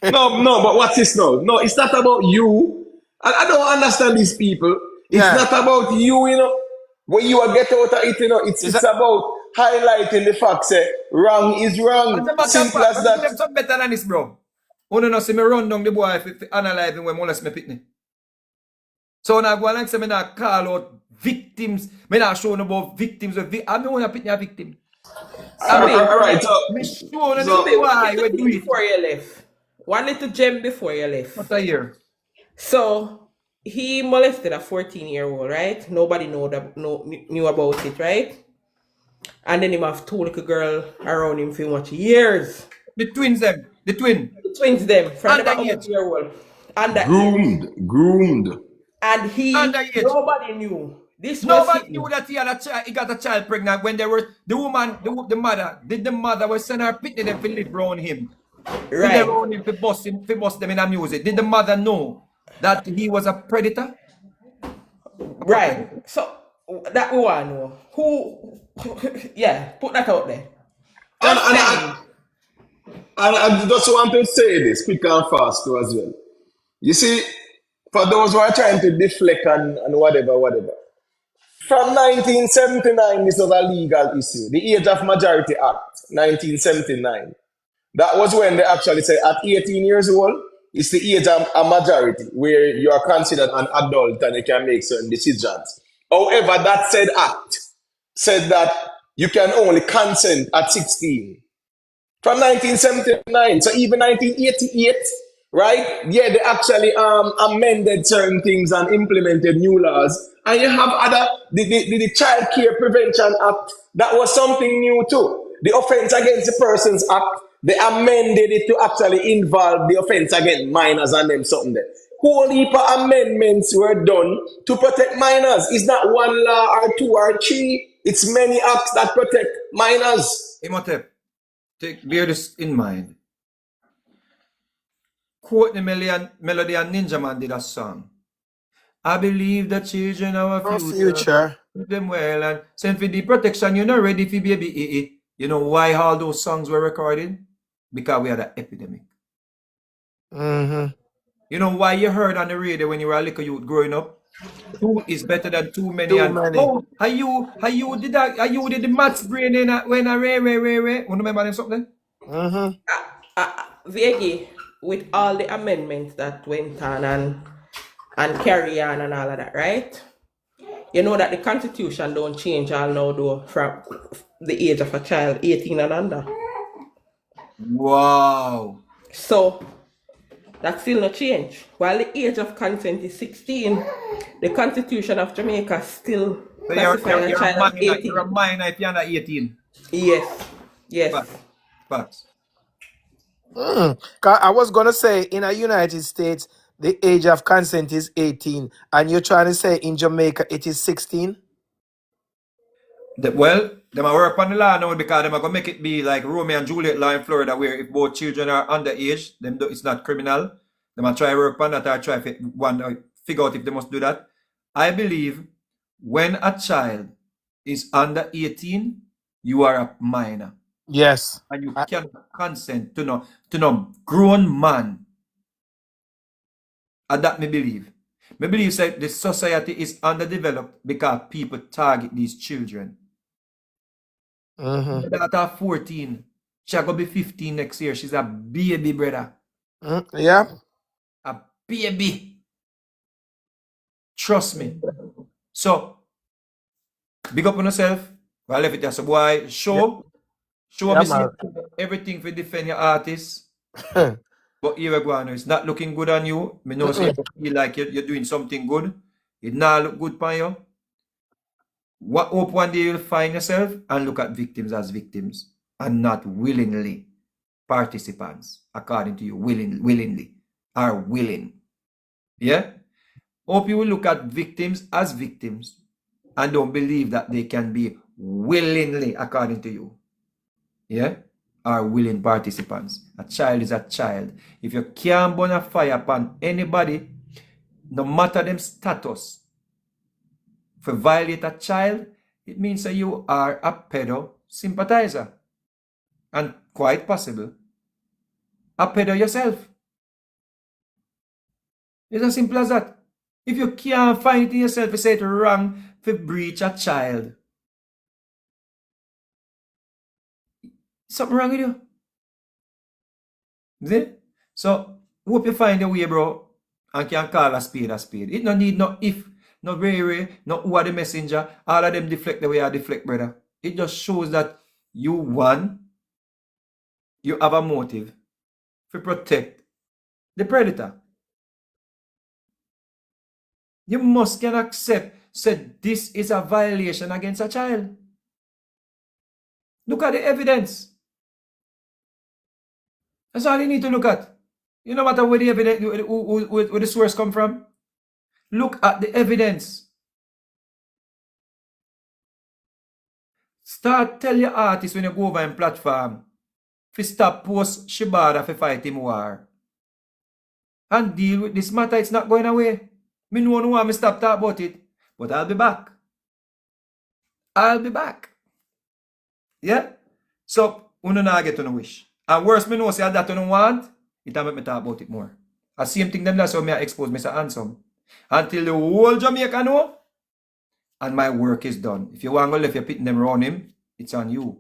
S14: No, but what's this now? No, it's not about you. I don't understand these people. It's not about you, you know. When you get out of it, you know, it's about highlighting the fact that wrong is wrong. Simple as that.
S1: Something better than this, bro. You don't see me run down the boy if analyzing when molest me pitney. So now go and say me not call out victims. Me not show about victims. I mean when I pitney a victim.
S14: Alright,
S1: me show the why we do it.
S2: Before you left. One little gem before you left.
S1: What a year.
S2: So he molested a 14-year-old, right? Nobody knew about it, right? And then he have two little girl around him for much years.
S1: The twins them. The twins
S2: them. From about 8-year-old.
S14: Groomed.
S2: And nobody knew.
S1: Nobody knew that he got a child pregnant when they were the mother was sending her pitney them to live around him.
S2: Right.
S1: Around him to bust them in a music. Did the mother know that he was a predator?
S2: Right. So that we want to know. Who put that out there.
S14: And I just want to say this quick and fast too as well. You see, for those who are trying to deflect and whatever. From 1979, this was a legal issue. The Age of Majority Act, 1979. That was when they actually said at 18 years old, it's the age of a majority where you are considered an adult and you can make certain decisions. However, that said act said that you can only consent at 16. From 1979, so even 1988, right? Yeah, they actually amended certain things and implemented new laws. And you have other, the Child Care Prevention Act, that was something new too. The Offense Against the Persons Act, they amended it to actually involve the offense against minors and them something there. Whole heap of amendments were done to protect minors. It's not one law or two or three. It's many acts that protect minors.
S1: Imhotep, bear this in mind. Quote the Melody and Ninja Man did a song. I believe the children are our
S18: Our
S1: future.
S18: future.
S1: Keep them well and send for the protection. You're not ready for baby. You know why all those songs were recorded? Because we had an epidemic.
S18: Mm-hmm.
S1: You know why you heard on the radio when you were a little youth growing up? Two is better than too many.
S18: Too
S1: And
S18: many.
S1: oh, how you did that? How you did the maths brain in when I ray. You remember them something?
S18: Mm-hmm.
S2: Veggie, with all the amendments that went on and carry on and all of that, right? You know that the Constitution don't change all now though from the age of a child, 18 and under.
S1: Wow.
S2: So that still no change. While the age of consent is 16, the Constitution of Jamaica still
S1: So
S2: classify a child as 18.
S1: you're a minor if you're under 18.
S2: Yes.
S1: Facts.
S18: I was gonna say in the United States the age of consent is 18, and you're trying to say in Jamaica it is 16.
S1: Well, them are work on the law now because them are gonna make it be like Romeo and Juliet law in Florida, where if both children are underage, it's not criminal. Them are try work on that or try figure out if they must do that. I believe when a child is under 18, you are a minor.
S18: Yes.
S1: And you cannot consent to no grown man. And that me believe. Me believe that the society is underdeveloped because people target these children.
S18: Mm-hmm.
S1: My daughter 14. She's gonna be 15 next year. She's a baby, brother.
S18: Yeah.
S1: A baby. Trust me. So, big up on yourself. Well, if it is a boy, show
S18: Yeah,
S1: me
S18: man.
S1: everything for defend your artist. But here we go on. It's not looking good on you. Me know say you feel like you're doing something good. It not look good for you. What hope one day you'll find yourself and look at victims as victims and not willingly participants, according to you, willingly are willing. Yeah? Hope you will look at victims as victims and don't believe that they can be willingly, according to you. Yeah? Are willing participants. A child is a child. If you can't burn a fire upon anybody, no matter them status, for violate a child, it means that you are a pedo sympathizer. And quite possible, a pedo yourself. It's as simple as that. If you can't find it in yourself, you say it's wrong to breach a child. Something wrong with you. See? So, hope you find your way, bro, and can call a spade a spade. It no need no if, no rare, no who are the messenger. All of them deflect the way I deflect, brother. It just shows that you have a motive to protect the predator. You must can accept that this is a violation against a child. Look at the evidence. That's all you need to look at. You no matter where the evidence, where the source come from. Look at the evidence. Start tell your artist when you go over in platform to stop post Shibada for fight him war. And deal with this matter. It's not going away. Me no want me stop talk about it. But I'll be back. I'll be back. Yeah? So, uno na get to no wish. And worse, me know say that you don't want, it make me talk about it more. The same thing them that's how me I expose Mr. Handsome. Until the whole Jamaica know, and my work is done. If you want to leave your pitting them around him, it's on you.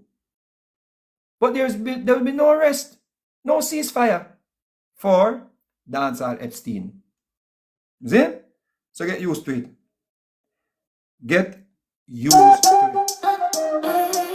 S1: But there will be no rest, no ceasefire for dancehall Epstein. See? So get used to it. Get used to it.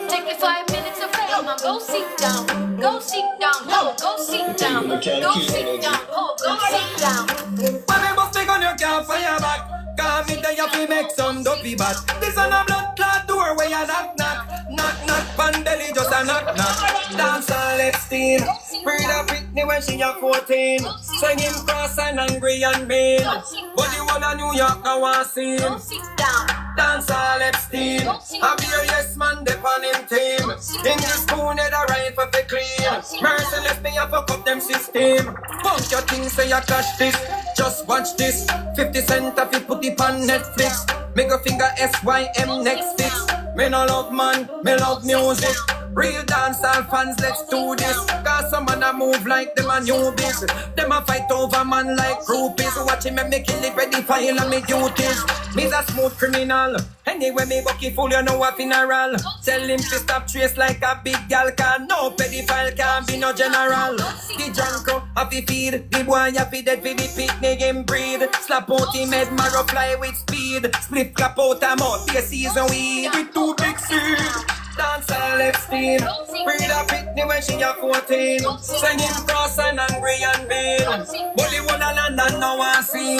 S4: Take your 5 minutes of fame and go sit down. Go sit down. No, go sit down. Go sit down. Oh, go sit down.
S1: When me bust on your car fire back, cause me there you fi make some dopey bat. This on a blood clot door where you knock knock, knock knock, Pandeli just a knock knock. Dance all Epstein, breed a Britney when she a 14, swinging cross and angry and mean. But the one of New York I want see him. Dance all Epstein, I be a yes man dep on him team. In this spoon head a rifle for clean. Merciless me a fuck up them system. Punk your things say you cash this. Just watch this. 50 cent if you put it on Netflix. Make a finger SYM next fix. Me no love man, me love music. Real dancehall fans, let's do this. Cause some man a move like them a newbies. Them a fight over man like groupies. Watching me make it ready for all of me duties. Me's a smooth criminal. Anyway me bucky full, you know a funeral. Tell him to stop trace like a big gal. Can no pedophile can be no general. The junko happy feed. The boy happy dead for the picnic him breed. Slap out him head, marrow fly with speed. Split cap out a mouth, be a season weed. With two big seed. Dance all Epstein. Breed a Britney when she a 14. Singing cross and angry and mean. But the one a London now I see.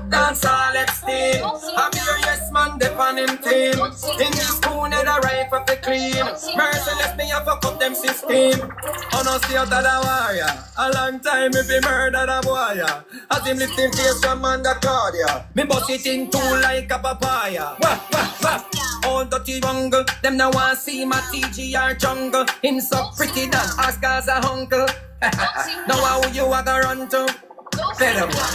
S1: Dance all Epstein. I be a yes man dep on him team. In this spoon head a rifle for clean. Merciless me a fuck up them system. On us the other the warrior. A long time if he murder the boy. As him lift him face from under cardia. Me bust it in two like a papaya. Wah wah wah. All dirty bungle, them now want see my TGR jungle. Him so pretty that ask as a uncle. Now how you a go run to? Better boy.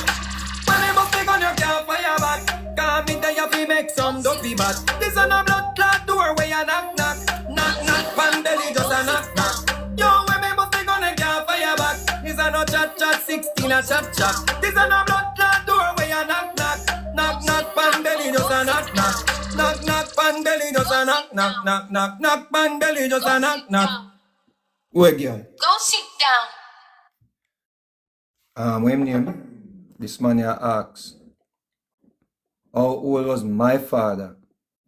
S1: When me bust take on your car fire back, cause me there you fi make some dopey bat. This on a blood clot door where you knock knock, knock knock, Pandeli just a knock knock. Yo, when me bust take on your car fire back, this a no chat chat 16 a chat chat. This on a blood clot door where you knock knock, knock knock, Pandeli just a knock knock. Knock knock, Pandeli just a knock knock, knock knock, knock, Pandeli just a knock knock. Wait, girl.
S4: Go sit down.
S1: When name? This man here asks, how old was my father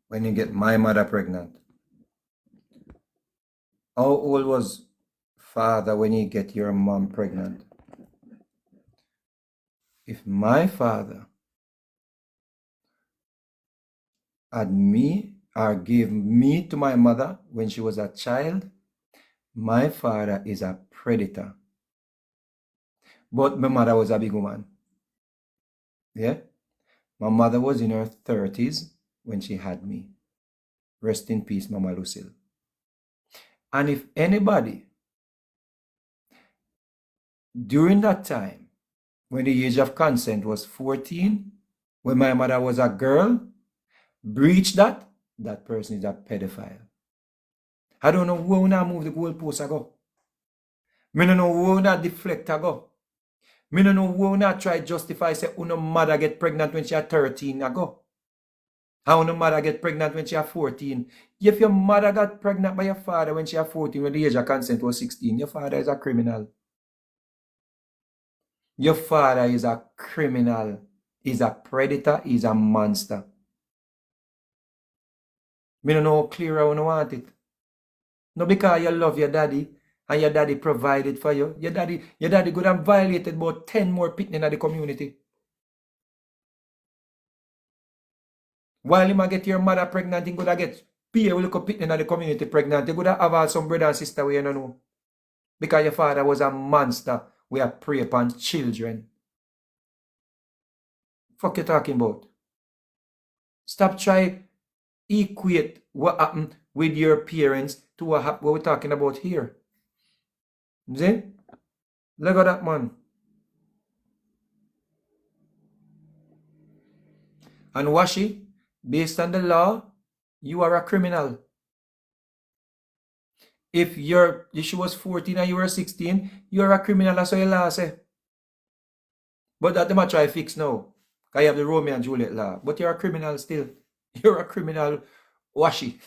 S1: when you get my mother pregnant? How old was father when you get your mom pregnant? If my father had me or gave me to my mother when she was a child, my father is a predator. But my mother was a big woman. Yeah? My mother was in her 30s when she had me. Rest in peace, Mama Lucille. And if anybody during that time, when the age of consent was 14, when my mother was a girl, breached that, that person is a pedophile. I don't know where we move the goalpost ago. I don't know where we deflect ago. I don't know where we try to justify say uno mother get pregnant when she are 13 ago. How uno mother get pregnant when she are 14. If your mother got pregnant by your father when she are 14, when the age of consent was 16, your father is a criminal. Your father is a criminal. He's a predator. He's a monster. I don't know how clear I want it. No, because you love your daddy and your daddy provided for you. Your daddy could have violated about 10 more people in the community. While you might get your mother pregnant, you could have get people look up in the community pregnant. You could have some brother and sister where you don't know. Because your father was a monster. We are prey upon children. Fuck you talking about? Stop trying equate what happened with your parents to what we're talking about here. See? Look at that, man. And Washi, based on the law, you are a criminal. If she was 14 and you were 16, you are a criminal, that's what your law say. But that they might try to fix now. Because you have the Romeo and Juliet law. But you're a criminal still. You're a criminal. Washi.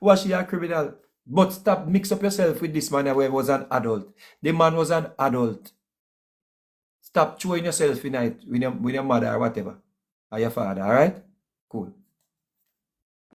S1: Washi, you're a criminal. But stop mix up yourself with this man who was an adult. The man was an adult. Stop throwing yourself in it with your mother or whatever. Or your father, alright? Cool.